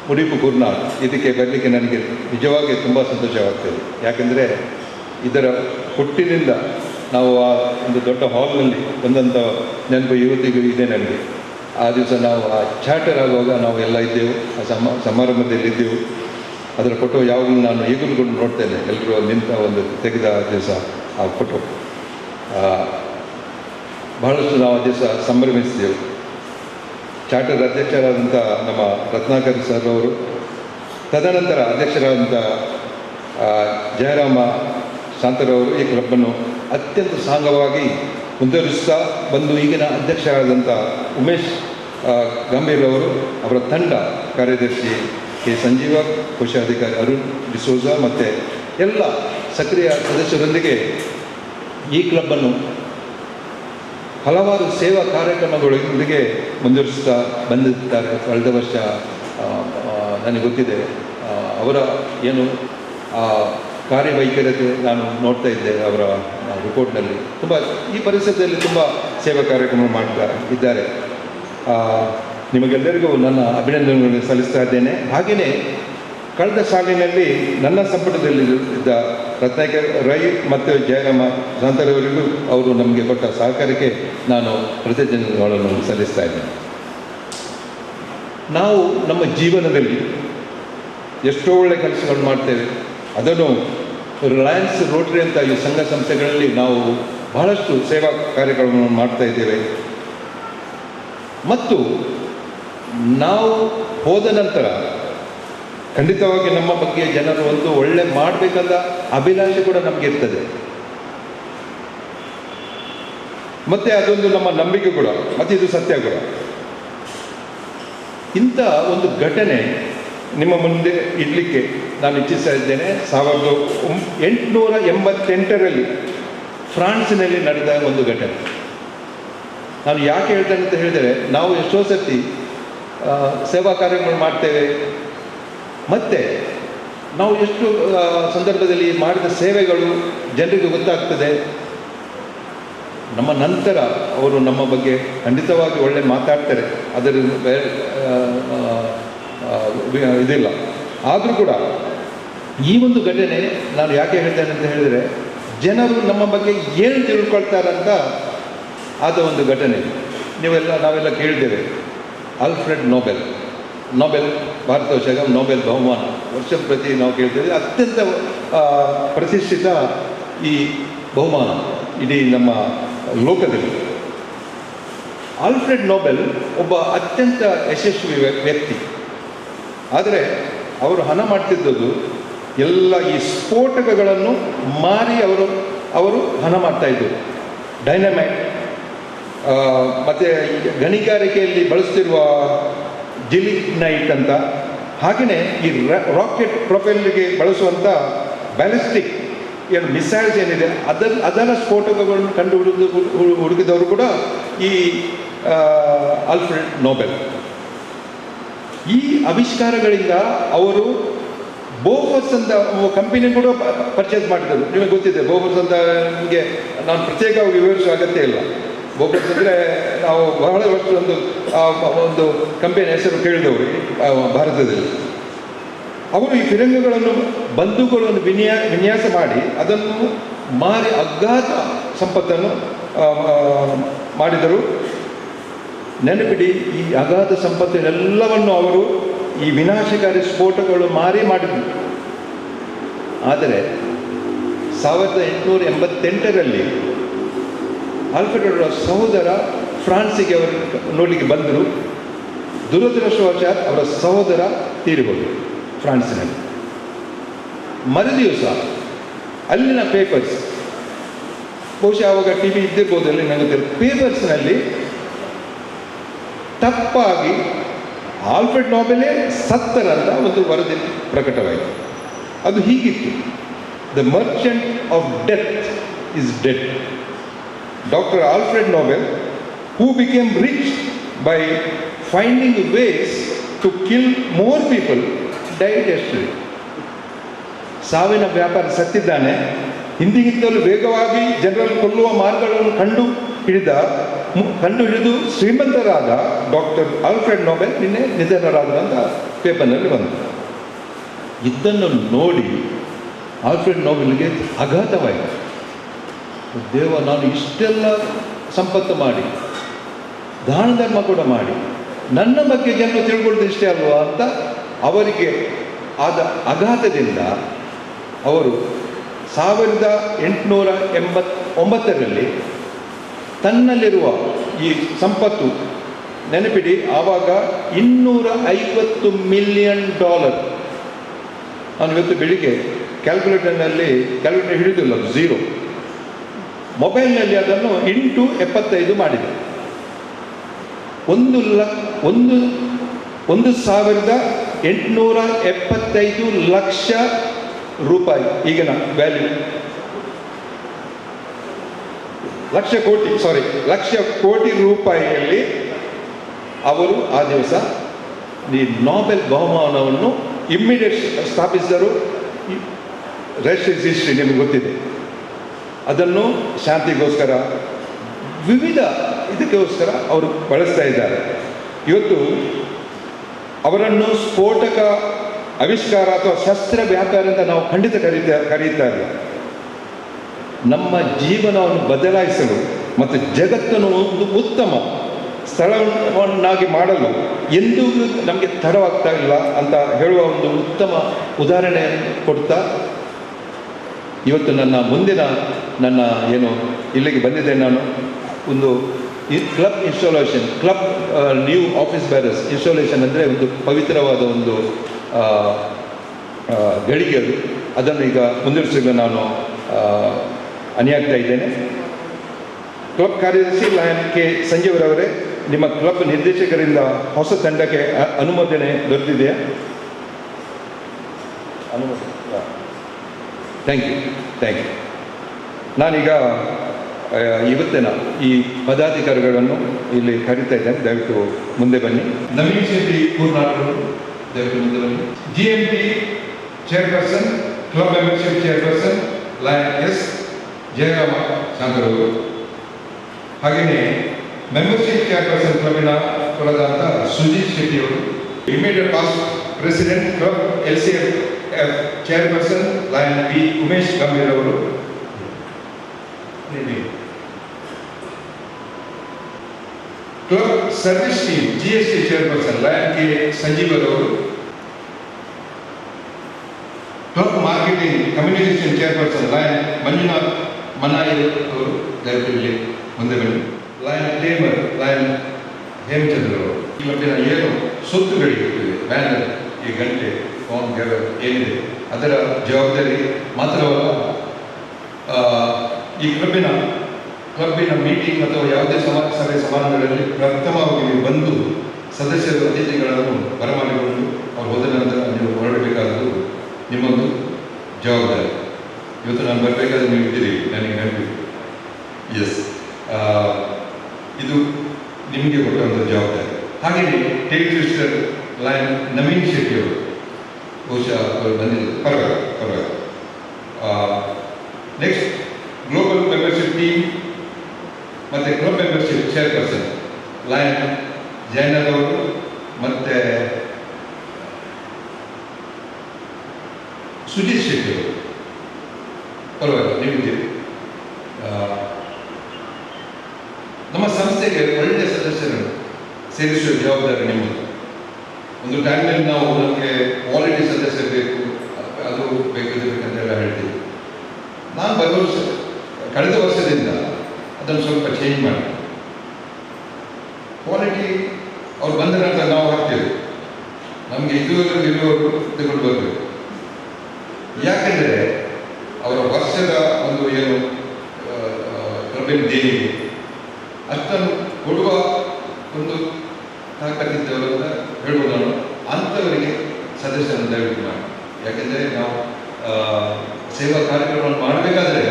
Mudipu Kurnad ಇದಕ್ಕೆ ಬರಲಿಕ್ಕೆ ನನಗೆ ನಿಜವಾಗಿ ತುಂಬ ಸಂತೋಷವಾಗ್ತದೆ. ಯಾಕೆಂದರೆ ಇದರ ಹುಟ್ಟಿನಿಂದ ನಾವು ಆ ಒಂದು ದೊಡ್ಡ ಹಾಲ್ನಲ್ಲಿ ಬಂದಂಥ ನೆನಪು ಇವತ್ತಿಗೂ ಇದೆ ನನಗೆ. ಆ ದಿವಸ ನಾವು ಆ ಚಾರ್ಟರ್ ಆಗುವಾಗ ನಾವು ಎಲ್ಲ ಇದ್ದೆವು, ಆ ಸಮಾರಂಭದಲ್ಲಿದ್ದೆವು. ಅದರ ಫೋಟೋ ಯಾವಾಗಲೂ ನಾನು ಈಗಲೂ ನೋಡ್ತೇನೆ, ಎಲ್ಲರೂ ನಿಂತ ಒಂದು ತೆಗೆದ ದಿವಸ ಆ ಫೋಟೋ. ಬಹಳಷ್ಟು ನಾವು ಆ ದಿವಸ ಸಂಭ್ರಮಿಸಿದೆವು. ಚಾರ್ಟರ್ ಅಧ್ಯಕ್ಷರಾದಂಥ ನಮ್ಮ ರತ್ನಾಕರ್ ಸರ್ ಅವರು, ತದನಂತರ ಅಧ್ಯಕ್ಷರಾದಂಥ ಜಯರಾಮ ಶಾಂತರವರು ಈ ಕ್ಲಬ್ಬನ್ನು ಅತ್ಯಂತ ಸಾಂಗವಾಗಿ ಮುಂದುವರಿಸ್ತಾ ಬಂದು ಈಗಿನ ಅಧ್ಯಕ್ಷರಾದಂಥ ಉಮೇಶ್ ಗಂಭೀರ್ ಅವರು, ಅವರ ತಂಡ, ಕಾರ್ಯದರ್ಶಿ K ಸಂಜೀವ, ಕೋಶಾಧಿಕಾರಿ ಅರುಣ್ ಡಿಸೋಜಾ ಮತ್ತು ಎಲ್ಲ ಸಕ್ರಿಯ ಸದಸ್ಯರೊಂದಿಗೆ ಈ ಕ್ಲಬ್ಬನ್ನು ಹಲವಾರು ಸೇವಾ ಕಾರ್ಯಕ್ರಮಗಳೊಂದಿಗೆ ಮುಂದುವರಿಸ್ತಾ ಬಂದಿದ್ದಾರೆ. ಕಳೆದ ವರ್ಷ ನನಗೆ ಗೊತ್ತಿದೆ ಅವರ ಏನು ಕಾರ್ಯವೈಖರ್ಯತೆ ನಾನು ನೋಡ್ತಾ ಇದ್ದೆ ಅವರ ರಿಪೋರ್ಟ್ನಲ್ಲಿ. ತುಂಬ ಈ ಪರಿಸರದಲ್ಲಿ ತುಂಬ ಸೇವಾ ಕಾರ್ಯಕ್ರಮ ಮಾಡ್ತಾ ಇದ್ದಾರೆ. ನಿಮಗೆಲ್ಲರಿಗೂ ನನ್ನ ಅಭಿನಂದನೆಗಳನ್ನು ಸಲ್ಲಿಸ್ತಾ ಇದ್ದೇನೆ. ಹಾಗೆಯೇ ಕಳೆದ ಸಾಲಿನಲ್ಲಿ ನನ್ನ ಸಂಪುಟದಲ್ಲಿ ಇದ್ದ ರತ್ನಾಕರ್ ರೈ ಮತ್ತು ಜಯರಾಮ ಶಾಂತರವರಿಗೂ ಅವರು ನಮಗೆ ಕೊಟ್ಟ ಸಹಕಾರಕ್ಕೆ ನಾನು ಕೃತಜ್ಞತೆಗಳನ್ನು ಸಲ್ಲಿಸ್ತಾ ಇದ್ದೇನೆ. ನಾವು ನಮ್ಮ ಜೀವನದಲ್ಲಿ ಎಷ್ಟೋ ಒಳ್ಳೆಯ ಕೆಲಸಗಳು ಮಾಡ್ತೇವೆ. ಅದನ್ನು ರಿಲಯನ್ಸ್ ರೋಟರಿ ಅಂತ ಈ ಸಂಘ ಸಂಸ್ಥೆಗಳಲ್ಲಿ ನಾವು ಬಹಳಷ್ಟು ಸೇವಾ ಕಾರ್ಯಕ್ರಮಗಳನ್ನು ಮಾಡ್ತಾ ಇದ್ದೇವೆ. ಮತ್ತು ನಾವು ಹೋದ ನಂತರ ಖಂಡಿತವಾಗಿ ನಮ್ಮ ಬಗ್ಗೆ ಜನರು ಒಂದು ಒಳ್ಳೆ ಮಾಡಬೇಕಂತ ಅಭಿಲಾಷೆ ಕೂಡ ನಮಗಿರ್ತದೆ. ಮತ್ತು ಅದೊಂದು ನಮ್ಮ ನಂಬಿಕೆ ಕೂಡ, ಮತ್ತು ಇದು ಸತ್ಯ ಕೂಡ. ಇಂಥ ಒಂದು ಘಟನೆ ನಿಮ್ಮ ಮುಂದೆ ಇಡಲಿಕ್ಕೆ ನಾನು ಇಚ್ಛಿಸ್ತಾ ಇದ್ದೇನೆ. 1888ರಲ್ಲಿ ಫ್ರಾನ್ಸಿನಲ್ಲಿ ನಡೆದ ಒಂದು ಘಟನೆ. ನಾನು ಯಾಕೆ ಹೇಳ್ತೇನೆ ಅಂತ ಹೇಳಿದರೆ, ನಾವು ಎಷ್ಟೋ ಸರ್ತಿ ಸೇವಾ ಕಾರ್ಯಗಳು ಮಾಡ್ತೇವೆ, ಮತ್ತು ನಾವು ಎಷ್ಟು ಸಂದರ್ಭದಲ್ಲಿ ಮಾಡಿದ ಸೇವೆಗಳು ಜನರಿಗೆ ಗೊತ್ತಾಗ್ತದೆ. ನಮ್ಮ ನಂತರ ಅವರು ನಮ್ಮ ಬಗ್ಗೆ ಖಂಡಿತವಾಗಿ ಒಳ್ಳೆ ಮಾತಾಡ್ತಾರೆ, ಅದರ ಇದಿಲ್ಲ. ಆದರೂ ಕೂಡ ಈ ಒಂದು ಘಟನೆ ನಾನು ಯಾಕೆ ಹೇಳ್ತೇನೆ ಅಂತ ಹೇಳಿದರೆ, ಜನರು ನಮ್ಮ ಬಗ್ಗೆ ಏನು ತಿಳ್ಕೊಳ್ತಾರಂತ ಆದ ಒಂದು ಘಟನೆ. ನಾವೆಲ್ಲ ಕೇಳಿದ್ದೇವೆ, ಆಲ್ಫ್ರೆಡ್ ನೊಬೆಲ್ ಭಾರತ ವರ್ಷ ನೊಬೆಲ್ ಬಹುಮಾನ ವರ್ಷ ಪ್ರತಿ ನಾವು ಕೇಳ್ತೇವೆ. ಅತ್ಯಂತ ಪ್ರತಿಷ್ಠಿತ ಈ ಬಹುಮಾನ ಇಡೀ ನಮ್ಮ ಲೋಕದಲ್ಲಿ. ಆಲ್ಫ್ರೆಡ್ ನೊಬೆಲ್ ಒಬ್ಬ ಅತ್ಯಂತ ಯಶಸ್ವಿ ವ್ಯಕ್ತಿ. ಆದರೆ ಅವರು ಹಣ ಮಾಡ್ತಿದ್ದದ್ದು ಎಲ್ಲ ಈ ಸ್ಫೋಟಕಗಳನ್ನು ಮಾರಿ ಅವರು ಹಣ ಮಾಡ್ತಾಯಿದ್ದರು. ಡೈನಮೈಟ್ ಮತ್ತು ಗಣಿಗಾರಿಕೆಯಲ್ಲಿ ಬಳಸ್ತಿರುವ ಜಿಲಿಗ್ನೈಟ್ ಅಂತ, ಹಾಗೆಯೇ ಈ ರಾಕೆಟ್ ಪ್ರೊಪೆಲ್ಗೆ ಬಳಸುವಂಥ ಬ್ಯಾಲಿಸ್ಟಿಕ್ ಏನು ಮಿಸೈಲ್ಸ್ ಏನಿದೆ ಅದರ ಸ್ಫೋಟಕಗಳನ್ನು ಹುಡುಕಿದವರು ಕೂಡ ಈ ಆಲ್ಫ್ರೆಡ್ ನೊಬೆಲ್. ಈ ಆವಿಷ್ಕಾರಗಳಿಂದ ಅವರು ಬೋಫರ್ಸ್ ಅಂತ ಕಂಪನಿ ಕೂಡ ಪರ್ಚೇಸ್ ಮಾಡಿದರು. ನಿಮಗೆ ಗೊತ್ತಿದೆ ಬೋಫರ್ಸ್ ಅಂತ. ನಿಮಗೆ ನಾನು ಪ್ರತ್ಯೇಕವಾಗಿ ವಿವರಿಸುವ ಅಗತ್ಯ ಇಲ್ಲ. ಬೋಫರ್ಸ್ ಅಂದರೆ ನಾವು ಬಹಳ ವರ್ಷ ಒಂದು ಕಂಪನಿ ಹೆಸರು ಕೇಳಿದವರು ಭಾರತದಲ್ಲಿ. ಅವರು ಈ ಫಿರಂಗಿಗಳನ್ನು ಬಂದೂಕುಗಳನ್ನು ವಿನ್ಯಾಸ ಮಾಡಿ ಅದನ್ನು ಮಾರಿ ಅಗಾಧ ಸಂಪತ್ತನ್ನು ಮಾಡಿದರು. ನೆನಪಿಡಿ, ಈ ಅಗಾಧ ಸಂಪತ್ತಿನೆಲ್ಲವನ್ನು ಅವರು ಈ ವಿನಾಶಕಾರಿ ಸ್ಫೋಟಗಳು ಮಾರಿ ಮಾಡಿದರು. ಆದರೆ 1888ರಲ್ಲಿ ಆಲ್ಫ್ರೆಡ್ ಅವರ ಸಹೋದರ ಫ್ರಾನ್ಸಿಗೆ ಅವರು ನೋಡಲಿಕ್ಕೆ ಬಂದರು. ದುರದೃಷ್ಟವಶಾತ್ ಅವರ ಸಹೋದರ ತೀರಿಹೋದರು ಫ್ರಾನ್ಸಿನಲ್ಲಿ. ಮರುದಿವಸ ಅಲ್ಲಿನ ಪೇಪರ್ಸ್, ಬಹುಶಃ ಆವಾಗ ಟಿ ವಿ ಇದ್ದಿರ್ಬೋದು, ಅಲ್ಲಿ ನನಗೆ ಗೊತ್ತಿಲ್ಲ, ಪೇಪರ್ಸ್ನಲ್ಲಿ ತಪ್ಪಾಗಿ ಆಲ್ಫ್ರೆಡ್ ನೊಬೆಲೇ ಸತ್ತರಂತ ಒಂದು ವರದಿ ಪ್ರಕಟವಾಯಿತು. ಅದು ಹೀಗಿತ್ತು: the merchant of death is dead. Doctor Alfred Nobel, who became rich by finding ways to kill more people, died yesterday. ಸಾವಿನ ವ್ಯಾಪಾರ ಸತ್ತಿದ್ದಾನೆ. ಹಿಂದಿಗಿಂತಲೂ ವೇಗವಾಗಿ ಜನರನ್ನು ಕೊಲ್ಲುವ ಮಾರ್ಗಗಳನ್ನು ಕಂಡು ಹಿಡಿದು ಶ್ರೀಮಂತರಾದ ಡಾಕ್ಟರ್ ಆಲ್ಫ್ರೆಡ್ ನೊಬೆಲ್ ನಿನ್ನೆ ನಿಧನರಾದರು ಅಂತ ಪೇಪರ್ನಲ್ಲಿ ಬಂತು. ಇದನ್ನು ನೋಡಿ ಆಲ್ಫ್ರೆಡ್ ನೊಬೆಲ್ಗೆ ಆಘಾತವಾಯಿತು. ದೇವ, ನಾನು ಇಷ್ಟೆಲ್ಲ ಸಂಪತ್ತು ಮಾಡಿ ದಾನ ಧರ್ಮ ಕೂಡ ಮಾಡಿ ನನ್ನ ಬಗ್ಗೆ ಜನರು ತಿಳ್ಕೊಳ್ಳೋದು ಇಷ್ಟೇ ಅಲ್ವಾ ಅಂತ ಅವರಿಗೆ ಆದ ಆಘಾತದಿಂದ ಅವರು 1889ರಲ್ಲಿ ತನ್ನಲ್ಲಿರುವ ಈ ಸಂಪತ್ತು, ನೆನಪಿಡಿ ಆವಾಗ $250 ಮಿಲಿಯನ್. ನಾನು ಇವತ್ತು ಬೆಳಿಗ್ಗೆ ಕ್ಯಾಲ್ಕುಲೇಟರ್ ಹಿಡಿದಿಲ್ಲ, 0. ಮೊಬೈಲ್ನಲ್ಲಿ ಅದನ್ನು 75 ಮಾಡಿದೆ. 1,875 ಲಕ್ಷ ರೂಪಾಯಿ ಈಗಿನ ವ್ಯಾಲ್ಯೂ. ಲಕ್ಷ ಕೋಟಿ ರೂಪಾಯಿಯಲ್ಲಿ ಅವರು ಆ ದಿವಸ ಈ ನೊಬೆಲ್ ಬಹುಮಾನವನ್ನು ಇಮ್ಮಿಡಿಯೇಟ್ ಸ್ಥಾಪಿಸಿದರು. ರೆಸ್ಟ್ ಇಸ್ ಹಿಸ್ಟ್ರಿ, ನಿಮಗೆ ಗೊತ್ತಿದೆ. ಅದನ್ನು ಶಾಂತಿಗೋಸ್ಕರ, ವಿವಿಧ ಇದಕ್ಕೋಸ್ಕರ ಅವರು ಬಳಸ್ತಾ ಇದ್ದಾರೆ. ಇವತ್ತು ಅವರನ್ನು ಸ್ಫೋಟಕ ಆವಿಷ್ಕಾರ ಅಥವಾ ಶಸ್ತ್ರ ವ್ಯಾಪಾರ ಅಂತ ನಾವು ಖಂಡಿತ ಕರೀತಾ ಇಲ್ಲ. ನಮ್ಮ ಜೀವನವನ್ನು ಬದಲಾಯಿಸಲು ಮತ್ತು ಜಗತ್ತನ್ನು ಒಂದು ಉತ್ತಮ ಸ್ಥಳವನ್ನಾಗಿ ಮಾಡಲು ಎಂದೂ ನಮಗೆ ತಡವಾಗ್ತಾ ಇಲ್ಲ ಅಂತ ಹೇಳುವ ಒಂದು ಉತ್ತಮ ಉದಾಹರಣೆಯನ್ನು ಕೊಡ್ತಾ, ಇವತ್ತು ನನ್ನ ಏನು ಇಲ್ಲಿಗೆ ಬಂದಿದೆ, ನಾನು ಒಂದು club installation, new office bearers installation ಅಂದರೆ ಒಂದು ಪವಿತ್ರವಾದ ಒಂದು ಗಳಿಗೆ ಅದು ಅದನ್ನು ಈಗ ಮುಂದುವರಿಸಲು ನಾನು ಅಣಿಯಾಗ್ತಾ ಇದ್ದೇನೆ. ಕ್ಲಬ್ ಕಾರ್ಯದರ್ಶಿ ಲಯನ್ ಕೆ ಸಂಜೀವರವರೇ, ನಿಮ್ಮ ಕ್ಲಬ್ ನಿರ್ದೇಶಕರಿಂದ ಹೊಸ ತಂಡಕ್ಕೆ ಅನುಮೋದನೆ ದೊರೆತಿದೆಯಾ? ಅನುಮೋದನೆ, ಥ್ಯಾಂಕ್ ಯು. ನಾನೀಗ ಇವತ್ತಿನ ಈ ಪದಾಧಿಕಾರಿಗಳನ್ನು ಇಲ್ಲಿ ಕರೀತಾ ಇದ್ದೇನೆ, ದಯವಿಟ್ಟು ಮುಂದೆ ಬನ್ನಿ. ನವೀನ್ ಶೆಟ್ಟಿ ಕೂರ್ನಾಡರು ದಯವಿಟ್ಟು ಮುಂದೆ ಬನ್ನಿ. GMP chairperson, club membership chairperson lion S Jayarama Sagar ಅವರು, ಹಾಗೆಯೇ ಮೆಂಬರ್ಶಿಪ್ ಚೇರ್ಪರ್ಸನ್ ಕ್ಲಬ್ಬಿನ ಕೊಲದಂತ ಸುಜಿತ್ ಶೆಟ್ಟಿ ಅವರು, immediate past president club LCF chairperson lion B Umesh Gambhir ಅವರು, club service team GST chairperson lion K Sanjeevar ಅವರು, club marketing communication chairperson lion Manjunath Manayi ಅವರು ದಯವಿಟ್ಟು ಇಲ್ಲಿ ಮುಂದೆ ಬನ್ನಿ. ಲಯನ್ ಟೇಮರ್ ಲಯನ್ ಹೇಮಚಂದ್ರ ಅವರು, ಈ ಕ್ಲಬ್ಬಿನ ಏನು ಸೊತ್ತುಗಳಿರುತ್ತವೆ, ಬ್ಯಾನರ್, ಈ ಗಂಟೆ, ಫೋನ್, ಗೆವರ್ ಏನಿದೆ ಅದರ ಜವಾಬ್ದಾರಿ ಮಾತ್ರವಲ್ಲ, ಈ ಕ್ಲಬ್ಬಿನ ಮೀಟಿಂಗ್ ಅಥವಾ ಯಾವುದೇ ಸಭೆ ಸಮಾರಂಭಗಳಲ್ಲಿ ಪ್ರಥಮವಾಗಿ ನೀವು ಬಂದು ಸದಸ್ಯರು ಅತಿಥಿಗಳನ್ನು ಬರಮಾಡಿಕೊಂಡು ಅವ್ರು ಹೋದ ನಂತರ ನೀವು ಹೊರಡಬೇಕಾದದ್ದು ನಿಮ್ಮೊಂದು ಜವಾಬ್ದಾರಿ. ಇವತ್ತು ನಾನು ಬರಬೇಕಾದ್ರೆ ನೀವು ಇದ್ದೀರಿ, ನನಗೆ ನೆನಪಿತ್ತು. ಎಸ್, ಇದು ನಿಮಗೆ ಕೊಟ್ಟಂಥ ಜವಾಬ್ದಾರಿ. ಹಾಗೆಯೇ take register lion Naveen Shetty ಅವರು, ಬಹುಶಃ ಅವರು ಬಂದಿಲ್ಲ, ಪರವಾಗಿಲ್ಲ. ನೆಕ್ಸ್ಟ್ ಗ್ಲೋಬಲ್ ಮೆಂಬರ್ಶಿಪ್ ಟೀಮ್ ಮತ್ತು ಕ್ಲಬ್ ಮೆಂಬರ್ಶಿಪ್ ಚೇರ್ಪರ್ಸನ್ ಲಯನ್ ಜೈನರ್ ಅವರು ಮತ್ತು ಸುಜಿತ್ ಶೆಟ್ಟಿ ಅವರು, ಪರವಾಗಿಲ್ಲ ನೀವಿದ್ದೀರಿ. ನಮ್ಮ ಸಂಸ್ಥೆಗೆ ಒಳ್ಳೆಯ ಸದಸ್ಯರನ್ನು ಸೇರಿಸುವ ಜವಾಬ್ದಾರಿ ನಿಮ್ಮದು. ಒಂದು ಟೈಮ್ನಲ್ಲಿ ನಾವು ನಮಗೆ ಕ್ವಾಲಿಟಿ ಸದಸ್ಯರು ಬೇಕು, ಅದು ಬೇಕಂತೆಲ್ಲ ಹೇಳ್ತೀವಿ. ನಾನು ಕಳೆದ ವರ್ಷದಿಂದ ಅದನ್ನು ಸ್ವಲ್ಪ ಚೇಂಜ್ ಮಾಡಿ ಕ್ವಾಲಿಟಿ ಅವ್ರು ಬಂದ ನಂತರ ನಾವು ಹಾಕ್ತೇವೆ. ನಮಗೆ ಇರುವವರು ತಗೊಂಡು ಬರಬೇಕು. ಯಾಕೆಂದರೆ ಅವರ ವರ್ಷದ ಒಂದು ಏನು ಕ್ಲಬ್ಬಿನ ದೇಣಿಗೆ ಅಷ್ಟನ್ನು ಕೊಡುವ ಒಂದು ತಾಕತ್ತಿದ್ದವರು ಅಂತ ಹೇಳ್ಬೋದು. ನಾನು ಅಂಥವರಿಗೆ ಸದಸ್ಯರನ್ನು ದಯವಿಟ್ಟು ಮಾಡಿ. ಯಾಕೆಂದರೆ ನಾವು ಸೇವಾ ಕಾರ್ಯಕ್ರಮವನ್ನು ಮಾಡಬೇಕಾದ್ರೆ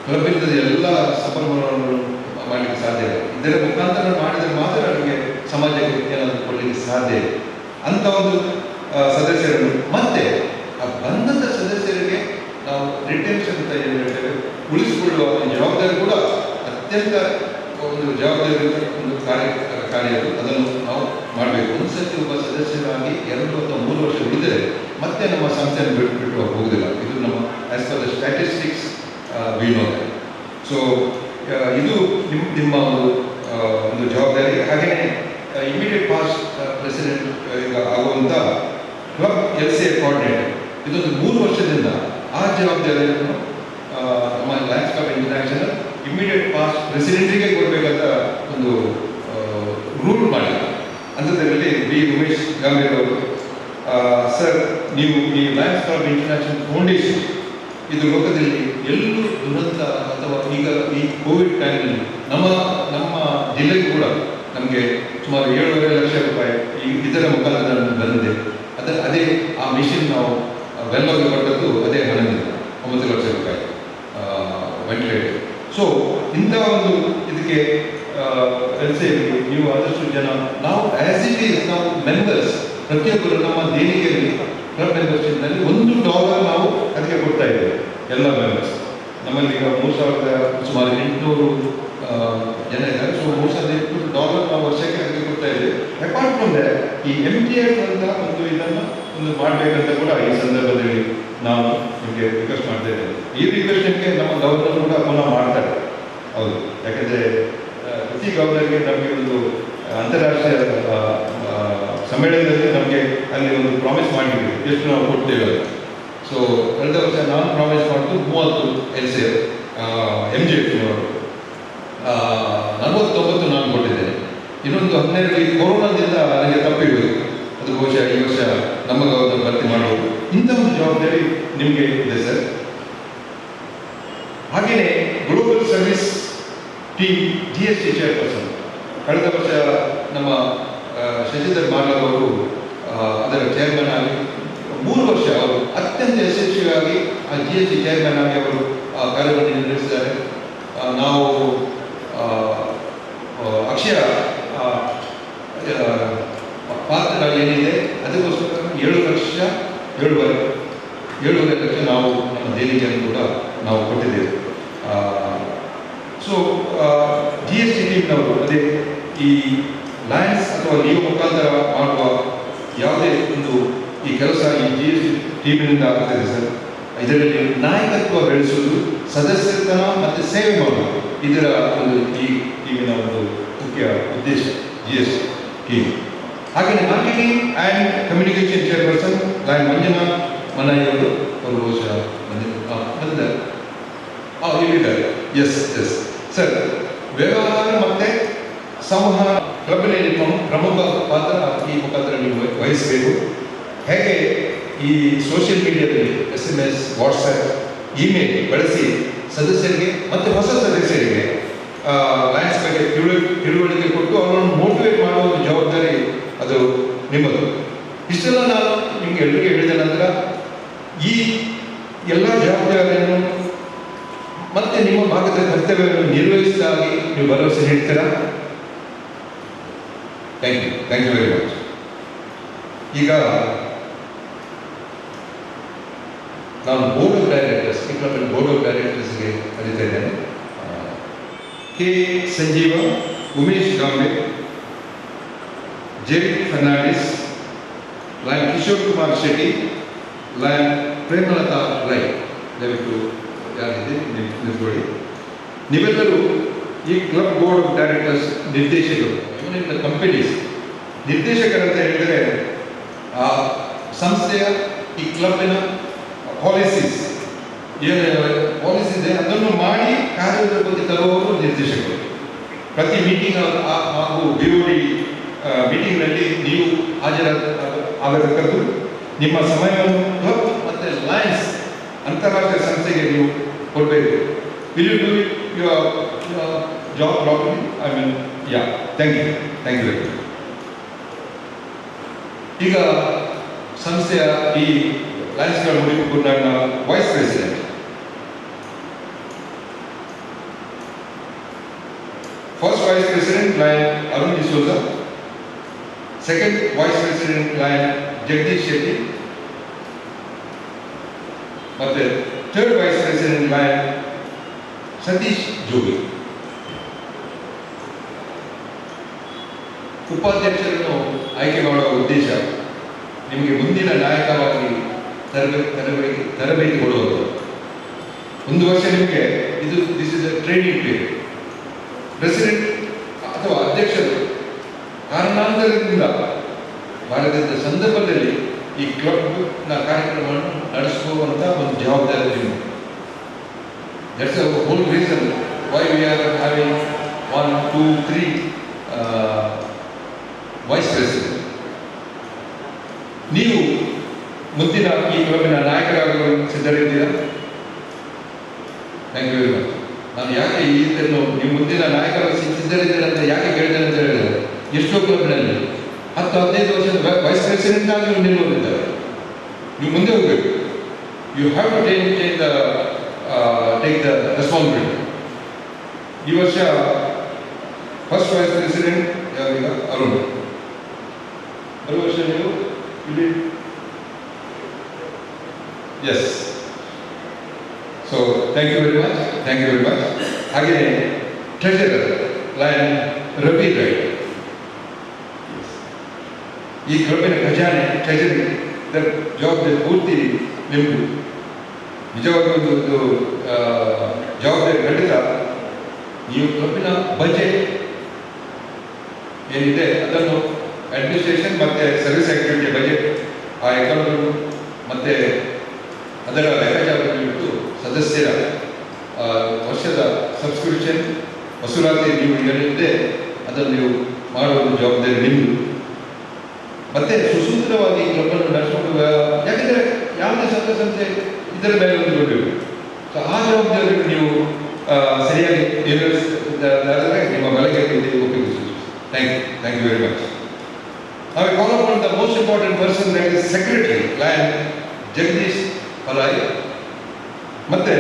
ಕ್ಲಬ್ಬಿಂದ ಎಲ್ಲ ಸಂಪನ್ಮೂಲಗಳನ್ನು ಮಾಡಲಿಕ್ಕೆ ಸಾಧ್ಯ ಇಲ್ಲ. ಇದರ ಮುಖಾಂತರ ಮಾಡಿದರೆ ಮಾತ್ರ ನಮಗೆ ಸಮಾಜಕ್ಕೆ ಏನಾದರೂ ಕೊಡಲಿಕ್ಕೆ ಸಾಧ್ಯ ಇದೆ. ಅಂಥ ಒಂದು ಸದಸ್ಯರನ್ನು ಮತ್ತೆ ಆ ಬಂದಂಥ ಸದಸ್ಯರಿಗೆ ನಾವು ರಿಟೆನ್ಷನ್ ಅಂತ ಏನು ಹೇಳ್ತೇವೆ, ಉಳಿಸಿಕೊಳ್ಳುವ ಜವಾಬ್ದಾರಿ ಕೂಡ ಅತ್ಯಂತ ಒಂದು ಜವಾಬ್ದಾರಿ ಒಂದು ಕಾರ್ಯ ಅದನ್ನು ನಾವು ಮಾಡಬೇಕು. ಒಂದು ಸರ್ತಿ ಒಬ್ಬ ಸದಸ್ಯರಾಗಿ 2 ಅಥವಾ 3 ವರ್ಷ ಉಳಿದರೆ ಮತ್ತೆ ನಮ್ಮ ಸಂಸ್ಥೆಯನ್ನು ಬಿಟ್ಟು ಹೋಗುವುದಿಲ್ಲ. ಇದು ನಮ್ಮ as per the statistics we know that. So ಇದು ನಿಮ್ಮ ಒಂದು ಜವಾಬ್ದಾರಿ. ಹಾಗೆಯೇ ಇಮಿಡಿಯೇಟ್ ಪಾಸ್ಟ್ ಪ್ರೆಸಿಡೆಂಟ್ ಈಗ ಆಗುವಂಥ ಕ್ಲಬ್ LCA ಕೋಆರ್ಡಿನೇಟರ್, ಇದೊಂದು 3 ವರ್ಷದಿಂದ ಆ ಜವಾಬ್ದಾರಿಯನ್ನು ನಮ್ಮ lions club international immediate past ಪ್ರೆಸಿಡೆಂಟಿಗೆ ಕೊಡಬೇಕಂತ ಒಂದು ರೂಲ್ ಮಾಡಿಲ್ಲ. ಅಂಥದ್ರಲ್ಲಿ ಬಿ ಉಮೇಶ್ ಗಂಭೀರ್ ಅವರು, ಸರ್ ನೀವು ಈ ಲಯನ್ಸ್ ಕ್ಲಬ್ ಇಂಟರ್ನ್ಯಾಷನಲ್ ಫೌಂಡೇಶನ್ ಇದು ಲೋಕದಲ್ಲಿ ಎಲ್ಲೂ ದುರಂತ ಅಥವಾ ಈಗ ಈ ಕೋವಿಡ್ ಟೈಮ್ನಲ್ಲಿ ನಮ್ಮ ಜಿಲ್ಲೆಗೂ ಕೂಡ ನಮಗೆ ಸುಮಾರು 7.5 ಲಕ್ಷ ರೂಪಾಯಿ ಇದರ ಮುಖಾಂತರ ಬಂದಿದೆ. ಅದೇ ಆ ಮಿಷಿನ್ ನಾವು ಬೆಲ್ಲೋಗಿ ಕೊಟ್ಟದ್ದು ಅದೇ ಹಣದಿಂದ 9 ಲಕ್ಷ ರೂಪಾಯಿ ವೆಂಟಿಲೇಟರ್. ಸೊ ಇಂಥ ಒಂದು ಇದಕ್ಕೆ ನೀವು ಆದಷ್ಟು ಜನ ನಾವು ಆಸ್ ಇಟ್ ಈಸ್ ನಾವು ಮೆಂಬರ್ಸ್ ಪ್ರತಿಯೊಬ್ಬರು ನಮ್ಮ ದೇಣಿಗೆಯಲ್ಲಿ ಕ್ಲಬ್ ಮೆಂಬರ್ಶಿಪ್ನಲ್ಲಿ $1 ನಾವು ಅದಕ್ಕೆ ಕೊಡ್ತಾ ಇದ್ದೇವೆ. ಎಲ್ಲ ಮೆಂಬರ್ಸ್ ನಮ್ಮಲ್ಲಿ ಈಗ 3,000 ಸುಮಾರು 800 ಜನ ಇದ್ದಾರೆ. ಸೊ $3,800 ನಾವು ವರ್ಷಕ್ಕೆ ಅದಕ್ಕೆ ಕೊಡ್ತಾ ಇದ್ದೇವೆ. ಅಪಾರ್ಟ್ ಫ್ರಮ್ ದಟ್ ಈ MTF ಅಂತ ಒಂದು ಇದನ್ನು ಒಂದು ಮಾಡಬೇಕಂತ ಕೂಡ ಈ ಸಂದರ್ಭದಲ್ಲಿ ನಾವು ನಿಮಗೆ ರಿಕ್ವೆಸ್ಟ್ ಮಾಡ್ತಾ ಇದ್ದೇವೆ. ಈ ರಿಕ್ವೆಸ್ಟ್ಗೆ ನಮ್ಮ ಗವರ್ನರ್ ಕೂಡ ಪುನಃ ಮಾಡ್ತಾರೆ. ಹೌದು, ಯಾಕೆಂದರೆ ಪ್ರತಿ ಗವರ್ನರ್ಗೆ ನಮಗೆ ಒಂದು ಅಂತಾರಾಷ್ಟ್ರೀಯ ಸಮ್ಮೇಳನದಲ್ಲಿ ನಮಗೆ ಅಲ್ಲಿ ಒಂದು ಪ್ರಾಮಿಸ್ ಮಾಡಿದ್ವಿ ಎಷ್ಟು ನಾವು ಕೊಡ್ತೇವೆ ಅಂತ. ಸೊ ಕಳೆದ ವರ್ಷ ನಾನು ಪ್ರಾಮಿಸ್ ಮಾಡಿದ್ದು 30 LCA MGFನವರು 49 ನಾನು ಕೊಟ್ಟಿದ್ದೇನೆ. ಇನ್ನೊಂದು 12 ಈ ಕೊರೋನಾದಿಂದ ನನಗೆ ತಪ್ಪಿರುವುದು. ಅದು ಬಹುಶಃ ಈ ವರ್ಷ ನಮ್ಮ ಗವರ್ನರ್ ಭರ್ತಿ ಮಾಡುವುದು. ಇಂಥ ಒಂದು ಜವಾಬ್ದಾರಿ ನಿಮಗೆ ಇದೆ ಸರ್. ಹಾಗೆಯೇ global service team GST chairperson ಕಳೆದ ವರ್ಷ ನಮ್ಮ ಶಶಿಧರ್ ಮಾರ್ಲವ್ ಅವರು ಅದರ ಚೇರ್ಮನ್ ಆಗಿ 3 ವರ್ಷ ಅವರು ಅತ್ಯಂತ ಯಶಸ್ವಿಯಾಗಿ ಆ GST ಚೇರ್ಮನ್ ಆಗಿ ಅವರು ಕಾರ್ಯವನ್ನು ನಿರ್ವಹಿಸಿದ್ದಾರೆ. ನಾವು ಅಕ್ಷಯ ಪಾತ್ರ ಏನಿದೆ ಅದಕ್ಕೋಸ್ಕರ 7 ಲಕ್ಷ ನಾವು ನಮ್ಮ ದೇಣಿಗೆಯನ್ನು ಕೂಡ ನಾವು ಕೊಟ್ಟಿದ್ದೇವೆ. ಸೊ GST ಟೀಮ್ನವರು ಅದೇ ಈ ಲಯನ್ಸ್ ಅಥವಾ ನೀವು ಮುಖಾಂತರ ಮಾಡುವ ಯಾವುದೇ ಒಂದು ಈ ಕೆಲಸ ಈ GST ಟೀಮಿನಿಂದ ಆಗ್ತದೆ ಸರ್. ಇದರಲ್ಲಿ ನಾಯಕತ್ವ ಬೆಳೆಸುವುದು, ಸದಸ್ಯತನ ಮತ್ತು ಸೇವೆ ಮಾಡುವುದು ಇದರ ಒಂದು ಈ ಟೀಮಿನ ಒಂದು ಮುಖ್ಯ ಉದ್ದೇಶ GST ಟೀಮ್. ಹಾಗೆಯೇ marketing and communication chairperson lion Manjunath ಮನಾಯಿಯವರು ಬಹುಶಃ ಬಂದಿದ್ದಾರೆ. ಇಲ್ಲಿದ್ದಾರೆ. Yes sir. ವ್ಯವಹಾರ ಮತ್ತು ಸಂವಹನ ಕ್ಲಬ್ನಲ್ಲಿ ಪ್ರಮುಖ ಪಾತ್ರ ಈ ಮುಖಾಂತರ ನೀವು ವಹಿಸಬೇಕು. ಹೇಗೆ ಈ ಸೋಷಿಯಲ್ ಮೀಡಿಯಾದಲ್ಲಿ SMS, ವಾಟ್ಸಪ್, ಇಮೇಲ್ ಬಳಸಿ ಸದಸ್ಯರಿಗೆ ಮತ್ತು ಹೊಸ ಸದಸ್ಯರಿಗೆ ಲಯನ್ಸ್ ಬಗ್ಗೆ ತಿಳುವಳಿಕೆ ಕೊಟ್ಟು ಅವರನ್ನು ಮೋಟಿವೇಟ್ ಮಾಡುವ ಒಂದು ಜವಾಬ್ದಾರಿ ಅದು ನಿಮ್ಮದು. ಇಷ್ಟೆಲ್ಲ ನಾನು ನಿಮಗೆ ಎಲ್ಲರಿಗೆ ಹೇಳಿದ ನಂತರ ಈ ಎಲ್ಲ ಜವಾಬ್ದಾರಿಯನ್ನು ಮತ್ತೆ ನಿಮ್ಮ ಭಾಗದ ಕರ್ತವ್ಯವನ್ನು ನಿರ್ವಹಿಸಿದಾಗಿ ನೀವು ಭರವಸೆ ನೀಡ್ತೀರಾ? Thank you very much. ಈಗ ನಾನು board of directors implement board of ಡೈರೆಕ್ಟರ್ಸ್ಗೆ ಕರೀತಾ ಇದ್ದೇನೆ. K Sanjeeva, Umesh Gambe, J Fernandes, lion Kishore Kumar Shetty, lion Premalatha Rai. ದಯವಿಟ್ಟು ಯಾರಿದೆ ನಿಂತ್ಕೊಳ್ಳಿ. ನೀವೆಲ್ಲರೂ ಈ ಕ್ಲಬ್ ಬೋರ್ಡ್ ಆಫ್ ಡೈರೆಕ್ಟರ್ಸ್ ನಿರ್ದೇಶಕರು, ಇವನಿಂದ ಕಂಪನೀಸ್ ನಿರ್ದೇಶಕರಂತ ಹೇಳಿದರೆ ಆ ಸಂಸ್ಥೆಯ ಈ ಕ್ಲಬ್ಬಿನ ಪಾಲಿಸೀಸ್ ಏನು ಪಾಲಿಸಿ ಇದೆ ಅದನ್ನು ಮಾಡಿ ಕಾರ್ಯದ ಬಗ್ಗೆ ತರುವವರು ನಿರ್ದೇಶಕರು. ಪ್ರತಿ ಮೀಟಿಂಗ್ ಹಾಗೂ BOD ಮೀಟಿಂಗ್ನಲ್ಲಿ ನೀವು ಆಗತಕ್ಕದ್ದು. ನಿಮ್ಮ ಸಮಯವನ್ನು ಕ್ಲಬ್ ಮತ್ತು ಲಯನ್ಸ್ ಅಂತಾರಾಷ್ಟ್ರೀಯ ಸಂಸ್ಥೆಗೆ ನೀವು ಕೊಡಬೇಕು. Will you do it your job properly? Thank you very much. ಈಗ ಸಂಸ್ಥೆಯ ಈ ಲಯನ್ಸ್ಗಳ ಮುಡಿಪು ಕುರ್ನಾಡ್ನ vice president first vice president lion Arun D'Souza, second vice president lion Jagadish Shetty ಮತ್ತು third vice president lion Satish Jogi. ಉಪಾಧ್ಯಕ್ಷರನ್ನು ಆಯ್ಕೆ ಮಾಡುವ ಉದ್ದೇಶ ನಿಮಗೆ ಮುಂದಿನ ನಾಯಕವಾಗಿ ತರಬೇತಿ ಕೊಡುವುದು. 1 ವರ್ಷ ನಿಮಗೆ this is a training period. President ಅಥವಾ ಅಧ್ಯಕ್ಷರು ಕಾರಣಾಂತರದಿಂದ ಬಾರದಿದ್ದ ಸಂದರ್ಭದಲ್ಲಿ ಈ ಕ್ಲಬ್ನ ಕಾರ್ಯಕ್ರಮವನ್ನು ನಡೆಸುವಂಥ ಒಂದು ಜವಾಬ್ದಾರಿ ನಿಮಗೆ. That's a whole reason why we are having 1, 2, 3 vice president. ನೀವು ಮುಂದಿನ ಈ ಕ್ಲಬ್ಬಿನ ನಾಯಕರಾಗಲು ಸಿದ್ಧರಿದ್ದೀರಾ? Thank you very much. ನಾನು ಯಾಕೆ ಇದನ್ನು ನೀವು ಮುಂದಿನ ನಾಯಕರಾಗಿ ಸಿದ್ಧರಿದ್ದೀರಾ ಅಂತ ಯಾಕೆ ಕೇಳಿದ್ದೇನೆ ಅಂತ ಹೇಳಿದರೆ, ಎಷ್ಟೋ ಕ್ಲಬ್ನಲ್ಲಿ 10-15 ವರ್ಷದ ವೈಸ್ ಪ್ರೆಸಿಡೆಂಟ್ ಆಗಿ ನೀವು ನಿಲ್ಲುವುದಿದ್ದಾರೆ. ನೀವು ಮುಂದೆ ಹೋಗಬೇಕು. You have to take the responsibility. ಈ ವರ್ಷ ಫಸ್ಟ್ ವೈಸ್ ಪ್ರೆಸಿಡೆಂಟ್ ಯಾರೀಗ ಅರುಣ್. ಬರುವ ವರ್ಷ ನೀವು ಇಲ್ಲಿ ಎಸ್. So thank you very much. ಹಾಗೆಯೇ ಟ್ರೆಷರರ್ ಲಯನ್ ರವಿ ರೈ. ಈ ಕ್ಲಬ್ಬಿನ ಖಜಾನೆ ಟ್ರೆಷರಿ ಜವಾಬ್ದಾರಿ ಪೂರ್ತಿ ನಿಮ್ಮದು. ನಿಜವಾಗಿ ಒಂದು ಜವಾಬ್ದಾರಿ ಖಂಡಿತ. ನೀವು ಕ್ಲಬ್ಬಿನ ಬಜೆಟ್ ಏನಿದೆ ಅದನ್ನು ಅಡ್ಮಿನಿಸ್ಟ್ರೇಷನ್ ಮತ್ತು ಸರ್ವಿಸ್ ಆಕ್ಟಿವಿಟಿ ಬಜೆಟ್ ಆ ಅಕೌಂಟ್ ಮತ್ತು ಅದರ ಲೆಕ್ಕಾಚಾರವನ್ನು ಬಿಟ್ಟು ಸದಸ್ಯರ ವರ್ಷದ ಸಬ್ಸ್ಕ್ರಿಪ್ಷನ್ ವಸೂಲಾತಿ ನೀವು ಏನಿದೆ ಅದನ್ನು ನೀವು ಮಾಡುವ ಜವಾಬ್ದಾರಿ ನಿಮ್ಮದು. ಮತ್ತು ಸುಸೂತ್ರವಾಗಿ ಕ್ಲಬ್ಬನ್ನು ನಡೆಸಿಕೊಂಡು, ಯಾಕೆಂದರೆ ಯಾವ ಸಂಸ್ಥೆ ಇದರ ಮೇಲೆ ಒಂದು ದೊಡ್ಡದು. ಸೊ ಆ ಜವಾಬ್ದಾರಿ ನೀವು ಸರಿಯಾಗಿ ನಿರ್ವಹಿಸಿದರೆ ನಿಮ್ಮ ಬಲಗೆ ಉಪಯೋಗಿಸಿ. Thank you very much. Now we call upon the most important person, that is Secretary, Lion Jagdish Palai, ಮತ್ತೆ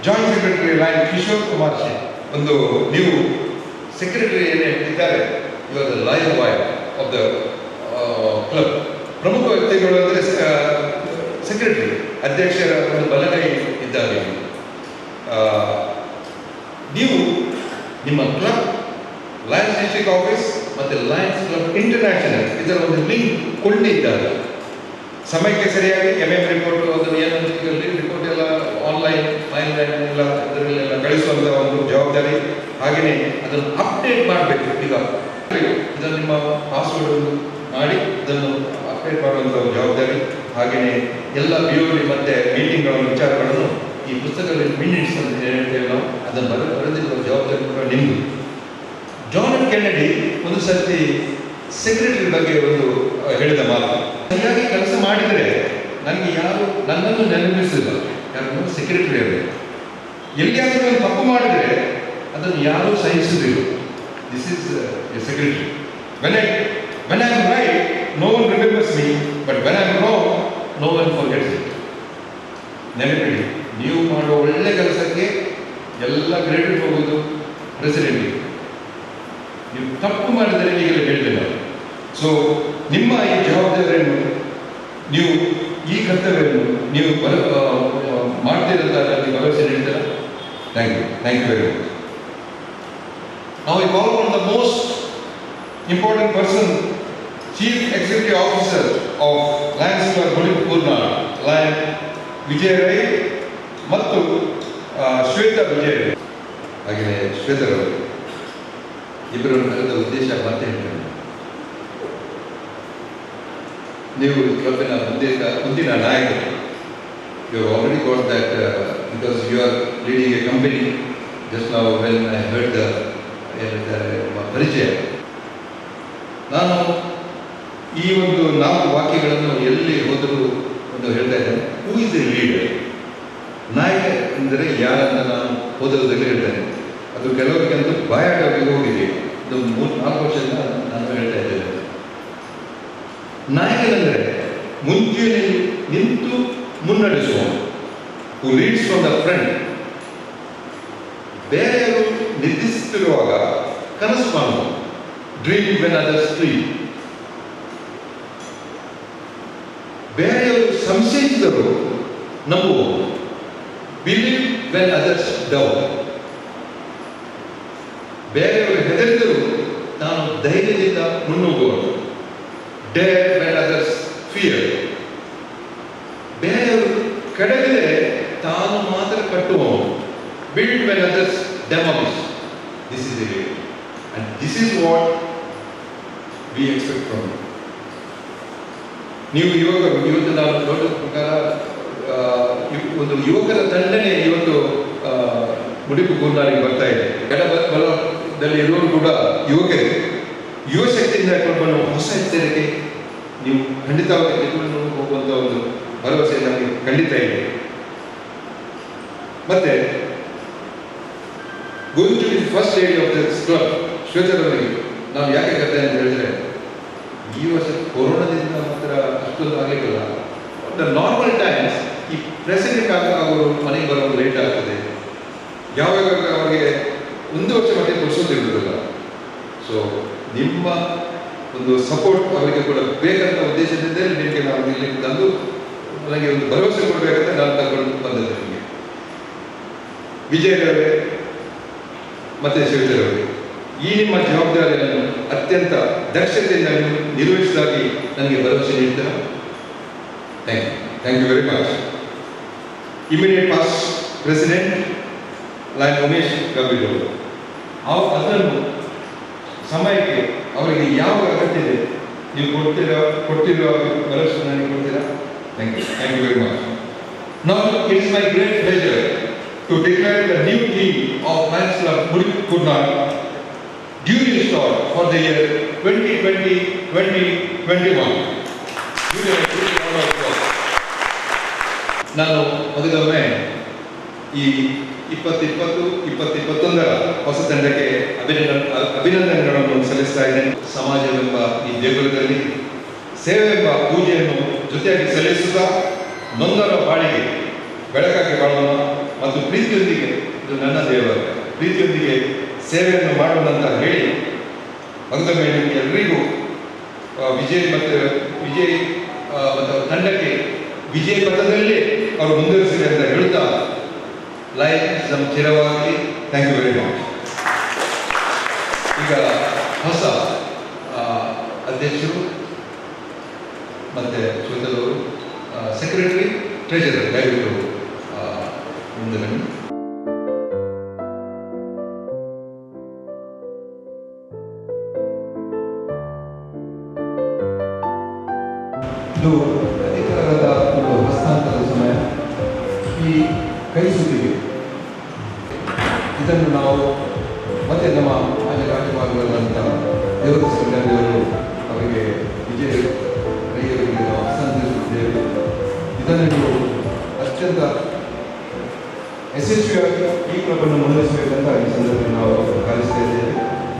joint secretary lion Kishore Kumar Singh. ಒಂದು ನೀವು ಸೆಕ್ರೆಟರಿ ಏನೇ ಇದ್ದಾರೆ, you are the live wire of the club. ಪ್ರಮುಖ ವ್ಯಕ್ತಿಗಳು ಅಂದರೆ ಸೆಕ್ರೆಟರಿ, ಅಧ್ಯಕ್ಷರ ಒಂದು ಬಲಗೈ ಇದ್ದಾರೆ. ನೀವು ನಿಮ್ಮ ಕ್ಲಬ್, ಲಯನ್ಸ್ ಡಿಸ್ಟ್ರಿಕ್ಟ್ ಆಫೀಸ್ ಮತ್ತು ಲಯನ್ಸ್ ಕ್ಲಬ್ ಇಂಟರ್ನ್ಯಾಷನಲ್ ಇದರ ಒಂದು ಲಿಂಕ್ ಕೊಂಡಿದ್ದಾರೆ. ಸಮಯಕ್ಕೆ ಸರಿಯಾಗಿ ರಿಪೋರ್ಟ್ ಅದನ್ನು ಏನಂತ ರಿಪೋರ್ಟ್ ಎಲ್ಲ ಆನ್ಲೈನ್ ಎಲ್ಲ ಇದರಲ್ಲೆಲ್ಲ ಕಳಿಸುವಂಥ ಒಂದು ಜವಾಬ್ದಾರಿ. ಹಾಗೆಯೇ ಅದನ್ನು ಅಪ್ಡೇಟ್ ಮಾಡಬೇಕು. ಈಗ ಇದನ್ನು ನಿಮ್ಮ ಪಾಸ್ವರ್ಡ್ ಮಾಡಿ ಇದನ್ನು ಅಪ್ಡೇಟ್ ಮಾಡುವಂಥ ಒಂದು ಜವಾಬ್ದಾರಿ. ಹಾಗೆಯೇ ಎಲ್ಲ ಬಿಒಲಿ ಮತ್ತು ಮೀಟಿಂಗ್ಗಳ ವಿಚಾರಗಳನ್ನು ಈ ಪುಸ್ತಕದಲ್ಲಿ ಮಿನಿಟ್ಸ್ ಅಂತ ಹೇಳ್ತೇವೆ ನಾವು, ಅದನ್ನು ಬರೆದಿರುವ ಜವಾಬ್ದಾರಿ ಕೂಡ ನಿಮ್ಮದು. ಜಾನ್ ಎಫ್ ಕೆನೆಡಿ ಒಂದು ಸರ್ತಿ ಸೆಕ್ರೆಟರಿ ಬಗ್ಗೆ ಒಂದು ಹೇಳಿದ ಮಾತು, ಸರಿಯಾಗಿ ಕೆಲಸ ಮಾಡಿದರೆ ನನಗೆ ಯಾರು ನನ್ನನ್ನು ನೆನಪಿಸಿಲ್ಲ, ಯಾರು ಸೆಕ್ರೆಟರಿ ಆಗಬೇಕು. ಎಲ್ಲಿಯಾದರೂ ಒಂದು ತಪ್ಪು ಮಾಡಿದರೆ ಅದನ್ನು ಯಾರೂ ಸಹಿಸುವುದಿಲ್ಲ. This is a secretary. When I am right, no one remembers me, but when I am wrong, no one forgets it. ನೆನಪಿಡಿ, ನೀವು ಮಾಡುವ ಒಳ್ಳೆ ಕೆಲಸಕ್ಕೆ ಎಲ್ಲ ಕ್ರೆಡಿಟ್ ಹೋಗೋದು ಪ್ರೆಸಿಡೆಂಟ್ಗೆ. ನೀವು ತಪ್ಪು ಮಾಡಿದರೆ ಈಗಲೇ ಹೇಳಿಲ್ಲ. ಸೊ ನಿಮ್ಮ ಈ ಜವಾಬ್ದಾರಿಯನ್ನು, ನೀವು ಈ ಕರ್ತವ್ಯವನ್ನು ನೀವು ಮಾಡ್ತೀರಂತ ನನಗೆ ಭರವಸೆ ನೀಡ್ತೀರಾ? Thank you very much. ನಾವು ಈ call on the most important person, chief executive officer of lions club ಮುಡಿಪುರ್ನಾಳ್, ಲಯನ್ ವಿಜಯ್ ರೈ ಮತ್ತು ಶ್ವೇತಾ ವಿಜಯ್ ರೈ. ಹಾಗೆಯೇ ಶ್ವೇತರವರು ಇಬ್ಬರನ್ನು ಕರೆದ ಉದ್ದೇಶ ಮತ್ತೆ ಹೇಳ್ತೇನೆ. ನೀವು ಕ್ಲಬ್ಬಿನ ಮುಂದಿನ ನಾಯಕರು. You already got that because you are leading a company. Just ನಾವು ವೆನ್ ಐ ಹರ್ಡ್ ದ ಪರಿಚಯ, ನಾನು ಈ ಒಂದು 4 ವಾಕ್ಯಗಳನ್ನು ಎಲ್ಲಿ ಹೋದರೂ ಒಂದು ಹೇಳ್ತಾ ಇದ್ದೇನೆ. Who is A leader? ನಾಯಕ ಎಂದರೆ ಯಾರನ್ನು ನಾನು ಓದೋದ್ರಲ್ಲಿ ಹೇಳ್ತೇನೆ. ಅದು ಕೆಲವರಿಗಂತೂ ಬಾಯಾಟವಾಗಿ ಹೋಗಿದೆ. ಇದು 3-4 ವರ್ಷದಿಂದ ನಾನು ಹೇಳ್ತಾ ಇದ್ದೇನೆ. ನಾಯಕನೆಂದರೆ ಮುಂಚೂಣಿಯಲ್ಲಿ ನಿಂತು ಮುನ್ನಡೆಸುವ, ಹೂ ಲೀಡ್ಸ್ ಫ್ರಮ್ ದ ಫ್ರಂಟ್. ಬೇರೆಯವರು ನಿರ್ದೇಶಿಸುತ್ತಿರುವಾಗ ಕನಸು ಕಾಣುವ, ಡ್ರೀಮ್ ವೆನ್ ಅದರ್ಸ್ ಡ್ರೀಮ್. ಬೇರೆಯವರು ಸಂಶಯಿಸಿದರು ನಂಬುವ, ಬಿಲೀವ್ ವೆನ್ ಅದರ್ಸ್ ಡೌಟ್. ಬೇರೆಯವರು ಹೆದರಿದರು ನಾನು ಧೈರ್ಯದಿಂದ ಮುನ್ನುಗ್ಗುವನು, ಡೇರ್ ವೆನ್ ಅದರ್ಸ್ ಫಿಯರ್. ಬೇರೆಯವರು ಕೆಡವಿದರೆ ತಾನು ಮಾತ್ರ ಕಟ್ಟುವವನು, build when others demolish. This is a and this is what we expect from you. ನೀವು ಇವತ್ತು ನಾವು ನೋಡಿದ ಪ್ರಕಾರ ಒಂದು ಯುವಕರ ತಂಡನೆ ಇವತ್ತು ಮುಡಿಪು ಗುರುನಾರಿಗೆ ಬರ್ತಾ ಇದೆ. ಎಡಬಲದಲ್ಲಿ ಇರೋರು ಕೂಡ ಯುವಕರೇ. ಯುವ ಶಕ್ತಿಯಿಂದ ಕ್ಲಬ್ಬನ್ನು ಹೊಸ ಎತ್ತರಕ್ಕೆ ನೀವು ಖಂಡಿತವಾಗಿ ತೆಗೆದುಕೊಂಡು ಹೋಗುವಂಥ ಒಂದು ಭರವಸೆ ನಮಗೆ ಖಂಡಿತ ಇದೆ. ಮತ್ತೆ going to the first lady of this club ಶ್ವೇತರವರಿಗೆ ನಾವು ಯಾಕೆ ಕತೆ ಅಂತ ಹೇಳಿದ್ರೆ, ಈ ವರ್ಷ ಕೊರೋನಾದಿಂದ ಮಾತ್ರ ಅಷ್ಟೊಂದು ಆಗಲಿಕ್ಕಿಲ್ಲ. ದ ನಾರ್ಮಲ್ ಟೈಮ್ಸ್ ಈ ಪ್ರೆಸಿಡೆಂಟ್ ಅವರು ಮನೆಗೆ ಬರೋದು ಲೇಟ್ ಆಗ್ತದೆ. ಯಾವಾಗ ಅವರಿಗೆ 1 ವರ್ಷ ಮಟ್ಟಿಗೆ ಕೊಡಿಸೋದಿರುವುದಿಲ್ಲ. ಸೊ ನಿಮ್ಮ ಒಂದು ಸಪೋರ್ಟ್ ಅವರಿಗೆ ಕೂಡ ಬೇಕಂತ ಉದ್ದೇಶದಿಂದ ನಿಮಗೆ ನಾವು ಇಲ್ಲಿ ತಂದು ನನಗೆ ಒಂದು ಭರವಸೆ ಕೊಡಬೇಕಂತ ನಾನು ತಗೊಂಡು ಬಂದಿದ್ದೆ. ನಿಮಗೆ ವಿಜಯರವರೇ ಮತ್ತು ಶ್ವೇತರವರೇ, ಈ ನಿಮ್ಮ ಜವಾಬ್ದಾರಿಯನ್ನು ಅತ್ಯಂತ ದಕ್ಷತೆಯಿಂದ ನೀವು ನಿರ್ವಹಿಸಿದಾಗಿ ನನಗೆ ಭರವಸೆ ನೀಡ್ತೀರಾ? Thank you very much. Immediate past president lion Umesh ಗಂಭೀರವರು, ಅದನ್ನು ಸಮಯಕ್ಕೆ ಅವರಿಗೆ ಯಾವ ಅಗತ್ಯ ಇದೆ ನೀವು ಕೊಟ್ಟಿರುವ ಭರವಸೆ ನನಗೆ ಕೊಡ್ತೀರಾ? Thank you very much. Now it is my great pleasure to declare the new team of Lions Club Mudipurnaal duly installed for the year 2020-2021. ನಾನು ಮೊದಲೊಮ್ಮೆ ಈ 2020-2021 ಹೊಸ ತಂಡಕ್ಕೆ ಅಭಿನಂದನೆಗಳನ್ನು ಸಲ್ಲಿಸ್ತಾ ಇದ್ದೇನೆ. ಸಮಾಜವೆಂಬ ಈ ದೇಗುಲದಲ್ಲಿ ಸೇವೆಯೆಂಬ ಪೂಜೆಯನ್ನು ಜೊತೆಯಾಗಿ ಸಲ್ಲಿಸುತ್ತಾ ನೊಂದರ ಬಾಳಿಗೆ ಬೆಳಕಾಗಿ ಬಾಳೋಣ ಮತ್ತು ಪ್ರೀತಿಯೊಂದಿಗೆ, ಇದು ನನ್ನ ದೇವರ ಪ್ರೀತಿಯೊಂದಿಗೆ ಸೇವೆಯನ್ನು ಮಾಡೋಣ ಅಂತ ಹೇಳಿ ಮಗದೊಮ್ಮೆ ನಿಮಗೆ ಎಲ್ಲರಿಗೂ ವಿಜಯ್ ಮತ್ತು ತಂಡಕ್ಕೆ ವಿಜಯ ಪಥದಲ್ಲಿ ಅವರು ಮುಂದುವರಿಸಿದೆ ಅಂತ ಹೇಳುತ್ತಾ ಲೈಫ್ ನಮ್ಮ ಚಿರವಾಗಿ ಥ್ಯಾಂಕ್ ಯು ವೆರಿ ಮಚ್. ಈಗ ಹೊಸ ಅಧ್ಯಕ್ಷರು ಮತ್ತು ಶ್ವೇತದವರು ಸೆಕ್ರೆಟರಿ ಟ್ರೆಜರರ್ ದಯವಿಟ್ಟು ಮುಂದೆ ಬನ್ನಿ. ಇದು ಅಧಿಕಾರದ ಒಂದು ಹಸ್ತಾಂತರದ ಸಮಯ. ಈ ಕೈ ಸುತ್ತಿಗೆ ಇದನ್ನು ನಾವು ಮತ್ತೆ ನಮ್ಮ ರಾಜ್ಯಪಾಲರಾದಂಥ ದೇವರ ಸಂಘದವರು ಅವರಿಗೆ ವಿಜಯ ರೈಯವರಿಗೆ ನಾವು ಹಸ್ತಾಂತರಿಸುತ್ತೇವೆ. ಇದನ್ನು ನೀವು ಅತ್ಯಂತ ಯಶಸ್ವಿಯಾಗಿ ಈ ಕ್ಲಬನ್ನು ಮುನ್ನಡೆಸಬೇಕಂತ ಈ ಸಂದರ್ಭದಲ್ಲಿ ನಾವು ಕಾಲಿಸ್ತಾ ಇದ್ದೇವೆ.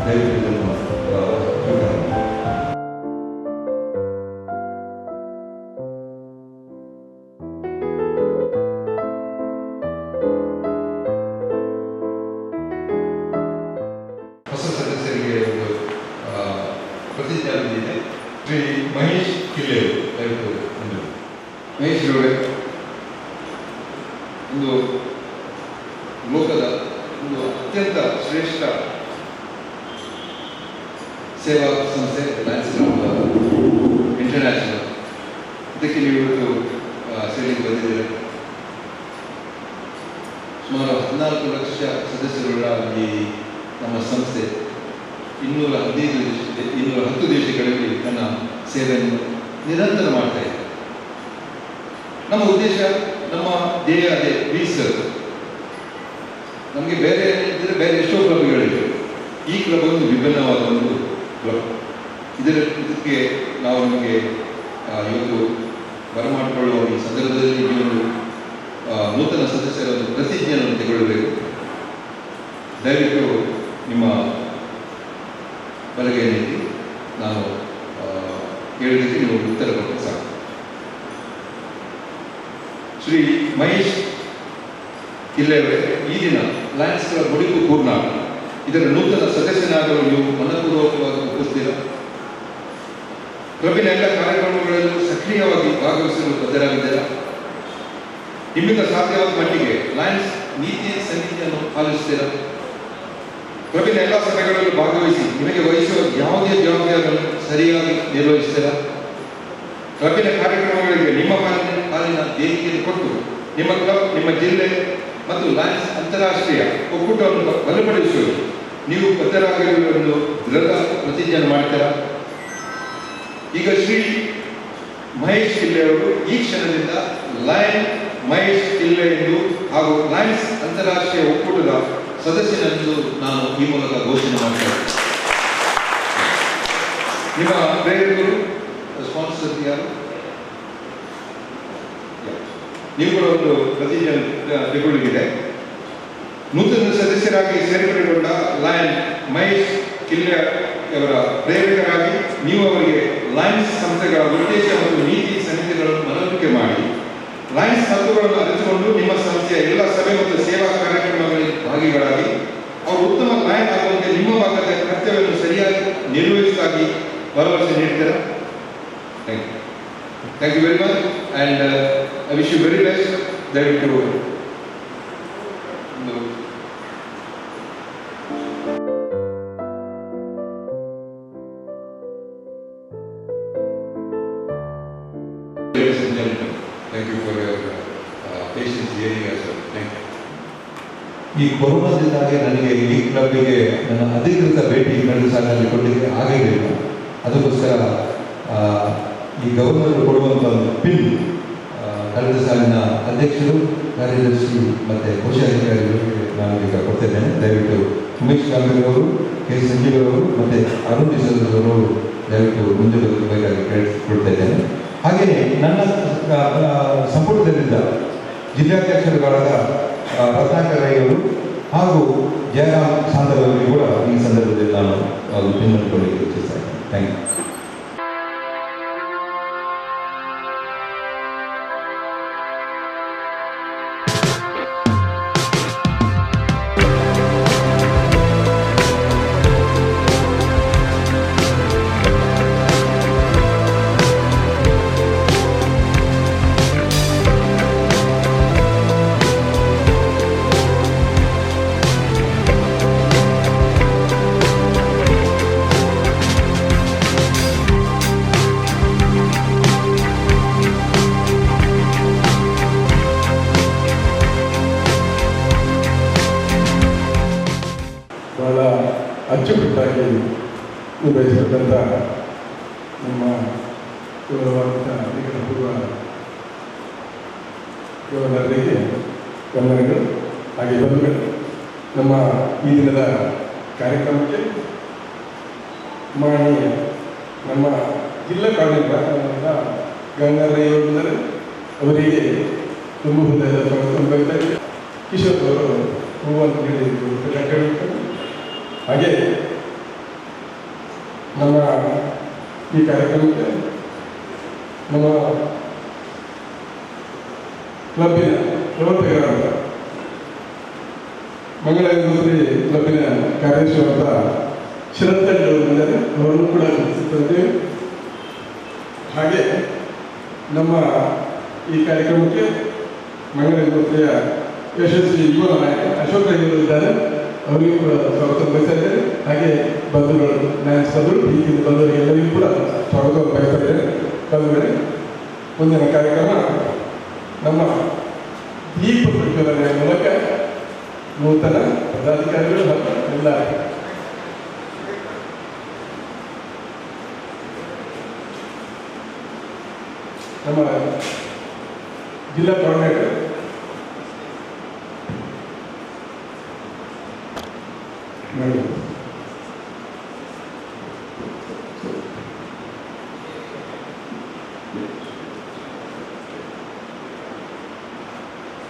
ದಯವಿಟ್ಟು ಇದನ್ನು ಸ್ವೀಕಾರ ಮಾಡಿ. ಹೊಸ ಸದಸ್ಯರಿಗೆ ಒಂದು ಪ್ರತಿಜ್ಞಾವಿದೆ. ಶ್ರೀ ಮಹೇಶ್ ಕಿಲ್ಲೆಯವರು ದಯವಿಟ್ಟು ಮುಂದೆ. ಮಹೇಶ್ ಅವರೇ, ಒಂದು ಲೋಕದ ಒಂದು ಅತ್ಯಂತ ಶ್ರೇಷ್ಠ ಸೇವಾ ಸಂಸ್ಥೆ ಲಯನ್ಸ್ ಕ್ಲಬ್ ಇಂಟರ್ನ್ಯಾಷನಲ್, ಇದಕ್ಕೆ ನೀವು ಇವತ್ತು ಸೇವೆಗೆ ಬಂದಿದ್ದೀರಿ. ಸುಮಾರು 14 ಲಕ್ಷ ಸದಸ್ಯರುಳ್ಳ ಈ ನಮ್ಮ ಸಂಸ್ಥೆ 210 ದೇಶಗಳಲ್ಲಿ ತನ್ನ ಸೇವೆಯನ್ನು ನಿರಂತರ ಮಾಡ್ತಾ ಇದೆ. ನಮ್ಮ ಉದ್ದೇಶ, ನಮ್ಮ ಧ್ಯೇಯ ಅದೇ, ಸರ್ವ್. ನಮಗೆ ಬೇರೆ ಇದ್ದರೆ ಬೇರೆ ಎಷ್ಟೋ ಕ್ಲಬ್ಗಳಿವೆ. ಈ ಕ್ಲಬ್ ಒಂದು ವಿಭಿನ್ನವಾದ ಒಂದು ಕ್ಲಬ್. ಇದಕ್ಕೆ ನಾವು ನಮಗೆ ಇವತ್ತು ಬರಮಾಡಿಕೊಳ್ಳುವ ಈ ಸಂದರ್ಭದಲ್ಲಿ ನೀವು ನೂತನ ಸದಸ್ಯರ ಒಂದು ಪ್ರತಿಜ್ಞೆಯನ್ನು ತೆಗೊಳ್ಳಬೇಕು. ದಯವಿಟ್ಟು ನಿಮ್ಮ ಬಲಗೈ ನೀತಿ ನಾನು ಹೇಳಲಿಕ್ಕೆ ನೀವು ಉತ್ತರ ಕೊಟ್ಟರೆ ಸಾಕು. ಶ್ರೀ ಮಹೇಶ್ ಕಿಲ್ಲೆಯವರೇ, ಈ ದಿನ ಲಯನ್ಸ್ ಕ್ಲಬ್ ಮುಡಿಪು ಕೂರ್ನಾಡು ಇದರ ನೂತನ ಸದಸ್ಯನಾಗಲು ನೀವು ಮನಪೂರ್ವಕವಾಗಿ ಒಪ್ಪಿಸ್ತೀರಾ? ಕ್ಲಬ್ಬಿನ ಎಲ್ಲ ಕಾರ್ಯಕ್ರಮಗಳಲ್ಲೂ ಸಕ್ರಿಯವಾಗಿ ಭಾಗವಹಿಸಲು ಬದ್ಧರಾಗಿದ್ದೀರಾ? ನಿಮ್ಮಿಂದ ಸಾಧ್ಯವಾದ ಮಟ್ಟಿಗೆ ಲಯನ್ಸ್ ನೀತಿ ಸಂಹಿತೆಯನ್ನು ಪಾಲಿಸುತ್ತೀರಾ? ಕ್ಲಬ್ಬಿನ ಎಲ್ಲ ಸಭೆಗಳಲ್ಲೂ ಭಾಗವಹಿಸಿ ನಿಮಗೆ ವಹಿಸುವ ಯಾವುದೇ ಜವಾಬ್ದಾರಿಯನ್ನು ಸರಿಯಾಗಿ ನಿರ್ವಹಿಸ್ತೀರಾ? ಕ್ಲಬ್ಬಿನ ಕಾರ್ಯಕ್ರಮಗಳಿಗೆ ನಿಮ್ಮ ಪಾಲಿನ ದೇಣಿಗೆಯನ್ನು ಕೊಟ್ಟು ನಿಮ್ಮ ಕ್ಲಬ್, ನಿಮ್ಮ ಜಿಲ್ಲೆ ಮತ್ತು ಲಯನ್ಸ್ ಅಂತಾರಾಷ್ಟ್ರೀಯ ಒಕ್ಕೂಟವನ್ನು ಬಲಪಡಿಸುವುದು ನೀವು ಬದ್ಧರಾಗಿರುವುದನ್ನು ದೃಢ ಪ್ರತಿಜ್ಞೆ ಮಾಡ್ತೀರಾ? ಈಗ ಶ್ರೀ ಮಹೇಶ್ ಕಿಲ್ಲೆಯವರು ಈ ಕ್ಷಣದಿಂದ ಲಯನ್ ಮಹೇಶ್ ಕಿಲ್ಲೆ ಎಂದು ಹಾಗೂ ಲಯನ್ಸ್ ಅಂತಾರಾಷ್ಟ್ರೀಯ ಒಕ್ಕೂಟದ ಸದಸ್ಯನೆಂದು ನಾನು ಈ ಮೂಲಕ ಘೋಷಣೆ ಮಾಡ್ತೇನೆ. ನಿಮ್ಮ ಪ್ರೇರಕರು, ಸ್ಪಾನ್ಸರ್ ಯಾರು? ನೀವು ಕೂಡ ಒಂದು ಪ್ರತಿಜ್ಞೆ ತೆಗೊಳ್ಳಿದೆ. ನೂತನ ಸದಸ್ಯರಾಗಿ ಸೇರ್ಪಡೆಗೊಂಡ ಲಯನ್ ಮಹೇಶ್ ಕಿಲ್ಲೆಯವರ ಪ್ರೇರಕರಾಗಿ ನೀವು ಅವರಿಗೆ ಲಯನ್ಸ್ ಸಂಸ್ಥೆಗಳ ಉದ್ದೇಶ ಮತ್ತು ನೀತಿ ಸಂಹಿತೆಗಳನ್ನು ಮನವರಿಕೆ ಮಾಡಿ ಲಯನ್ಸ್ ತತ್ವಗಳನ್ನು ಅರಿತುಕೊಂಡು ನಿಮ್ಮ ಸಂಸ್ಥೆಯ ಎಲ್ಲ ಸಭೆ ಮತ್ತು ಸೇವಾ ಕಾರ್ಯಕ್ರಮಗಳಲ್ಲಿ ಭಾಗಿಗಳಾಗಿ ಅವರು ಉತ್ತಮ ಲಯನ್ ಆಗುವಂತೆ ನಿಮ್ಮ ಭಾಗದ ಕರ್ತವ್ಯವನ್ನು ಸರಿಯಾಗಿ ನಿರ್ವಹಿಸಲಾಗಿ ಭರವಸೆ ನೀಡ್ತೀರಾ? Thank you very much and I wish you very best. ದಯವಿಟ್ಟು Thank you for your patience hearing us. Thank you. ಈ ಕೊರೋನಾದಿಂದಾಗಿ ನನಗೆ ಈ ಕ್ಲಬ್ಬಿಗೆ ನನ್ನ ಅಧಿಕೃತ ಭೇಟಿ ಕಳೆದ ಸಾಲಿನಲ್ಲಿ ಕೊಡಲಿಕ್ಕೆ ಆಗಿರಲಿಲ್ಲ. ಅದಕ್ಕೋಸ್ಕರ ಈ ಗವರ್ನರ್ ಕೊಡುವಂಥ ಒಂದು ಪಿನ್ ಕಳೆದ ಸಾಲಿನ ಅಧ್ಯಕ್ಷರು, ಕಾರ್ಯದರ್ಶಿ ಮತ್ತು ಕೋಶಾಧಿಕಾರಿಗಳಿಗೆ ನಾನು ಈಗ ಕೊಡ್ತಿದ್ದೇನೆ. ದಯವಿಟ್ಟು ಉಮೇಶ್ ಕಾಂಬೇರವರು, ಕೆ ಸಂಜೀವರವರು ಮತ್ತು ಅರುಣ್ ಡಿಸೋಜವರು ದಯವಿಟ್ಟು ಮುಂದೆ ಬರಬೇಕಾಗಿ ಕೇಳಿಕೊಳ್ತಾ ಇದ್ದೇನೆ. ಹಾಗೆಯೇ ನನ್ನ ಸಂಪುಟದಲ್ಲಿದ್ದ ಜಿಲ್ಲಾಧ್ಯಕ್ಷರುಗಳಾದ ರತ್ನಾಕರ್ ರೈ ಅವರು ಹಾಗೂ ಜಯರಾಮ್ ಸಾಂದರ್ ಅವರಿಗೆ ಕೂಡ ಈ ಸಂದರ್ಭದಲ್ಲಿ ನಾನು ಅಭಿನಂದಿಸಿಕೊಳ್ಳಿಕ್ಕೆ ಇಚ್ಛಿಸ್ತೇನೆ. Thank you. ಬಹಳ ಅಚ್ಚುಕಟ್ಟಾಗಿ ನಿರ್ವಹಿಸಿದಂಥ ನಮ್ಮ ಗೌರವಾನ್ವಿತ ನಿಕಟಪೂರ್ವ ಗವರ್ನರಿಗೆ ವಂದನೆಗಳು. ಹಾಗೆ ಬಂಧುಗಳು, ನಮ್ಮ ಈ ದಿನದ ಕಾರ್ಯಕ್ರಮಕ್ಕೆ ಮಾನನೀಯ ನಮ್ಮ ಜಿಲ್ಲಾ ಕಾರಣದಿಂದ ಗಂಗಾರಯ್ಯವರು ಅವರಿಗೆ ತುಂಬ ಹೃದಯದ ಸ್ವಾಗತ ಬಯಸ್ತಾ ಇದ್ದೇವೆ. ಕಿಶೋರ್ ಅವರು ಹೂವನ್ನು ನೀಡಿದ್ದು ಹಾಗೆ ನಮ್ಮ ಈ ಕಾರ್ಯಕ್ರಮಕ್ಕೆ ನಮ್ಮ ಕ್ಲಬ್ಬಿನ ಪ್ರವರ್ತಕರಾದ ಮಂಗಳೂರು ಕ್ಲಬ್ಬಿನ ಕಾರ್ಯದರ್ಶಿಯಾದ ಶರತ್ ಅವರಿದ್ದಾರೆ, ಅವರನ್ನು ಕೂಡ ಗುರುತಿಸುತ್ತೇವೆ. ಹಾಗೆ ನಮ್ಮ ಈ ಕಾರ್ಯಕ್ರಮಕ್ಕೆ ಮಂಗಳೂರಿಯ ಯಶಸ್ವಿ ಯುವ ನಾಯಕ ಅಶೋಕ್ ರೈ ಅವರು ಇದ್ದಾರೆ, ಅವರಿಗೂ ಕೂಡ ಸ್ವಾಗತ ಬಯಸ್ತಾ ಇದ್ದೇನೆ. ಹಾಗೆ ಬಂಧುಗಳು, ನ್ಯಾಯಸ್ಥರು, ಪ್ರೀತಿಯಿಂದ ಬಂದವರಿಗೆ ಎಲ್ಲರಿಗೂ ಕೂಡ ಸ್ವಾಗತ ಬಯಸ್ತಾ ಇದ್ದೇನೆ. ಬಂಧುಗಳೇ, ಮುಂದಿನ ಕಾರ್ಯಕ್ರಮ ನಮ್ಮ ದೀಪ ಪ್ರಜ್ವಲನೆಯ ಮೂಲಕ ನೂತನ ಪದಾಧಿಕಾರಿಗಳು ಮತ್ತು ಎಲ್ಲ ನಮ್ಮ ಜಿಲ್ಲಾ ಕೋಆರ್ಡಿನೇಟರ್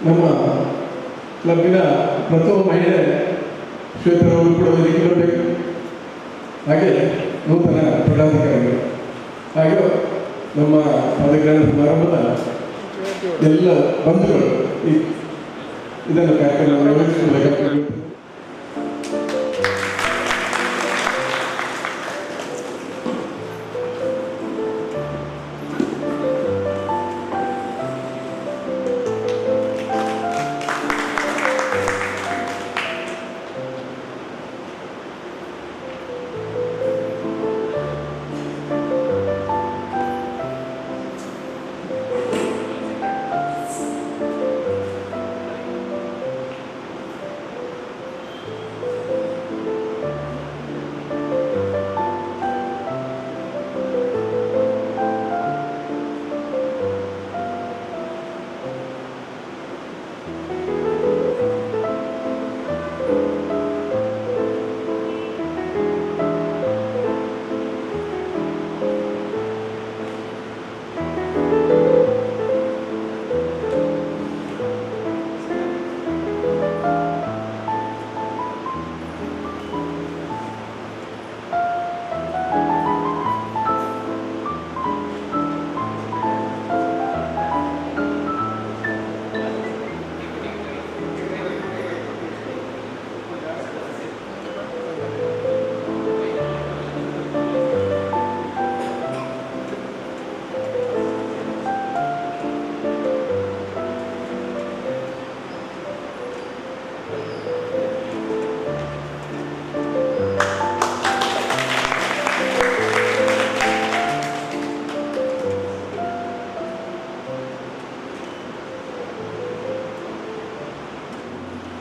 ನಮ್ಮ ಕ್ಲಬ್ಬಿನ ಪ್ರಥಮ ಮಹಿಳೆ ಶ್ವೇತರವರು ಕೂಡ ವೇದಿಕೆಯಿರಬೇಕು. ಹಾಗೆ ನೂತನ ಪದಾಧಿಕಾರಿಗಳು ಹಾಗೆ ನಮ್ಮ ಪದಗ್ರಹಣ ಸಮಾರಂಭದ ಎಲ್ಲ ಬಂಧುಗಳು ಇದನ್ನು ಕಾರ್ಯಕ್ರಮ ನಿರ್ವಹಿಸಬೇಕಾಗಿ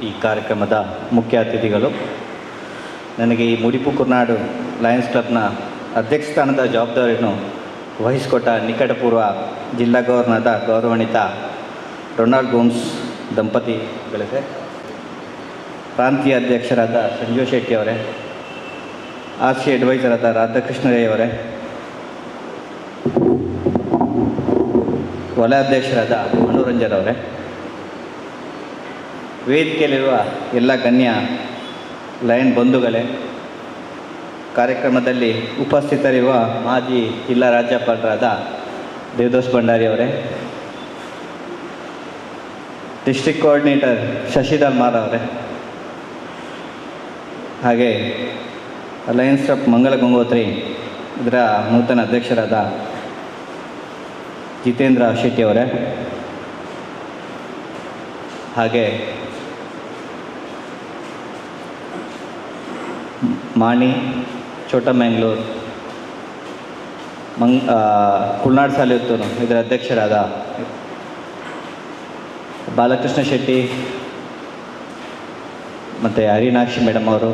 ಈ ಕಾರ್ಯಕ್ರಮದ ಮುಖ್ಯ ಅತಿಥಿಗಳು, ನನಗೆ ಈ ಮುಡಿಪು ಕುರ್ನಾಡು ಲಯನ್ಸ್ ಕ್ಲಬ್ನ ಅಧ್ಯಕ್ಷ ಸ್ಥಾನದ ಜವಾಬ್ದಾರಿಯನ್ನು ವಹಿಸಿಕೊಟ್ಟ ನಿಕಟಪೂರ್ವ ಜಿಲ್ಲಾ ಗವರ್ನರ್ನ ಗೌರವಾನ್ವಿತ ರೊನಾಲ್ಡ್ ಗೋಮ್ಸ್ ದಂಪತಿಗಳಿಗೆ, ಪ್ರಾಂತೀಯ ಅಧ್ಯಕ್ಷರಾದ ಸಂಜೀವ್ ಶೆಟ್ಟಿ ಅವರೇ, ಆರ್ ಸಿ ಅಡ್ವೈಸರ್ ಆದ ರಾಧಾಕೃಷ್ಣ ರೈ ಅವರೇ, ವಲಯ ಅಧ್ಯಕ್ಷರಾದ ಮನೋರಂಜನ್ ಅವರೇ, ವೇದಿಕೆಯಲ್ಲಿರುವ ಎಲ್ಲ ಗಣ್ಯ ಲಯನ್ ಬಂಧುಗಳೇ, ಕಾರ್ಯಕ್ರಮದಲ್ಲಿ ಉಪಸ್ಥಿತರಿರುವ ಮಾಜಿ ಜಿಲ್ಲಾ ರಾಜ್ಯಪಾಲರಾದ ದೇವದಾಸ್ ಭಂಡಾರಿ ಅವರೇ, ಡಿಸ್ಟ್ರಿಕ್ಟ್ ಕೋಆರ್ಡಿನೇಟರ್ ಶಶಿಧರ್ ಮಾರ್ ಅವರೇ, ಹಾಗೆ ಲಯನ್ಸ್ ಕ್ಲಬ್ ಮಂಗಲ ಗಂಗೋತ್ರಿ ಇದರ ನೂತನ ಅಧ್ಯಕ್ಷರಾದ ಜಿತೇಂದ್ರ ಶೆಟ್ಟಿ ಅವರೇ, ಹಾಗೆ ಮಾಣಿ ಚೋಟಮ್ಯಾಂಗ್ಳೂರು ಕುಳ್ನಾಡ್ ಸಾಲಿಯುತ್ತೂರು ಇದರ ಅಧ್ಯಕ್ಷರಾದ ಬಾಲಕೃಷ್ಣ ಶೆಟ್ಟಿ ಮತ್ತು ಹರಿನಾಕ್ಷಿ ಮೇಡಮ್ ಅವರು,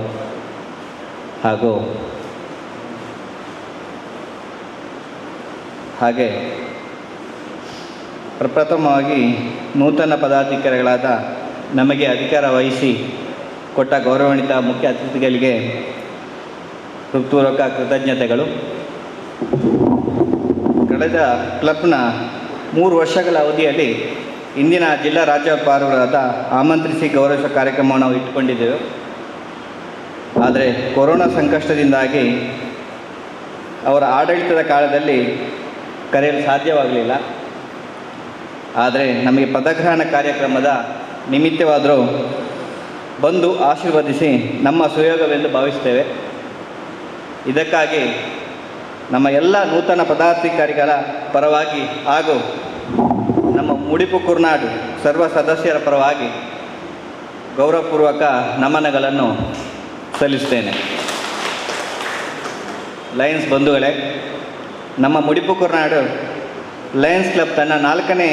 ಹಾಗೂ ಹಾಗೆ ಪ್ರಪ್ರಥಮವಾಗಿ ನೂತನ ಪದಾಧಿಕಾರಿಗಳಾದ ನಮಗೆ ಅಧಿಕಾರ ವಹಿಸಿ ಕೊಟ್ಟ ಗೌರವಾನ್ವಿತ ಮುಖ್ಯ ಅತಿಥಿಗಳಿಗೆ ಹೃತ್ಪೂರ್ವಕ ಕೃತಜ್ಞತೆಗಳು. ಕಳೆದ ಕ್ಲಬ್ನ 3 ವರ್ಷಗಳ ಅವಧಿಯಲ್ಲಿ ಇಂದಿನ ಜಿಲ್ಲಾ ರಾಜ್ಯಪಾಲರಾದ ಆಮಂತ್ರಿಸಿ ಗೌರವಿಸುವ ಕಾರ್ಯಕ್ರಮವನ್ನು ನಾವು ಇಟ್ಟುಕೊಂಡಿದ್ದೆವು. ಆದರೆ ಕೊರೋನಾ ಸಂಕಷ್ಟದಿಂದಾಗಿ ಅವರ ಆಡಳಿತದ ಕಾಲದಲ್ಲಿ ಕರೆಯಲು ಸಾಧ್ಯವಾಗಲಿಲ್ಲ. ಆದರೆ ನಮಗೆ ಪದಗ್ರಹಣ ಕಾರ್ಯಕ್ರಮದ ನಿಮಿತ್ತವಾದರೂ ಬಂದು ಆಶೀರ್ವದಿಸಿ ನಮ್ಮ ಸುಯೋಗವೆಂದು ಭಾವಿಸ್ತೇವೆ. ಇದಕ್ಕಾಗಿ ನಮ್ಮ ಎಲ್ಲ ನೂತನ ಪದಾಧಿಕಾರಿಗಳ ಪರವಾಗಿ ಹಾಗೂ ನಮ್ಮ ಮುಡಿಪು ಕುರ್ನಾಡು ಸರ್ವ ಸದಸ್ಯರ ಪರವಾಗಿ ಗೌರವಪೂರ್ವಕ ನಮನಗಳನ್ನು ಸಲ್ಲಿಸ್ತೇನೆ. ಲಯನ್ಸ್ ಬಂಧುಗಳೇ, ನಮ್ಮ ಮುಡಿಪು ಕುರ್ನಾಡು ಲಯನ್ಸ್ ಕ್ಲಬ್ ತನ್ನ 4ನೇ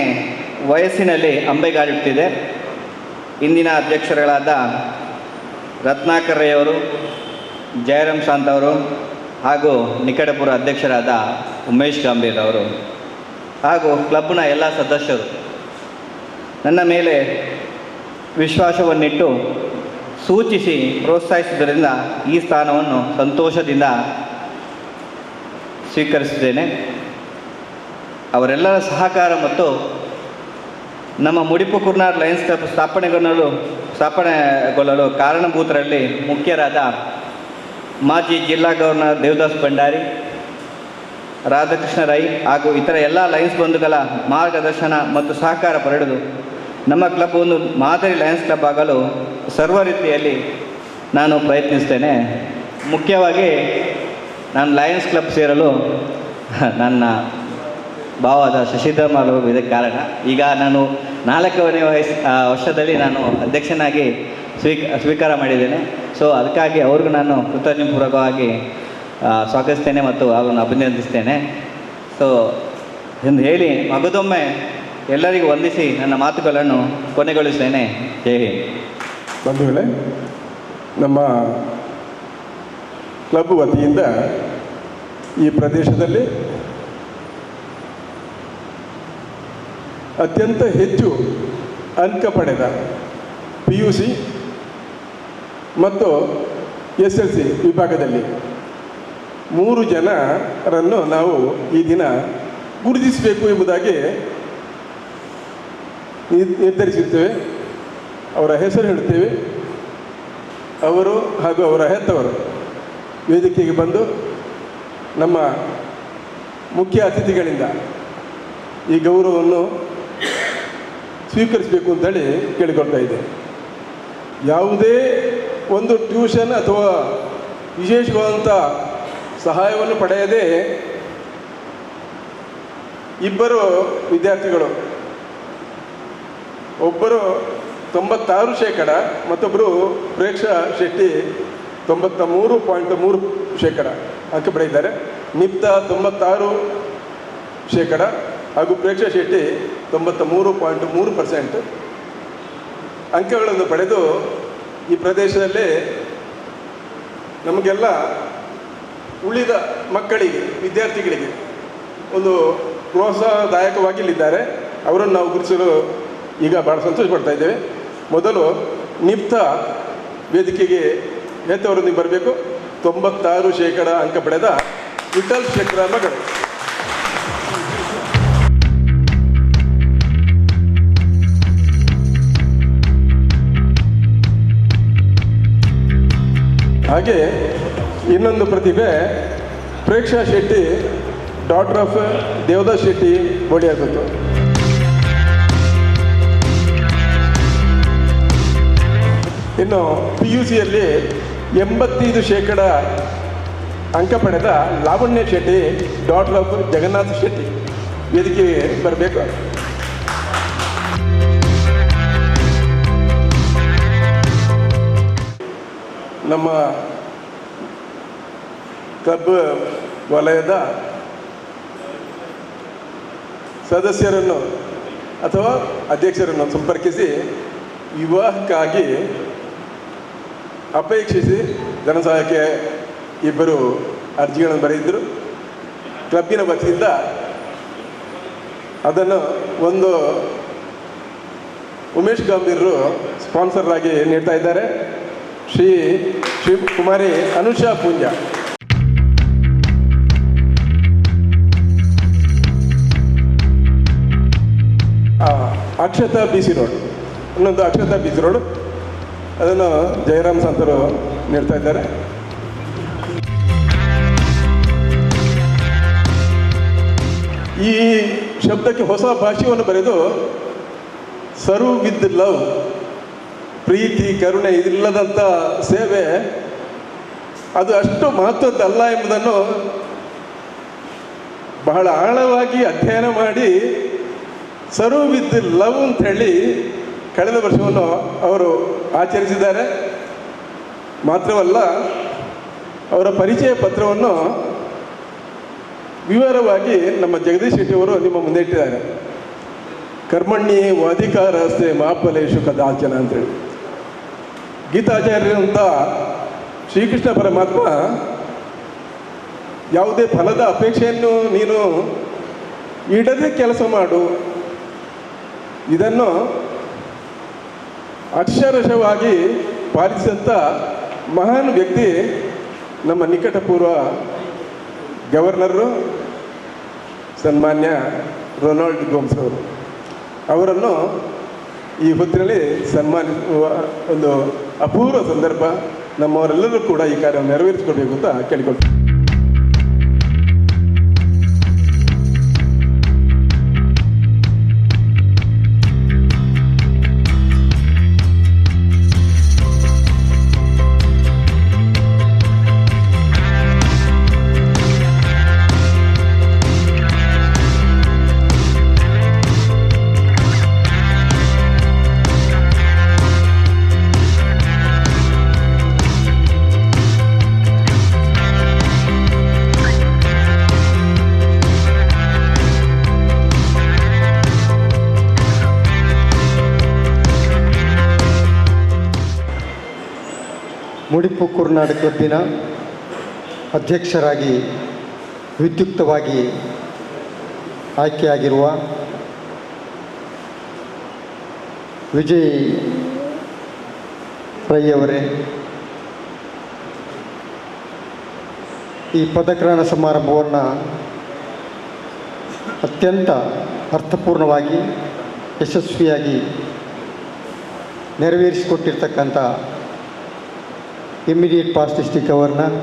ವಯಸ್ಸಿನಲ್ಲಿ ಅಂಬೆಗಾಲಿಡುತ್ತಿದೆ. ಇಂದಿನ ಅಧ್ಯಕ್ಷರುಗಳಾದ ರತ್ನಾಕರ್ ರೈ ಅವರು, ಜಯರಾಮ್ ಶಾಂತ್ ಅವರು, ಹಾಗೂ ನಿಕಟಪುರ ಅಧ್ಯಕ್ಷರಾದ ಉಮೇಶ್ ಗಂಭೀರ್ ಅವರು, ಹಾಗೂ ಕ್ಲಬ್ನ ಎಲ್ಲ ಸದಸ್ಯರು ನನ್ನ ಮೇಲೆ ವಿಶ್ವಾಸವನ್ನಿಟ್ಟು ಸೂಚಿಸಿ ಪ್ರೋತ್ಸಾಹಿಸಿದ್ದರಿಂದ ಈ ಸ್ಥಾನವನ್ನು ಸಂತೋಷದಿಂದ ಸ್ವೀಕರಿಸಿದ್ದೇನೆ. ಅವರೆಲ್ಲರ ಸಹಕಾರ ಮತ್ತು ನಮ್ಮ ಮುಡಿಪು ಕುರ್ನಾಡ್ ಲಯನ್ಸ್ ಕ್ಲಬ್ ಸ್ಥಾಪನೆಗೊಳ್ಳಲು ಕಾರಣಭೂತರಲ್ಲಿ ಮುಖ್ಯರಾದ ಮಾಜಿ ಜಿಲ್ಲಾ ಗವರ್ನರ್ ದೇವದಾಸ್ ಭಂಡಾರಿ, ರಾಧಾಕೃಷ್ಣ ರೈ ಹಾಗೂ ಇತರ ಎಲ್ಲ ಲಯನ್ಸ್ ಬಂಧುಗಳ ಮಾರ್ಗದರ್ಶನ ಮತ್ತು ಸಹಕಾರ ಪಡೆದು ನಮ್ಮ ಕ್ಲಬ್ ಒಂದು ಮಾದರಿ ಲಯನ್ಸ್ ಕ್ಲಬ್ ಆಗಲು ಸರ್ವ ರೀತಿಯಲ್ಲಿ ನಾನು ಪ್ರಯತ್ನಿಸ್ತೇನೆ. ಮುಖ್ಯವಾಗಿ ನಾನು ಲಯನ್ಸ್ ಕ್ಲಬ್ ಸೇರಲು ನನ್ನ ಭಾವದ ಶಶಿಧರ್ ಮಾರ್ ಅವರು ಇದಕ್ಕೆ ಕಾರಣ. ಈಗ ನಾನು 4ನೇ ವರ್ಷದಲ್ಲಿ ನಾನು ಅಧ್ಯಕ್ಷನಾಗಿ ಸ್ವೀಕಾರ ಮಾಡಿದ್ದೇನೆ. ಸೊ ಅದಕ್ಕಾಗಿ ಅವ್ರಿಗೂ ನಾನು ಕೃತಜ್ಞಪೂರ್ವಕವಾಗಿ ಸ್ವಾಗತಿಸ್ತೇನೆ ಮತ್ತು ಅವರನ್ನು ಅಭಿನಂದಿಸ್ತೇನೆ. ಸೊ ಎಂದು ಹೇಳಿ ಮಗದೊಮ್ಮೆ ಎಲ್ಲರಿಗೂ ವಂದಿಸಿ ನನ್ನ ಮಾತುಗಳನ್ನು ಕೊನೆಗೊಳಿಸ್ತೇನೆ. ಜೈ ಹಿಂದ್. ಬಂಧುಗಳೇ, ನಮ್ಮ ಕ್ಲಬ್ ವತಿಯಿಂದ ಈ ಪ್ರದೇಶದಲ್ಲಿ ಅತ್ಯಂತ ಹೆಚ್ಚು ಅಂಕ ಪಡೆದ PUC ಮತ್ತು SLC ವಿಭಾಗದಲ್ಲಿ 3 ಜನರನ್ನು ನಾವು ಈ ದಿನ ಗುರುತಿಸಬೇಕು ಎಂಬುದಾಗಿ ನಿರ್ಧರಿಸುತ್ತೇವೆ. ಅವರ ಹೆಸರು ಹೇಳುತ್ತೇವೆ. ಅವರು ಹಾಗೂ ಅವರ ಹೆತ್ತವರು ವೇದಿಕೆಗೆ ಬಂದು ನಮ್ಮ ಮುಖ್ಯ ಅತಿಥಿಗಳಿಂದ ಈ ಗೌರವವನ್ನು ಸ್ವೀಕರಿಸಬೇಕು ಅಂತೇಳಿ ಕೇಳಿಕೊಳ್ತಾ ಇದ್ದೆ. ಯಾವುದೇ ಒಂದು ಟ್ಯೂಷನ್ ಅಥವಾ ವಿಶೇಷವಾದಂಥ ಸಹಾಯವನ್ನು ಪಡೆಯದೆ ಇಬ್ಬರು ವಿದ್ಯಾರ್ಥಿಗಳು, ಒಬ್ಬರು 96% ಮತ್ತೊಬ್ಬರು ಪ್ರೇಕ್ಷಾ ಶೆಟ್ಟಿ 93.3% ಅಂಕ ಪಡೆದಿದ್ದಾರೆ. ನಿಪ್ತಾ 96% ಹಾಗೂ ಪ್ರೇಕ್ಷಾ ಶೆಟ್ಟಿ 93.3% ಅಂಕಗಳನ್ನು ಪಡೆದು ಈ ಪ್ರದೇಶದಲ್ಲಿ ನಮಗೆಲ್ಲ ಉಳಿದ ಮಕ್ಕಳಿಗೆ, ವಿದ್ಯಾರ್ಥಿಗಳಿಗೆ ಒಂದು ಪ್ರೋತ್ಸಾಹದಾಯಕವಾಗಿ ಇಲ್ಲಿದ್ದಾರೆ. ಅವರನ್ನು ನಾವು ಗುರುತಿಸಲು ಈಗ ಭಾಳ ಸಂತೋಷ ಪಡ್ತಾ ಇದ್ದೇವೆ. ಮೊದಲು ನಿಪ್ತಾ ವೇದಿಕೆಗೆ ಹೆತ್ತವರೊಂದಿಗೆ ಬರಬೇಕು. 96% ಅಂಕ ಪಡೆದ ವಿಠಲ್ ಶೇಖರ ಮಗಳು. ಹಾಗೆ ಇನ್ನೊಂದು ಪ್ರತಿಭೆ ಪ್ರೇಕ್ಷಾ ಶೆಟ್ಟಿ, ಡಾಟರ್ ಆಫ್ ದೇವದಾಸ್ ಶೆಟ್ಟಿ ಬೋಡಿಯಾಗುತ್ತು. ಇನ್ನು PUCಯಲ್ಲಿ 85% ಅಂಕ ಪಡೆದ ಲಾವಣ್ಯ ಶೆಟ್ಟಿ, ಡಾಟರ್ ಆಫ್ ಜಗನ್ನಾಥ್ ಶೆಟ್ಟಿ ವೇದಿಕೆಗೆ ಬರಬೇಕು. ನಮ್ಮ ಕ್ಲಬ್ ವಲಯದ ಸದಸ್ಯರನ್ನು ಅಥವಾ ಅಧ್ಯಕ್ಷರನ್ನು ಸಂಪರ್ಕಿಸಿ ವಿವಾಹಕ್ಕಾಗಿ ಅಪೇಕ್ಷಿಸಿ ಧನಸಹಾಯಕ್ಕೆ ಇಬ್ಬರು ಅರ್ಜಿಗಳನ್ನು ಬರೆದಿದ್ದರು. ಕ್ಲಬ್ಬಿನ ವತಿಯಿಂದ ಅದನ್ನು ಒಂದು ಉಮೇಶ್ ಗಂಭೀರರು ಸ್ಪಾನ್ಸರ್ ಆಗಿ ನೀಡ್ತಾ ಇದ್ದಾರೆ. ಶಿವಕುಮಾರಿ ಅನುಷಾ ಪೂಂಜ. ಅಕ್ಷತಾ BC ರೋಡ್, ಇನ್ನೊಂದು ಅಕ್ಷತಾ BC ರೋಡ್, ಅದನ್ನು ಜಯರಾಮ್ ಸಂತರು ನೀಡ್ತಾ ಇದ್ದಾರೆ. ಈ ಶಬ್ದಕ್ಕೆ ಹೊಸ ಭಾಷೆಯನ್ನು ಬರೆದು ಸರ್ವ್ ವಿತ್ ಲವ್, ಪ್ರೀತಿ ಕರುಣೆ ಇದಿಲ್ಲದಂಥ ಸೇವೆ ಅದು ಅಷ್ಟು ಮಹತ್ವದ್ದಲ್ಲ ಎಂಬುದನ್ನು ಬಹಳ ಆಳವಾಗಿ ಅಧ್ಯಯನ ಮಾಡಿ ಸರ್ವ್ ವಿತ್ ಲವ್ ಅಂತ ಹೇಳಿ ಕಳೆದ ವರ್ಷವನ್ನು ಅವರು ಆಚರಿಸಿದ್ದಾರೆ. ಮಾತ್ರವಲ್ಲ, ಅವರ ಪರಿಚಯ ಪತ್ರವನ್ನು ವಿವರವಾಗಿ ನಮ್ಮ ಜಗದೀಶ್ ಶೆಟ್ಟಿಯವರು ನಿಮ್ಮ ಮುಂದೆ ಇಟ್ಟಿದ್ದಾರೆ. ಕರ್ಮಣ್ಣಿ ಅಧಿಕಾರಸ್ತೆ ಮಾಫಲೇಶು ಕದಾಚನ ಅಂತೇಳಿ ಗೀತಾಚಾರ್ಯರಂಥ ಶ್ರೀಕೃಷ್ಣ ಪರಮಾತ್ಮ ಯಾವುದೇ ಫಲದ ಅಪೇಕ್ಷೆಯನ್ನು ನೀನು ಇಡದೆ ಕೆಲಸ ಮಾಡು, ಇದನ್ನು ಅಕ್ಷರಶವಾಗಿ ಪಾಲಿಸಿದಂಥ ಮಹಾನ್ ವ್ಯಕ್ತಿ ನಮ್ಮ ನಿಕಟಪೂರ್ವ ಗವರ್ನರು ಸನ್ಮಾನ್ಯ ರೊನಾಲ್ಡ್ ಗೋಮ್ಸ್ ಅವರು. ಅವರನ್ನು ಈ ಹೊತ್ತಿನಲ್ಲಿ ಸನ್ಮಾನಿಸುವ ಒಂದು ಅಪೂರ್ವ ಸಂದರ್ಭ. ನಮ್ಮವರೆಲ್ಲರೂ ಕೂಡ ಈ ಕಾರ್ಯವನ್ನು ನೆರವೇರಿಸಿಕೊಡ್ಬೇಕು ಅಂತ ಕೇಳಿಕೊಳ್ತೀವಿ. ಮುಡಿಪು ಕುರ್ನಾಡು ಕ್ಲಬ್ಬಿನ ಅಧ್ಯಕ್ಷರಾಗಿ ವಿದ್ಯುಕ್ತವಾಗಿ ಆಯ್ಕೆಯಾಗಿರುವ ವಿಜಯ್ ರೈ ಅವರೇ, ಈ ಪದಗ್ರಹಣ ಸಮಾರಂಭವನ್ನು ಅತ್ಯಂತ ಅರ್ಥಪೂರ್ಣವಾಗಿ ಯಶಸ್ವಿಯಾಗಿ ನೆರವೇರಿಸಿಕೊಟ್ಟಿರ್ತಕ್ಕಂಥ ಇಮ್ಮಿಡಿಯೇಟ್ ಪಾಸ್ಟ್ ಡಿಸ್ಟ್ರಿಕ್ಟ್ ಗವರ್ನರ್,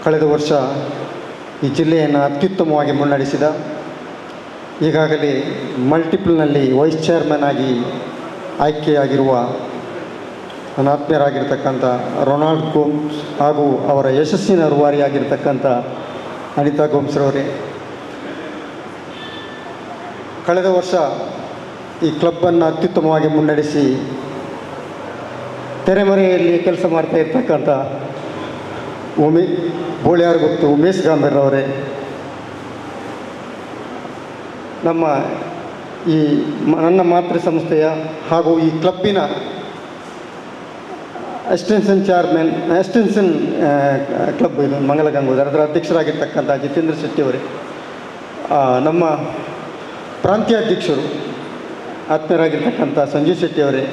ಕಳೆದ ವರ್ಷ ಈ ಜಿಲ್ಲೆಯನ್ನು ಅತ್ಯುತ್ತಮವಾಗಿ ಮುನ್ನಡೆಸಿದ, ಈಗಾಗಲೇ ಮಲ್ಟಿಪಲ್ನಲ್ಲಿ ವೈಸ್ ಚೇರ್ಮನ್ ಆಗಿ ಆಯ್ಕೆಯಾಗಿರುವ ನನ್ನ ಆತ್ಮೀಯರಾಗಿರ್ತಕ್ಕಂಥ ರೊನಾಲ್ಡ್ ಗೋಮ್ಸ್ ಹಾಗೂ ಅವರ ಯಶಸ್ಸಿನ ರೂವಾರಿಯಾಗಿರ್ತಕ್ಕಂಥ ಅನಿತಾ ಗೋಮ್ಸ್ರವರೇ, ಕಳೆದ ವರ್ಷ ಈ ಕ್ಲಬ್ಬನ್ನು ಅತ್ಯುತ್ತಮವಾಗಿ ಮುನ್ನಡೆಸಿ ತೆರೆಮರೆಯಲ್ಲಿ ಕೆಲಸ ಮಾಡ್ತಾ ಇರ್ತಕ್ಕಂಥ ಬೋಳಿಯಾರ್ ಗೊತ್ತು ಉಮೇಶ್ ಗಾಂಭೀರ್ರವರೇ, ನಮ್ಮ ಈ ನನ್ನ ಮಾತೃ ಸಂಸ್ಥೆಯ ಹಾಗೂ ಈ ಕ್ಲಬ್ಬಿನ ಎಕ್ಸ್ಟೆನ್ಷನ್ ಕ್ಲಬ್ ಇದು ಮಂಗಲ ಗಂಗೋದರ್, ಅದರ ಅಧ್ಯಕ್ಷರಾಗಿರ್ತಕ್ಕಂಥ ಜಿತೇಂದ್ರ ಶೆಟ್ಟಿಯವರೇ, ನಮ್ಮ ಪ್ರಾಂತೀಯ ಅಧ್ಯಕ್ಷರು ಆತ್ಮೀಯರಾಗಿರ್ತಕ್ಕಂಥ ಸಂಜೀವ್ ಶೆಟ್ಟಿಯವರೇ,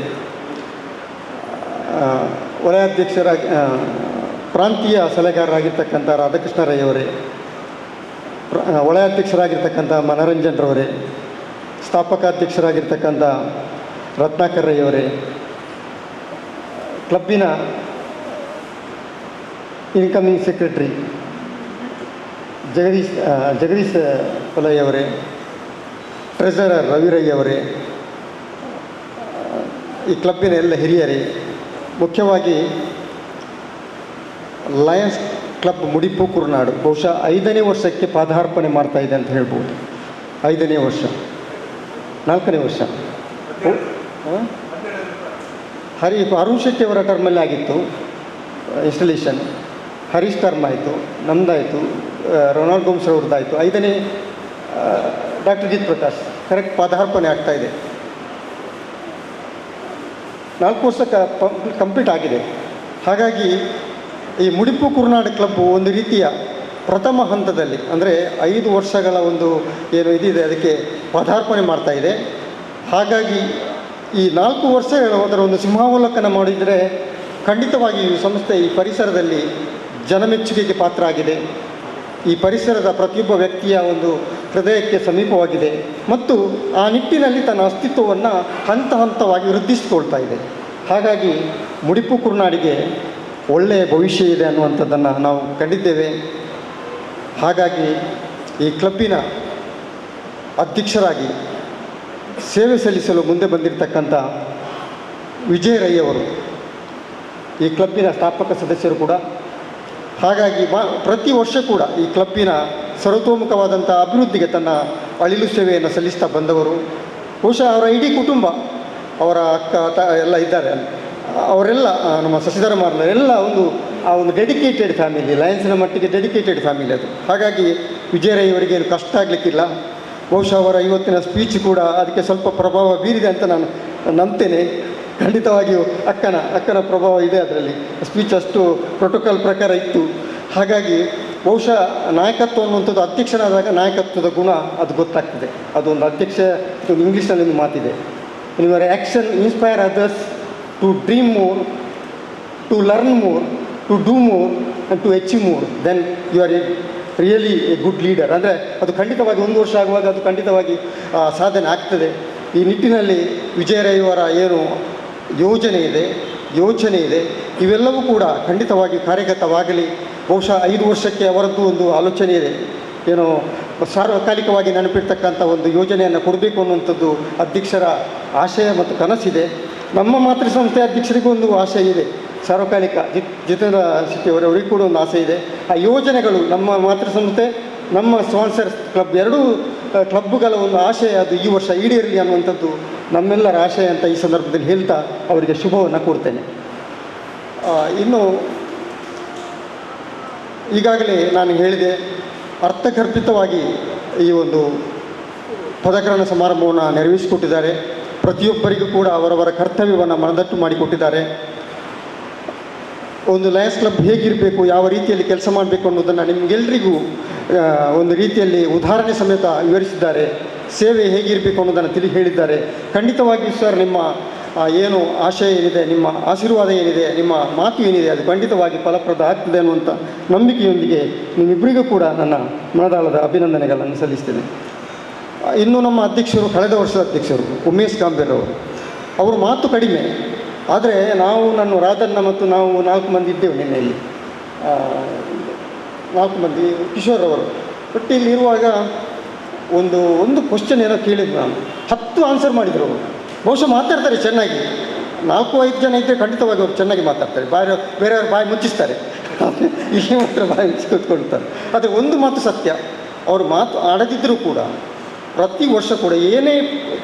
ವಲಯಾಧ್ಯಕ್ಷರಾಗಿ ಪ್ರಾಂತೀಯ ಸಲಹೆಗಾರರಾಗಿರ್ತಕ್ಕಂಥ ರಾಧಾಕೃಷ್ಣ ರೈ ಅವರೇ, ವಲಯಾಧ್ಯಕ್ಷರಾಗಿರ್ತಕ್ಕಂಥ ಮನೋರಂಜನ್ರವರೇ, ಸ್ಥಾಪಕಾಧ್ಯಕ್ಷರಾಗಿರ್ತಕ್ಕಂಥ ರತ್ನಾಕರ್ ರೈ ಅವರೇ, ಕ್ಲಬ್ಬಿನ ಇನ್ಕಮಿಂಗ್ ಸೆಕ್ರೆಟರಿ ಜಗದೀಶ್ ಪಲೈ ಅವರೇ, ಟ್ರೆಸರರ್ ರವಿರೈ ಅವರೇ, ಈ ಕ್ಲಬ್ಬಿನ ಎಲ್ಲ ಹಿರಿಯರೇ, ಮುಖ್ಯವಾಗಿ ಲಯನ್ಸ್ ಕ್ಲಬ್ ಮುಡಿಪು ಕುರ್ನಾಡು ಬಹುಶಃ 5ನೇ ವರ್ಷಕ್ಕೆ ಪಾದಾರ್ಪಣೆ ಮಾಡ್ತಾ ಇದೆ ಅಂತ ಹೇಳ್ಬೋದು. 5ನೇ ವರ್ಷ, 4ನೇ ವರ್ಷ. ಅರುಣ್ ಶೆಟ್ಟಿ ಅವರ ಟರ್ಮಲ್ಲಿ ಆಗಿತ್ತು ಇನ್ಸ್ಟಾಲೇಷನ್, ಹರೀಶ್ ಟರ್ಮ್ ಆಯಿತು, ನಮ್ಮದಾಯಿತು, ರೊನಾಲ್ಡ್ ಗೋಮ್ಸ್ ಅವ್ರದ್ದಾಯಿತು, 5ನೇ ಡಾಕ್ಟರ್ ಜಿತ್ ಪ್ರಕಾಶ್ ಕರೆಕ್ಟ್ ಪಾದಾರ್ಪಣೆ ಆಗ್ತಾ ಇದೆ. 4 ವರ್ಷ ಕಂಪ್ಲೀಟ್ ಆಗಿದೆ. ಹಾಗಾಗಿ ಈ ಮುಡಿಪು ಕುರ್ನಾಡು ಕ್ಲಬ್ಬು ಒಂದು ರೀತಿಯ ಪ್ರಥಮ ಹಂತದಲ್ಲಿ, ಅಂದರೆ 5 ವರ್ಷಗಳ ಒಂದು ಏನು ಇದಿದೆ ಅದಕ್ಕೆ ಪದಾರ್ಪಣೆ ಮಾಡ್ತಾ ಇದೆ. ಹಾಗಾಗಿ ಈ 4 ವರ್ಷಗಳು ಅದರ ಒಂದು ಸಿಂಹಾವಲೋಕನ ಮಾಡಿದರೆ ಖಂಡಿತವಾಗಿ ಈ ಸಂಸ್ಥೆ ಈ ಪರಿಸರದಲ್ಲಿ ಜನಮೆಚ್ಚುಗೆಗೆ ಪಾತ್ರ ಆಗಿದೆ. ಈ ಪರಿಸರದ ಪ್ರತಿಯೊಬ್ಬ ವ್ಯಕ್ತಿಯ ಒಂದು ಹೃದಯಕ್ಕೆ ಸಮೀಪವಾಗಿದೆ ಮತ್ತು ಆ ನಿಟ್ಟಿನಲ್ಲಿ ತನ್ನ ಅಸ್ತಿತ್ವವನ್ನು ಹಂತ ಹಂತವಾಗಿ ವೃದ್ಧಿಸಿಕೊಳ್ತಾ ಇದೆ. ಹಾಗಾಗಿ ಮುಡಿಪು ಕುರ್ನಾಡಿಗೆ ಒಳ್ಳೆಯ ಭವಿಷ್ಯ ಇದೆ ಅನ್ನುವಂಥದ್ದನ್ನು ನಾವು ಕಂಡಿದ್ದೇವೆ. ಹಾಗಾಗಿ ಈ ಕ್ಲಬ್ಬಿನ ಅಧ್ಯಕ್ಷರಾಗಿ ಸೇವೆ ಸಲ್ಲಿಸಲು ಮುಂದೆ ಬಂದಿರತಕ್ಕಂಥ ವಿಜಯ್ ರೈ ಅವರು ಈ ಕ್ಲಬ್ಬಿನ ಸ್ಥಾಪಕ ಸದಸ್ಯರು ಕೂಡ. ಹಾಗಾಗಿ ಪ್ರತಿ ವರ್ಷ ಕೂಡ ಈ ಕ್ಲಬ್ಬಿನ ಸರ್ವತೋಮುಖವಾದಂಥ ಅಭಿವೃದ್ಧಿಗೆ ತನ್ನ ಅಳಿಲು ಸೇವೆಯನ್ನು ಸಲ್ಲಿಸ್ತಾ ಬಂದವರು. ಬಹುಶಃ ಅವರ ಇಡೀ ಕುಟುಂಬ, ಅವರ ಅಕ್ಕ ಎಲ್ಲ ಇದ್ದಾರೆ, ಅವರೆಲ್ಲ ನಮ್ಮ ಶಶಿಧರ ಮಾರ್ಲ ಎಲ್ಲ ಆ ಒಂದು ಡೆಡಿಕೇಟೆಡ್ ಫ್ಯಾಮಿಲಿ, ಲಯನ್ಸ್ನ ಮಟ್ಟಿಗೆ ಡೆಡಿಕೇಟೆಡ್ ಫ್ಯಾಮಿಲಿ ಅದು. ಹಾಗಾಗಿ ವಿಜಯ್ ರೈ ಅವರಿಗೆ ಏನು ಕಷ್ಟ ಆಗಲಿಕ್ಕಿಲ್ಲ. ಬಹುಶಃ ಅವರ ಇವತ್ತಿನ ಸ್ಪೀಚ್ ಕೂಡ ಅದಕ್ಕೆ ಸ್ವಲ್ಪ ಪ್ರಭಾವ ಬೀರಿದೆ ಅಂತ ನಾನು ನಂಬ್ತೇನೆ. ಖಂಡಿತವಾಗಿಯೂ ಅಕ್ಕನ ಪ್ರಭಾವ ಇದೆ ಅದರಲ್ಲಿ. ಸ್ಪೀಚ್ ಅಷ್ಟು ಪ್ರೋಟೋಕಾಲ್ ಪ್ರಕಾರ ಇತ್ತು. ಹಾಗಾಗಿ ಬಹುಶಃ ನಾಯಕತ್ವ ಅನ್ನುವಂಥದ್ದು ಅಧ್ಯಕ್ಷನಾದಾಗ ನಾಯಕತ್ವದ ಗುಣ ಅದು ಗೊತ್ತಾಗ್ತದೆ. ಅದೊಂದು ಅಧ್ಯಕ್ಷ, ಇಂಗ್ಲೀಷ್ನಲ್ಲಿ ಒಂದು ಮಾತಿದೆ, your action inspire others to dream more, to learn more, to do more and to achieve more, then you are really a good leader. ಅಂದರೆ ಅದು ಖಂಡಿತವಾಗಿ 1 ವರ್ಷ ಆಗುವಾಗ ಅದು ಖಂಡಿತವಾಗಿ ಸಾಧನೆ ಆಗ್ತದೆ. ಈ ನಿಟ್ಟಿನಲ್ಲಿ ವಿಜಯ್ ರೈ ಅವರ ಏನು ಯೋಚನೆ ಇದೆ, ಇವೆಲ್ಲವೂ ಕೂಡ ಖಂಡಿತವಾಗಿ ಕಾರ್ಯಗತವಾಗಲಿ. ಬಹುಶಃ 5 ವರ್ಷಕ್ಕೆ ಅವರದ್ದು ಒಂದು ಆಲೋಚನೆ ಇದೆ, ಏನೋ ಸಾರ್ವಕಾಲಿಕವಾಗಿ ನೆನಪಿಡ್ತಕ್ಕಂಥ ಒಂದು ಯೋಜನೆಯನ್ನು ಕೊಡಬೇಕು ಅನ್ನುವಂಥದ್ದು ಅಧ್ಯಕ್ಷರ ಆಶಯ ಮತ್ತು ಕನಸಿದೆ. ನಮ್ಮ ಮಾತೃ ಸಂಸ್ಥೆ ಅಧ್ಯಕ್ಷರಿಗೂ ಒಂದು ಆಶಯ ಇದೆ, ಸಾರ್ವಕಾಲಿಕ ಜಿತೇಂದ್ರ ಶೆಟ್ಟಿ ಅವರಿಗೆ ಕೂಡ ಒಂದು ಆಸೆ ಇದೆ. ಆ ಯೋಜನೆಗಳು ನಮ್ಮ ಮಾತೃ ಸಂಸ್ಥೆ, ನಮ್ಮ ಸ್ಪಾನ್ಸರ್ ಕ್ಲಬ್ ಎರಡೂ ಕ್ಲಬ್ಗಳ ಒಂದು ಆಶಯ ಅದು ಈ ವರ್ಷ ಈಡೇರಲಿ ಅನ್ನುವಂಥದ್ದು ನಮ್ಮೆಲ್ಲರ ಆಶಯ ಅಂತ ಈ ಸಂದರ್ಭದಲ್ಲಿ ಹೇಳ್ತಾ ಅವರಿಗೆ ಶುಭವನ್ನು ಕೋರ್ತೇನೆ. ಇನ್ನು ಈಗಾಗಲೇ ನಾನು ಹೇಳಿದೆ, ಅರ್ಥಗರ್ಭಿತವಾಗಿ ಈ ಒಂದು ಪದಗ್ರಹಣ ಸಮಾರಂಭವನ್ನು ನೆರವೇರಿಸಿಕೊಟ್ಟಿದ್ದಾರೆ. ಪ್ರತಿಯೊಬ್ಬರಿಗೂ ಕೂಡ ಅವರವರ ಕರ್ತವ್ಯವನ್ನು ಮನದಟ್ಟು ಮಾಡಿಕೊಟ್ಟಿದ್ದಾರೆ. ಒಂದು ಲಯನ್ಸ್ ಕ್ಲಬ್ ಹೇಗಿರಬೇಕು, ಯಾವ ರೀತಿಯಲ್ಲಿ ಕೆಲಸ ಮಾಡಬೇಕು ಅನ್ನೋದನ್ನು ನಿಮಗೆಲ್ಲರಿಗೂ ಒಂದು ರೀತಿಯಲ್ಲಿ ಉದಾಹರಣೆ ಸಮೇತ ವಿವರಿಸಿದ್ದಾರೆ. ಸೇವೆ ಹೇಗಿರಬೇಕು ಅನ್ನೋದನ್ನು ಹೇಳಿದ್ದಾರೆ. ಖಂಡಿತವಾಗಿಯೂ ಸರ್, ನಿಮ್ಮ ಏನು ಆಶಯ ಏನಿದೆ, ನಿಮ್ಮ ಆಶೀರ್ವಾದ ಏನಿದೆ, ನಿಮ್ಮ ಮಾತು ಏನಿದೆ, ಅದು ಖಂಡಿತವಾಗಿ ಫಲಪ್ರದ ಆಗ್ತದೆ ಅನ್ನುವಂಥ ನಂಬಿಕೆಯೊಂದಿಗೆ ನಿಮ್ಮಿಬ್ಬರಿಗೂ ಕೂಡ ನನ್ನ ಮನದಾಳದ ಅಭಿನಂದನೆಗಳನ್ನು ಸಲ್ಲಿಸ್ತೇನೆ. ಇನ್ನು ನಮ್ಮ ಅಧ್ಯಕ್ಷರು, ಕಳೆದ ವರ್ಷದ ಅಧ್ಯಕ್ಷರು ಉಮೇಶ್ ಕಾಂಬೇರ್ ಅವರು ಮಾತು ಕಡಿಮೆ, ಆದರೆ ನನ್ನ ರಾಧಣ್ಣ ಮತ್ತು ನಾವು 4 ಮಂದಿ ಇದ್ದೇವೆ ನಿನ್ನೆಯಲ್ಲಿ, 4 ಮಂದಿ, ಕಿಶೋರ್ ಅವರು ಒಟ್ಟಿಲ್ಲಿ ಇರುವಾಗ ಒಂದು ಕ್ವಶನ್ ಏನೋ ಕೇಳಿದ್ರು, ನಾನು 10 ಆನ್ಸರ್ ಮಾಡಿದರು ಅವರು. ಬಹುಶಃ ಮಾತಾಡ್ತಾರೆ ಚೆನ್ನಾಗಿ, 4-5 ಜನ ಇದ್ದರೆ ಖಂಡಿತವಾಗಿ ಅವರು ಚೆನ್ನಾಗಿ ಮಾತಾಡ್ತಾರೆ, ಬೇರೆಯವ್ರ ಬಾಯಿ ಮುಚ್ಚಿಸ್ತಾರೆ, ಇಲ್ಲಿ ಮಾತ್ರ ಬಾಯಿ ಮುಚ್ಚಿ ಕೂತ್ಕೊಳ್ತಾರೆ. ಆದರೆ ಒಂದು ಮಾತು ಸತ್ಯ, ಅವರು ಮಾತು ಆಡದಿದ್ದರೂ ಕೂಡ ಪ್ರತಿ ವರ್ಷ ಕೂಡ ಏನೇ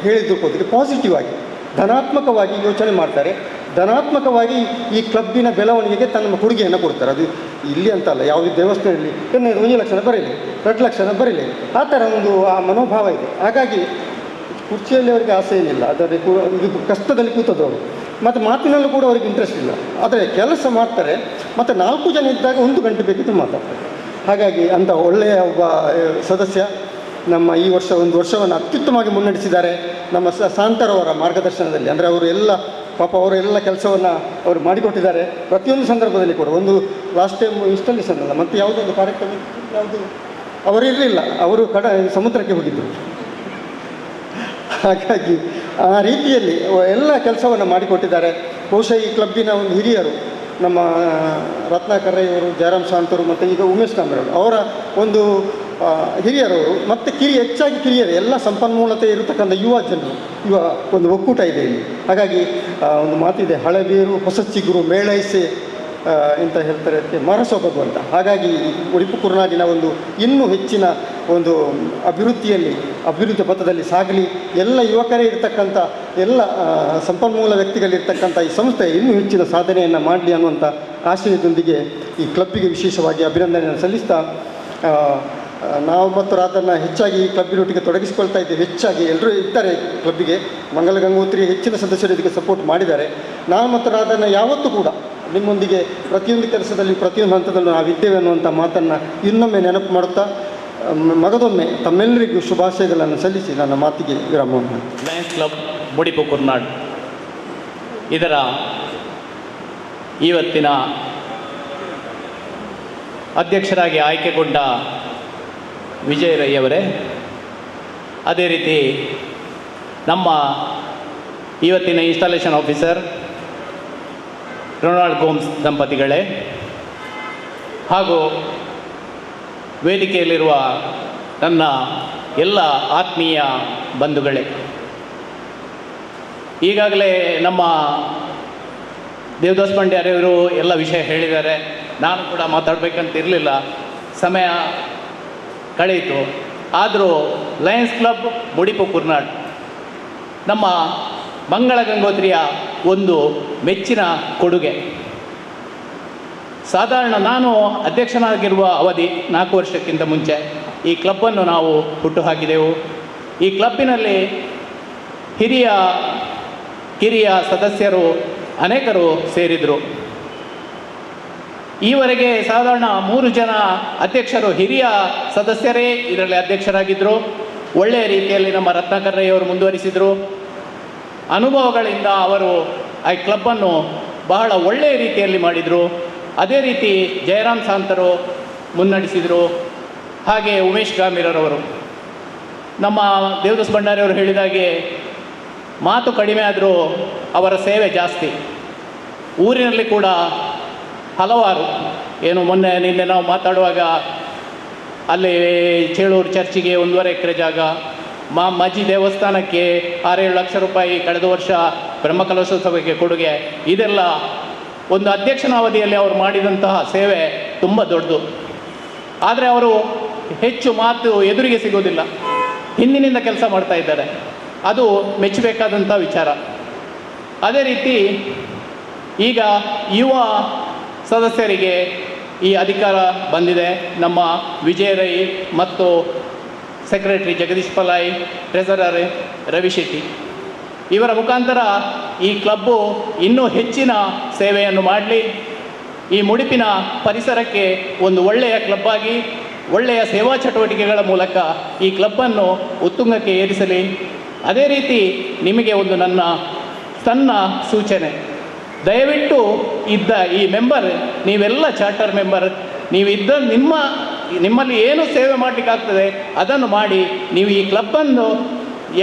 ಹೇಳಿದ್ರು ಕೂಡಲಿಕ್ಕೆ ಪಾಸಿಟಿವ್ ಆಗಿ ಧನಾತ್ಮಕವಾಗಿ ಯೋಚನೆ ಮಾಡ್ತಾರೆ. ಧನಾತ್ಮಕವಾಗಿ ಈ ಕ್ಲಬ್ಬಿನ ಬೆಳವಣಿಗೆಗೆ ತನ್ನ ಕೊಡುಗೆಯನ್ನು ಕೊಡ್ತಾರೆ. ಅದು ಇಲ್ಲಿ ಅಂತಲ್ಲ, ಯಾವುದೇ ದೇವಸ್ಥಾನದಲ್ಲಿ 1 ಲಕ್ಷ ಬರೀಲಿ, 2 ಲಕ್ಷ ಬರೀಲಿ, ಆ ಥರ ಆ ಮನೋಭಾವ ಇದೆ. ಹಾಗಾಗಿ ಕುರ್ಚಿಯಲ್ಲಿ ಅವರಿಗೆ ಆಸೆ ಏನಿಲ್ಲ, ಅದರಲ್ಲಿ ಇದು ಕಷ್ಟದಲ್ಲಿ ಕೂತದವರು, ಮತ್ತು ಮಾತಿನಲ್ಲೂ ಕೂಡ ಅವರಿಗೆ ಇಂಟ್ರೆಸ್ಟ್ ಇಲ್ಲ. ಆದರೆ ಕೆಲಸ ಮಾಡ್ತಾರೆ, ಮತ್ತು 4 ಜನ ಇದ್ದಾಗ 1 ಗಂಟೆ ಬೇಕಿದ್ದು ಮಾತಾಡ್ತಾರೆ. ಹಾಗಾಗಿ ಅಂಥ ಒಳ್ಳೆಯ ಒಬ್ಬ ಸದಸ್ಯ ನಮ್ಮ ಈ ವರ್ಷ 1 ವರ್ಷವನ್ನು ಅತ್ಯುತ್ತಮವಾಗಿ ಮುನ್ನಡೆಸಿದ್ದಾರೆ ನಮ್ಮ ಸಾಂತರವರ ಮಾರ್ಗದರ್ಶನದಲ್ಲಿ. ಅಂದರೆ ಅವರು ಎಲ್ಲ ಪಾಪ ಅವರೆಲ್ಲ ಕೆಲಸವನ್ನು ಅವರು ಮಾಡಿಕೊಟ್ಟಿದ್ದಾರೆ ಪ್ರತಿಯೊಂದು ಸಂದರ್ಭದಲ್ಲಿ ಕೂಡ. ಒಂದು ಲಾಸ್ಟ್ ಟೈಮ್ ಇನ್ಸ್ಟಾಲೇಷನ್ ಅಲ್ಲ, ಮತ್ತು ಯಾವುದೊಂದು ಕಾರ್ಯಕ್ರಮ ಯಾವುದು ಅವರಿರಲಿಲ್ಲ, ಅವರು ಸಮುದ್ರಕ್ಕೆ ಹೋಗಿದ್ದರು. ಹಾಗಾಗಿ ಆ ರೀತಿಯಲ್ಲಿ ಎಲ್ಲ ಕೆಲಸವನ್ನು ಮಾಡಿಕೊಟ್ಟಿದ್ದಾರೆ. ಬಹುಶಃ ಈ ಕ್ಲಬ್ಬಿನ ಒಂದು ಹಿರಿಯರು ನಮ್ಮ ರತ್ನಾಕರ್ ಅವರು, ಜಯರಾಮ್ ಶಾಂತರು ಮತ್ತು ಈಗ ಉಮೇಶ್ ಕಾಂಬ್ರವರು ಅವರ ಒಂದು ಹಿರಿಯರವರು ಮತ್ತು ಹೆಚ್ಚಾಗಿ ಕಿರಿಯರು ಎಲ್ಲ ಸಂಪನ್ಮೂಲತೆ ಇರತಕ್ಕಂಥ ಯುವ ಜನರು, ಒಂದು ಒಕ್ಕೂಟ ಇದೆ ಇಲ್ಲಿ. ಹಾಗಾಗಿ ಒಂದು ಮಾತಿದೆ, ಹಳೆಬೇರು ಹೊಸ ಚಿಗುರು ಮೇಳೈಸೆ ಅಂತ ಹೇಳ್ತಾರೆ, ಅದಕ್ಕೆ ಮರಸೊಬಗು ಅಂತ. ಹಾಗಾಗಿ ಉಡುಪಿ ಕುರುನಾಡಿನ ಒಂದು ಇನ್ನೂ ಹೆಚ್ಚಿನ ಒಂದು ಅಭಿವೃದ್ಧಿ ಪಥದಲ್ಲಿ ಸಾಗಲಿ, ಎಲ್ಲ ಯುವಕರೇ ಇರತಕ್ಕಂಥ ಎಲ್ಲ ಸಂಪನ್ಮೂಲ ವ್ಯಕ್ತಿಗಳಿರ್ತಕ್ಕಂಥ ಈ ಸಂಸ್ಥೆ ಇನ್ನೂ ಹೆಚ್ಚಿನ ಸಾಧನೆಯನ್ನು ಮಾಡಲಿ ಅನ್ನುವಂಥ ಆಶಯದೊಂದಿಗೆ ಈ ಕ್ಲಬ್ಬಿಗೆ ವಿಶೇಷವಾಗಿ ಅಭಿನಂದನೆಯನ್ನು ಸಲ್ಲಿಸ್ತಾ, ನಾವು ಮತ್ತು ರಾಧನ್ನ ಹೆಚ್ಚಾಗಿ ಈ ಕ್ಲಬ್ಬಿನೊಟ್ಟಿಗೆ ತೊಡಗಿಸಿಕೊಳ್ತಾ ಇದ್ದೇವೆ. ಹೆಚ್ಚಾಗಿ ಎಲ್ಲರೂ ಇದ್ದಾರೆ ಕ್ಲಬ್ಬಿಗೆ, ಮಂಗಲ ಗಂಗೋತ್ರಿ ಹೆಚ್ಚಿನ ಸದಸ್ಯರು ಇದಕ್ಕೆ ಸಪೋರ್ಟ್ ಮಾಡಿದ್ದಾರೆ. ನಾನು ಮತ್ತು ರಾಧನ್ನ ಯಾವತ್ತೂ ಕೂಡ ನಿಮ್ಮೊಂದಿಗೆ ಪ್ರತಿಯೊಂದು ಕೆಲಸದಲ್ಲಿ ಪ್ರತಿಯೊಂದು ಹಂತದಲ್ಲೂ ನಾವಿದ್ದೇವೆ ಅನ್ನುವಂಥ ಮಾತನ್ನು ಇನ್ನೊಮ್ಮೆ ನೆನಪು ಮಾಡುತ್ತಾ ಮಗದೊಮ್ಮೆ ತಮ್ಮೆಲ್ಲರಿಗೂ ಶುಭಾಶಯಗಳನ್ನು ಸಲ್ಲಿಸಿ ನನ್ನ ಮಾತಿಗೆ ವಿರಾಮವನ್ನು. ಲಯನ್ಸ್ ಕ್ಲಬ್ ಮುಡಿಪು ಕುರ್ನಾಡ್ ಇದರ ಇವತ್ತಿನ ಅಧ್ಯಕ್ಷರಾಗಿ ಆಯ್ಕೆಗೊಂಡ ವಿಜಯ್ ರೈ ಅವರೇ, ಅದೇ ರೀತಿ ನಮ್ಮ ಇವತ್ತಿನ ಇನ್ಸ್ಟಾಲೇಷನ್ ಆಫೀಸರ್ ರೊನಾಲ್ಡ್ ಗೋಮ್ಸ್ ದಂಪತಿಗಳೇ, ಹಾಗೂ ವೇದಿಕೆಯಲ್ಲಿರುವ ನನ್ನ ಎಲ್ಲ ಆತ್ಮೀಯ ಬಂಧುಗಳೇ, ಈಗಾಗಲೇ ನಮ್ಮ ದೇವದಾಸ್ ಪಂಡ್ಯಾರವರು ಎಲ್ಲ ವಿಷಯ ಹೇಳಿದ್ದಾರೆ. ನಾನು ಕೂಡ ಮಾತಾಡಬೇಕಂತ ಇರಲಿಲ್ಲ, ಸಮಯ ಕಳೆಯಿತು. ಆದರೂ ಲಯನ್ಸ್ ಕ್ಲಬ್ ಮುಡಿಪು ಕುರ್ನಾಡ್ ನಮ್ಮ ಮಂಗಳ ಗಂಗೋತ್ರಿಯ ಒಂದು ಮೆಚ್ಚಿನ ಕೊಡುಗೆ. ಸಾಧಾರಣ ನಾನು ಅಧ್ಯಕ್ಷನಾಗಿರುವ ಅವಧಿ 4 ವರ್ಷಕ್ಕಿಂತ ಮುಂಚೆ ಈ ಕ್ಲಬ್ಬನ್ನು ನಾವು ಹುಟ್ಟುಹಾಕಿದೆವು. ಈ ಕ್ಲಬ್ಬಿನಲ್ಲಿ ಕಿರಿಯ ಸದಸ್ಯರು ಅನೇಕರು ಸೇರಿದರು. ಈವರೆಗೆ ಸಾಧಾರಣ 3 ಜನ ಅಧ್ಯಕ್ಷರು ಹಿರಿಯ ಸದಸ್ಯರೇ ಇದರಲ್ಲಿ ಅಧ್ಯಕ್ಷರಾಗಿದ್ದರು. ಒಳ್ಳೆಯ ರೀತಿಯಲ್ಲಿ ನಮ್ಮ ರತ್ನಾಕರ್ ರೈ ಅವರು ಮುಂದುವರಿಸಿದರು. ಅನುಭವಗಳಿಂದ ಅವರು ಆ ಕ್ಲಬ್ಬನ್ನು ಬಹಳ ಒಳ್ಳೆಯ ರೀತಿಯಲ್ಲಿ ಮಾಡಿದರು. ಅದೇ ರೀತಿ ಜಯರಾಮ್ ಶಾಂತರು ಮುನ್ನಡೆಸಿದರು. ಹಾಗೆ ಉಮೇಶ್ ಗಾಂಭೀರರವರು, ನಮ್ಮ ದೇವದಾಸ್ ಭಂಡಾರಿಯವರು ಹೇಳಿದಾಗೆ ಮಾತು ಕಡಿಮೆ ಆದರೂ ಅವರ ಸೇವೆ ಜಾಸ್ತಿ. ಊರಿನಲ್ಲಿ ಕೂಡ ಹಲವಾರು ನಿನ್ನೆ ನಾವು ಮಾತಾಡುವಾಗ ಅಲ್ಲಿ ಚೇಳೂರು ಚರ್ಚಿಗೆ 1.5 ಎಕರೆ ಜಾಗ, ಮಜ್ಜಿ ದೇವಸ್ಥಾನಕ್ಕೆ 6-7 ಲಕ್ಷ ರೂಪಾಯಿ ಕಳೆದ ವರ್ಷ ಬ್ರಹ್ಮಕಲಶೋತ್ಸವಕ್ಕೆ ಕೊಡುಗೆ, ಇದೆಲ್ಲ ಒಂದು ಅಧ್ಯಕ್ಷನ ಅವಧಿಯಲ್ಲಿ ಅವರು ಮಾಡಿದಂತಹ ಸೇವೆ ತುಂಬ ದೊಡ್ಡದು. ಆದರೆ ಅವರು ಹೆಚ್ಚು ಮಾತು ಎದುರಿಗೆ ಸಿಗೋದಿಲ್ಲ, ಹಿಂದಿನಿಂದ ಕೆಲಸ ಮಾಡ್ತಾ ಇದ್ದಾರೆ. ಅದು ಮೆಚ್ಚಬೇಕಾದಂಥ ವಿಚಾರ. ಅದೇ ರೀತಿ ಈಗ ಯುವ ಸದಸ್ಯರಿಗೆ ಈ ಅಧಿಕಾರ ಬಂದಿದೆ. ನಮ್ಮ ವಿಜಯ್ ರೈ ಮತ್ತು ಸೆಕ್ರೆಟರಿ ಜಗದೀಶ್ ಪಲಾಯ್, ಟ್ರೆಸರರ್ ರವಿ ಶೆಟ್ಟಿ, ಇವರ ಮುಖಾಂತರ ಈ ಕ್ಲಬ್ಬು ಇನ್ನೂ ಹೆಚ್ಚಿನ ಸೇವೆಯನ್ನು ಮಾಡಲಿ, ಈ ಮುಡಿಪಿನ ಪರಿಸರಕ್ಕೆ ಒಂದು ಒಳ್ಳೆಯ ಕ್ಲಬ್ಬಾಗಿ ಒಳ್ಳೆಯ ಸೇವಾ ಚಟುವಟಿಕೆಗಳ ಮೂಲಕ ಈ ಕ್ಲಬ್ಬನ್ನು ಉತ್ತುಂಗಕ್ಕೆ ಏರಿಸಲಿ. ಅದೇ ರೀತಿ ನಿಮಗೆ ಒಂದು ನನ್ನ ಸಣ್ಣ ಸೂಚನೆ, ದಯವಿಟ್ಟು ಇದ್ದ ಈ ಮೆಂಬರ್, ನೀವೆಲ್ಲ ಚಾರ್ಟರ್ ಮೆಂಬರ್, ನೀವಿದ್ದ ನಿಮ್ಮಲ್ಲಿ ಏನು ಸೇವೆ ಮಾಡಲಿಕ್ಕಾಗ್ತದೆ ಅದನ್ನು ಮಾಡಿ. ನೀವು ಈ ಕ್ಲಬ್ಬನ್ನು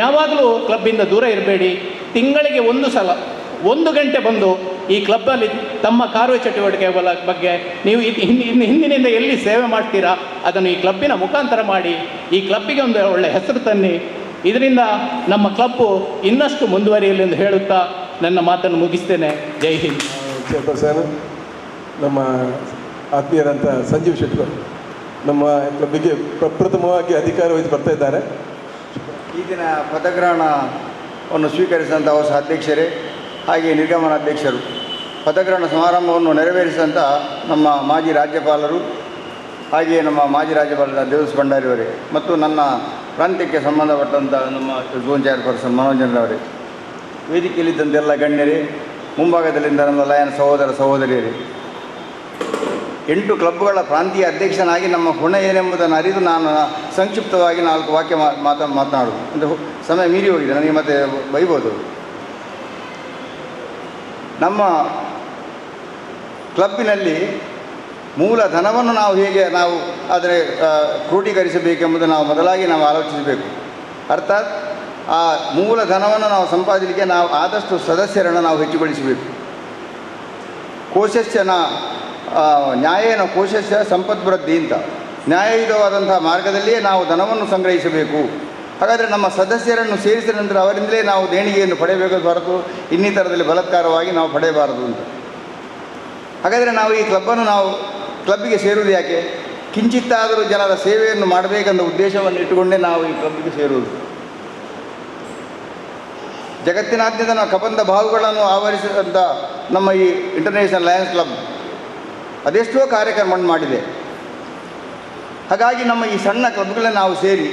ಯಾವಾಗಲೂ ಕ್ಲಬ್ಬಿಂದ ದೂರ ಇರಬೇಡಿ. ತಿಂಗಳಿಗೆ 1 ಸಲ 1 ಗಂಟೆ ಬಂದು ಈ ಕ್ಲಬ್ಬಲ್ಲಿ ತಮ್ಮ ಕಾರ್ಯಚಟುವಟಿಕೆಗಳ ಬಗ್ಗೆ ನೀವು ಹಿಂದಿನಿಂದ ಎಲ್ಲಿ ಸೇವೆ ಮಾಡ್ತೀರಾ ಅದನ್ನು ಈ ಕ್ಲಬ್ಬಿನ ಮುಖಾಂತರ ಮಾಡಿ. ಈ ಕ್ಲಬ್ಬಿಗೆ ಒಂದು ಒಳ್ಳೆಯ ಹೆಸರು ತನ್ನಿ. ಇದರಿಂದ ನಮ್ಮ ಕ್ಲಬ್ಬು ಇನ್ನಷ್ಟು ಮುಂದುವರಿಯಲಿ ಎಂದು ಹೇಳುತ್ತಾ ನನ್ನ ಮಾತನ್ನು ಮುಗಿಸ್ತೇನೆ. ಜೈ ಹಿಂದ್. ಚೇರ್ಪರ್ಸನ್ ನಮ್ಮ ಆತ್ಮೀಯರಂಥ ಸಂಜೀವ್ ಶೆಟ್ಟರು ನಮ್ಮ ಕ್ಲಬ್ಬಿಗೆ ಪ್ರಪ್ರಥಮವಾಗಿ ಅಧಿಕಾರ ವಹಿಸಿ ಬರ್ತಾ ಇದ್ದಾರೆ. ಈ ದಿನ ಪದಗ್ರಹಣವನ್ನು ಸ್ವೀಕರಿಸಿದಂಥ ಹೊಸ ಅಧ್ಯಕ್ಷರೇ ಹಾಗೆ ನಿರ್ಗಮನ ಅಧ್ಯಕ್ಷರು, ಪದಗ್ರಹಣ ಸಮಾರಂಭವನ್ನು ನೆರವೇರಿಸಿದಂಥ ನಮ್ಮ ಮಾಜಿ ರಾಜ್ಯಪಾಲರು, ಹಾಗೆಯೇ ನಮ್ಮ ಮಾಜಿ ರಾಜ್ಯಪಾಲರ ದೇವದಾಸ್ ಭಂಡಾರಿಯವರೇ ಮತ್ತು ನನ್ನ ಪ್ರಾಂತ್ಯಕ್ಕೆ ಸಂಬಂಧಪಟ್ಟಂಥ ನಮ್ಮ ಝೋನ್ ಚೇರ್ಪರ್ಸನ್ ಮನೋಜನರವರೇ, ವೇದಿಕೆಯಲ್ಲಿದ್ದಂತೆಲ್ಲ ಗಣ್ಯರೇ, ಮುಂಭಾಗದಲ್ಲಿಂದ ನಮ್ಮ ಲಯನ್ ಸಹೋದರ ಸಹೋದರಿಯರೇ, 8 ಕ್ಲಬ್ಗಳ ಪ್ರಾಂತೀಯ ಅಧ್ಯಕ್ಷನಾಗಿ ನಮ್ಮ ಹೊಣೆ ಏನೆಂಬುದನ್ನು ಅರಿತು ನಾನು ಸಂಕ್ಷಿಪ್ತವಾಗಿ 4 ವಾಕ್ಯ ಮಾತನಾಡುವುದು. ಅಂದರೆ ಸಮಯ ಮೀರಿ ಹೋಗಿದೆ, ನನಗೆ ಮತ್ತೆ ಬೈಬೋದು. ನಮ್ಮ ಕ್ಲಬ್ಬಿನಲ್ಲಿ ಮೂಲ ಧನವನ್ನು ನಾವು ಹೇಗೆ ಆದರೆ ಕ್ರೋಢೀಕರಿಸಬೇಕೆಂಬುದನ್ನು ಮೊದಲಾಗಿ ಆಲೋಚಿಸಬೇಕು. ಅರ್ಥಾತ್ ಆ ಮೂಲ ಧನವನ್ನು ಸಂಪಾದಿಸಲಿಕ್ಕೆ ಆದಷ್ಟು ಸದಸ್ಯರನ್ನು ಹೆಚ್ಚುಗೊಳಿಸಬೇಕು. ಕೋಶಸ್ಯನ ನ್ಯಾಯೇನ ಕೋಶಸ್ಯ ಸಂಪದ್ವೃದ್ಧಿ ಅಂತ, ನ್ಯಾಯಯುತವಾದಂತಹ ಮಾರ್ಗದಲ್ಲಿಯೇ ನಾವು ಧನವನ್ನು ಸಂಗ್ರಹಿಸಬೇಕು. ಹಾಗಾದರೆ ನಮ್ಮ ಸದಸ್ಯರನ್ನು ಸೇರಿಸಿದ ನಂತರ ಅವರಿಂದಲೇ ನಾವು ದೇಣಿಗೆಯನ್ನು ಪಡೆಯಬೇಕು ಹೊರತು ಇನ್ನಿತರದಲ್ಲಿ ಬಲಾತ್ಕಾರವಾಗಿ ನಾವು ಪಡೆಯಬಾರದು ಅಂತ. ಹಾಗಾದರೆ ನಾವು ಈ ಕ್ಲಬ್ಬಿಗೆ ಸೇರುವುದು ಯಾಕೆ? ಕಿಂಚಿತ್ತಾದರೂ ಜನರ ಸೇವೆಯನ್ನು ಮಾಡಬೇಕೆಂದ ಉದ್ದೇಶವನ್ನು ಇಟ್ಟುಕೊಂಡೇ ನಾವು ಈ ಕ್ಲಬ್ಬಿಗೆ ಸೇರುವುದು. ಜಗತ್ತಿನಾದ್ಯಂತ ನಾವು ಕಬಂಧ ಭಾವುಗಳನ್ನು ಆವರಿಸಿದಂಥ ನಮ್ಮ ಈ ಇಂಟರ್ನ್ಯಾಷನಲ್ ಲಯನ್ಸ್ ಕ್ಲಬ್ ಅದೆಷ್ಟೋ ಕಾರ್ಯಕ್ರಮವನ್ನು ಮಾಡಿದೆ. ಹಾಗಾಗಿ ನಮ್ಮ ಈ ಸಣ್ಣ ಕ್ಲಬ್ಗಳನ್ನು ನಾವು ಸೇರಿ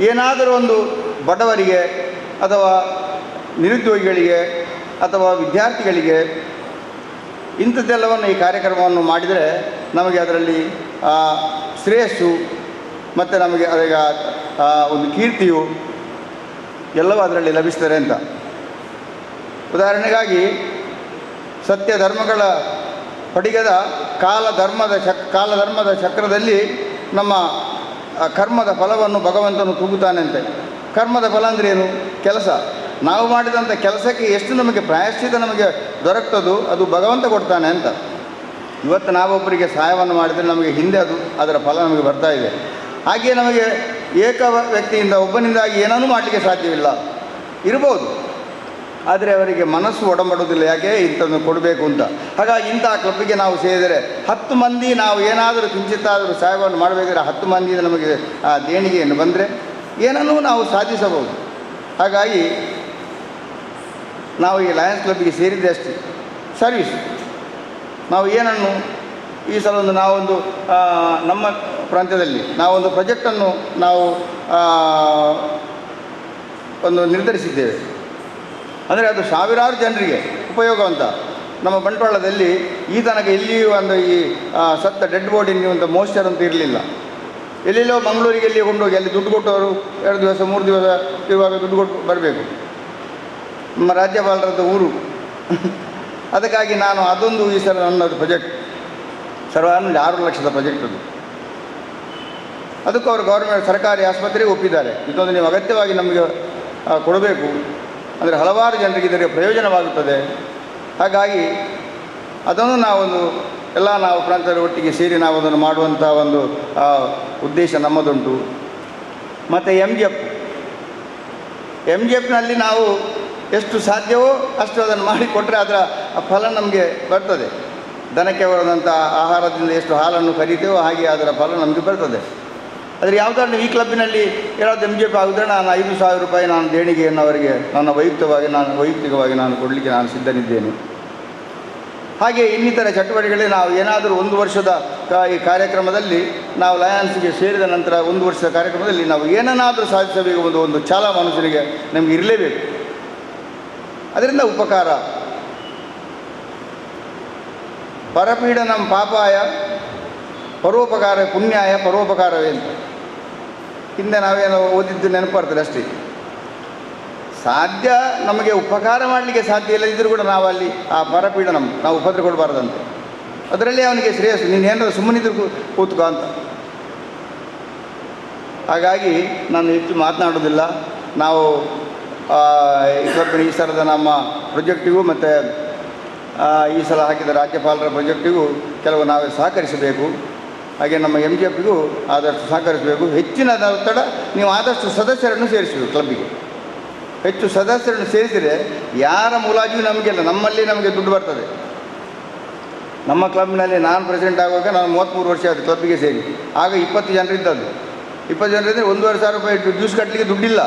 ಏನಾದರೂ ಒಂದು ಬಡವರಿಗೆ ಅಥವಾ ನಿರುದ್ಯೋಗಿಗಳಿಗೆ ಅಥವಾ ವಿದ್ಯಾರ್ಥಿಗಳಿಗೆ ಇಂಥದ್ದೆಲ್ಲವನ್ನು ಈ ಕಾರ್ಯಕ್ರಮವನ್ನು ಮಾಡಿದರೆ ನಮಗೆ ಅದರಲ್ಲಿ ಶ್ರೇಯಸ್ಸು ಮತ್ತು ನಮಗೆ ಅದರ ಒಂದು ಕೀರ್ತಿಯು ಎಲ್ಲವೂ ಅದರಲ್ಲಿ ಲಭಿಸ್ತದೆ ಅಂತ. ಉದಾಹರಣೆಗಾಗಿ ಸತ್ಯ ಧರ್ಮಗಳ ಪಡಿಗದ ಕಾಲಧರ್ಮದ ಚಕ್ರದಲ್ಲಿ ನಮ್ಮ ಕರ್ಮದ ಫಲವನ್ನು ಭಗವಂತನು ತೂಗುತ್ತಾನಂತೆ. ಕರ್ಮದ ಫಲ ಅಂದರೆ ಏನು? ಕೆಲಸ. ನಾವು ಮಾಡಿದಂಥ ಕೆಲಸಕ್ಕೆ ಎಷ್ಟು ನಮಗೆ ಪ್ರಾಯಶ್ಚಿತ ನಮಗೆ ದೊರಕ್ತದೋ ಅದು ಭಗವಂತ ಕೊಡ್ತಾನೆ ಅಂತ. ಇವತ್ತು ನಾವೊಬ್ಬರಿಗೆ ಸಹಾಯವನ್ನು ಮಾಡಿದರೆ ನಮಗೆ ಹಿಂದೆ ಅದರ ಫಲ ನಮಗೆ ಬರ್ತಾ ಇದೆ. ಹಾಗೆಯೇ ನಮಗೆ ಏಕ ವ್ಯಕ್ತಿಯಿಂದ ಒಬ್ಬನಿಂದಾಗಿ ಏನನ್ನೂ ಮಾಡಲಿಕ್ಕೆ ಸಾಧ್ಯವಿಲ್ಲ, ಇರ್ಬೋದು, ಆದರೆ ಅವರಿಗೆ ಮನಸ್ಸು ಒಡಂಬಡುವುದಿಲ್ಲ. ಯಾಕೆ? ಇಂಥನ್ನು ಕೊಡಬೇಕು ಅಂತ. ಹಾಗಾಗಿ ಇಂತಹ ಕ್ಲಬ್ಬಿಗೆ ನಾವು ಸೇರಿದರೆ 10 ಮಂದಿ ನಾವು ಏನಾದರೂ ಕಿಂಚಿತ್ತಾದರೂ ಸಹಾಯವನ್ನು ಮಾಡಬೇಕಾದ್ರೆ 10 ಮಂದಿಯಿಂದ ನಮಗೆ ಆ ದೇಣಿಗೆಯನ್ನು ಬಂದರೆ ಏನನ್ನೂ ನಾವು ಸಾಧಿಸಬಹುದು. ಹಾಗಾಗಿ ನಾವು ಈ ಲಯನ್ಸ್ ಕ್ಲಬ್ಬಿಗೆ ಸೇರಿದ್ದೆ ಅಷ್ಟೇ ಸರ್ವಿಸ್. ನಾವು ಏನನ್ನು ಈ ಸಲ ನಾವೊಂದು ನಮ್ಮ ಪ್ರಾಂತ್ಯದಲ್ಲಿ ನಾವೊಂದು ಪ್ರಾಜೆಕ್ಟನ್ನು ನಾವು ಒಂದು ನಿರ್ಧರಿಸಿದ್ದೇವೆ. ಅಂದರೆ ಅದು ಸಾವಿರಾರು ಜನರಿಗೆ ಉಪಯೋಗ ಅಂತ. ನಮ್ಮ ಬಂಟ್ವಾಳದಲ್ಲಿ ಈ ತನಕ ಎಲ್ಲಿಯೂ ಒಂದು ಈ ಸತ್ತ ಡೆಡ್ ಬಾಡಿ ಒಂದು ಮೋಸ್ಚರ್ ಅಂತ ಇರಲಿಲ್ಲ. ಎಲ್ಲೆಲ್ಲೋ ಮಂಗಳೂರಿಗೆ ಎಲ್ಲಿ ಕೊಂಡೋಗಿ ಅಲ್ಲಿ ದುಡ್ಡು ಕೊಟ್ಟವರು 2 ದಿವಸ 3 ದಿವಸ ಇರುವಾಗ ದುಡ್ಡು ಕೊಟ್ಟು ಬರಬೇಕು. ನಮ್ಮ ರಾಜ್ಯಪಾಲರದ ಊರು. ಅದಕ್ಕಾಗಿ ನಾನು ಅದೊಂದು ಈ ಸಲ ನನ್ನದು ಪ್ರಾಜೆಕ್ಟ್ ಸರ್ವಾನು 6 ಲಕ್ಷದ ಪ್ರಾಜೆಕ್ಟ್ ಅದು. ಅದಕ್ಕೂ ಅವರು ಗೌರ್ಮೆಂಟ್ ಸರ್ಕಾರಿ ಆಸ್ಪತ್ರೆಗೆ ಒಪ್ಪಿದ್ದಾರೆ. ಇದೊಂದು ನೀವು ಅಗತ್ಯವಾಗಿ ನಮಗೆ ಕೊಡಬೇಕು, ಅಂದರೆ ಹಲವಾರು ಜನರಿಗೆ ಇದರ ಪ್ರಯೋಜನವಾಗುತ್ತದೆ. ಹಾಗಾಗಿ ಅದನ್ನು ನಾವು ಪ್ರಾಂತ್ಯದ ಒಟ್ಟಿಗೆ ಸೇರಿ ನಾವು ಅದನ್ನು ಮಾಡುವಂಥ ಒಂದು ಉದ್ದೇಶ ನಮ್ಮದುಂಟು. ಮತ್ತು MGF ನಾವು ಎಷ್ಟು ಸಾಧ್ಯವೋ ಅಷ್ಟು ಅದನ್ನು ಮಾಡಿಕೊಟ್ರೆ ಅದರ ಫಲ ನಮಗೆ ಬರ್ತದೆ. ದನಕ್ಕೆ ಬರುವಂಥ ಆಹಾರದಿಂದ ಎಷ್ಟು ಹಾಲನ್ನು ಕರೀತೇವೋ ಹಾಗೆ ಅದರ ಫಲ ನಮಗೆ ಬರ್ತದೆ. ಆದರೆ ಯಾವುದಾದ್ರು ಈ ಕ್ಲಬ್ಬಿನಲ್ಲಿ ಏನಾದರೂ MGF ಆಗಿದ್ರೆ ನಾನು 5,000 ರೂಪಾಯಿ ನಾನು ದೇಣಿಗೆಯನ್ನು ಅವರಿಗೆ ನನ್ನ ವೈಯಕ್ತಿಕವಾಗಿ ನಾನು ಕೊಡಲಿಕ್ಕೆ ನಾನು ಸಿದ್ಧನಿದ್ದೇನೆ. ಹಾಗೆ ಇನ್ನಿತರ ಚಟುವಟಿಕೆಗಳಲ್ಲಿ ನಾವು ಏನಾದರೂ 1 ವರ್ಷದ ಈ ಕಾರ್ಯಕ್ರಮದಲ್ಲಿ ನಾವು ಲಯನ್ಸ್ಗೆ ಸೇರಿದ ನಂತರ 1 ವರ್ಷದ ಕಾರ್ಯಕ್ರಮದಲ್ಲಿ ನಾವು ಏನನ್ನಾದರೂ ಸಾಧಿಸಬೇಕು ಒಂದು ಛಲ ಮನುಷ್ಯನಿಗೆ ನಮಗೆ ಇರಲೇಬೇಕು. ಅದರಿಂದ ಉಪಕಾರ. ಪರಪೀಡನಂ ಪಾಪಾಯ ಪರೋಪಕಾರ ಪುಣ್ಯಾಯ ಪರೋಪಕಾರವೇ ಅಂತ ಹಿಂದೆ ನಾವೇನೋ ಓದಿದ್ದು ನೆನಪರ್ತದೆ ಅಷ್ಟೇ. ಸಾಧ್ಯ ನಮಗೆ ಉಪಕಾರ ಮಾಡಲಿಕ್ಕೆ ಸಾಧ್ಯ ಇಲ್ಲದಿದ್ದರೂ ಕೂಡ ನಾವು ಅಲ್ಲಿ ಆ ಪರಪೀಡನಂ ನಾವು ಉಪದ್ರ ಕೊಡಬಾರ್ದಂತೆ. ಅದರಲ್ಲಿ ಅವನಿಗೆ ಶ್ರೇಯಸ್ಸು. ನೀನು ಏನಾದರೂ ಸುಮ್ಮನಿದ್ರು ಕೂತ್ಕೋ ಅಂತ. ಹಾಗಾಗಿ ನಾನು ಹೆಚ್ಚು ಮಾತನಾಡೋದಿಲ್ಲ. ನಾವು ಈ ಸಲದ ನಮ್ಮ ಪ್ರೊಜೆಕ್ಟಿಗೂ ಮತ್ತು ಈ ಸಲ ಹಾಕಿದ ರಾಜ್ಯಪಾಲರ ಪ್ರೊಜೆಕ್ಟಿಗೂ ಕೆಲವು ನಾವೇ ಸಹಕರಿಸಬೇಕು. ಹಾಗೆ ನಮ್ಮ MGFಗೂ ಆದಷ್ಟು ಸಹಕರಿಸಬೇಕು. ಹೆಚ್ಚಿನ ಒತ್ತಡ ನೀವು ಆದಷ್ಟು ಸದಸ್ಯರನ್ನು ಸೇರಿಸಬೇಕು. ಕ್ಲಬ್ಬಿಗೆ ಹೆಚ್ಚು ಸದಸ್ಯರನ್ನು ಸೇರಿಸಿದರೆ ಯಾರ ಮುಲಾಜಿಯೂ ನಮಗೆಲ್ಲ ನಮಗೆ ದುಡ್ಡು ಬರ್ತದೆ. ನಮ್ಮ ಕ್ಲಬ್ನಲ್ಲಿ ನಾನು ಪ್ರೆಸಿಡೆಂಟ್ ಆಗುವಾಗ ನಾನು 33 ವರ್ಷ ಆಯಿತು ಕ್ಲಬ್ಬಿಗೆ ಸೇರಿ. ಆಗ 20 ಜನರಿದ್ದದ್ದು. 20 ಜನರಿದ್ದರೆ 1,500 ರೂಪಾಯಿ ಜ್ಯೂಸ್ ಕಟ್ಟಲಿಕ್ಕೆ ದುಡ್ಡಿಲ್ಲ.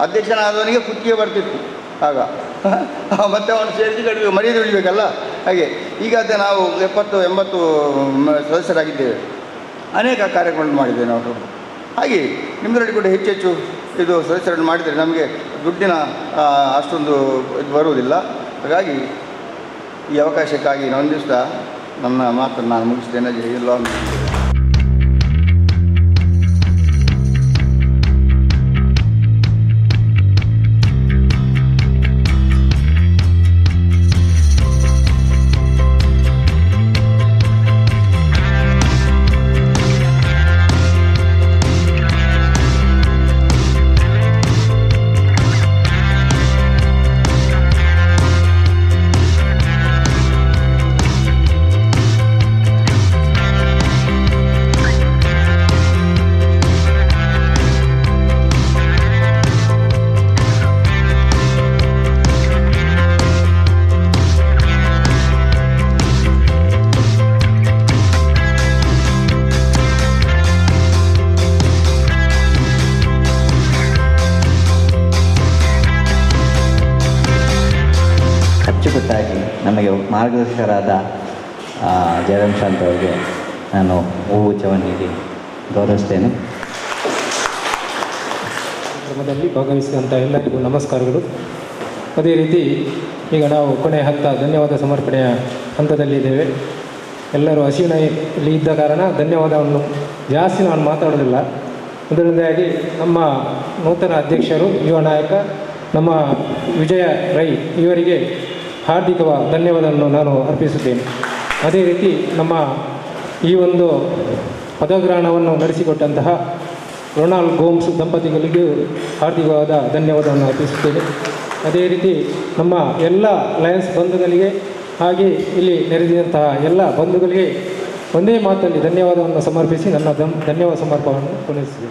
ಅಧ್ಯಕ್ಷನಾದವನಿಗೆ ಕುತ್ತಿಗೆ ಬರ್ತಿತ್ತು ಆಗ. ಮತ್ತೆ ಅವನು ಸೇರಿಸಿ ಕಡಿಮೆ ಮರ್ಯಾದೆ ಉಳಿಬೇಕಲ್ಲ. ಹಾಗೆ ಈಗ ಅದೇ ನಾವು 70-80 ಸದಸ್ಯರಾಗಿದ್ದೇವೆ. ಅನೇಕ ಕಾರ್ಯಕ್ರಮ ಮಾಡಿದ್ದೇವೆ ನಾವು. ಹಾಗೆ ನಿಮ್ಮದ್ರಲ್ಲಿ ಕೂಡ ಹೆಚ್ಚೆಚ್ಚು ಇದು ಸದಸ್ಯರನ್ನು ಮಾಡಿದರೆ ನಮಗೆ ದುಡ್ಡಿನ ಅಷ್ಟೊಂದು ಇದು ಬರುವುದಿಲ್ಲ. ಹಾಗಾಗಿ ಈ ಅವಕಾಶಕ್ಕಾಗಿ ನೊಂದಿಸ್ತಾ ನನ್ನ ಮಾತನ್ನು ನಾನು ಮುಗಿಸ್ತೇನೆ. ಇಲ್ಲ ಅಚ್ಚುಕಟ್ಟಾಗಿ ನಮಗೆ ಮಾರ್ಗದರ್ಶಕರಾದ ಜಯರಾಮ್ ಶಾಂತ್ ಅವರಿಗೆ ನಾನು ಹೂಗುಚ್ಛವನ್ನು ನೀಡಿ ಗೌರವಿಸ್ತೇನೆ. ಕಾರ್ಯಕ್ರಮದಲ್ಲಿ ಭಾಗವಹಿಸಿದಂಥ ಎಲ್ಲರಿಗೂ ನಮಸ್ಕಾರಗಳು. ಅದೇ ರೀತಿ ಈಗ ನಾವು ಕೊನೆಯ ಹಂತ ಧನ್ಯವಾದ ಸಮರ್ಪಣೆಯ ಹಂತದಲ್ಲಿದ್ದೇವೆ. ಎಲ್ಲರೂ ಹಸಿವಿನಲ್ಲಿ ಇದ್ದ ಕಾರಣ ಧನ್ಯವಾದವನ್ನು ಜಾಸ್ತಿ ನಾನು ಮಾತಾಡೋದಿಲ್ಲ. ಮೊದಲನೇದಾಗಿ ನಮ್ಮ ನೂತನ ಅಧ್ಯಕ್ಷರು, ಯುವ ನಾಯಕ ನಮ್ಮ ವಿಜಯ ರೈ ಇವರಿಗೆ ಹಾರ್ದಿಕವಾದ ಧನ್ಯವಾದವನ್ನು ನಾನು ಅರ್ಪಿಸುತ್ತೇನೆ. ಅದೇ ರೀತಿ ನಮ್ಮ ಈ ಒಂದು ಪದಗ್ರಹಣವನ್ನು ನಡೆಸಿಕೊಟ್ಟಂತಹ ರೊನಾಲ್ಡ್ ಗೋಮ್ಸ್ ದಂಪತಿಗಳಿಗೂ ಹಾರ್ದಿಕವಾದ ಧನ್ಯವಾದವನ್ನು ಅರ್ಪಿಸುತ್ತೇನೆ. ಅದೇ ರೀತಿ ನಮ್ಮ ಎಲ್ಲ ಲಯನ್ಸ್ ಬಂಧುಗಳಿಗೆ ಹಾಗೆ ಇಲ್ಲಿ ನೆರೆದಿದಂತಹ ಎಲ್ಲ ಬಂಧುಗಳಿಗೆ ಒಂದೇ ಮಾತಲ್ಲಿ ಧನ್ಯವಾದವನ್ನು ಸಮರ್ಪಿಸಿ ನನ್ನ ಧನ್ಯವಾದ ಸಮರ್ಪಣೆಯನ್ನು ಕೊನೆಯಿಸಿದೆ.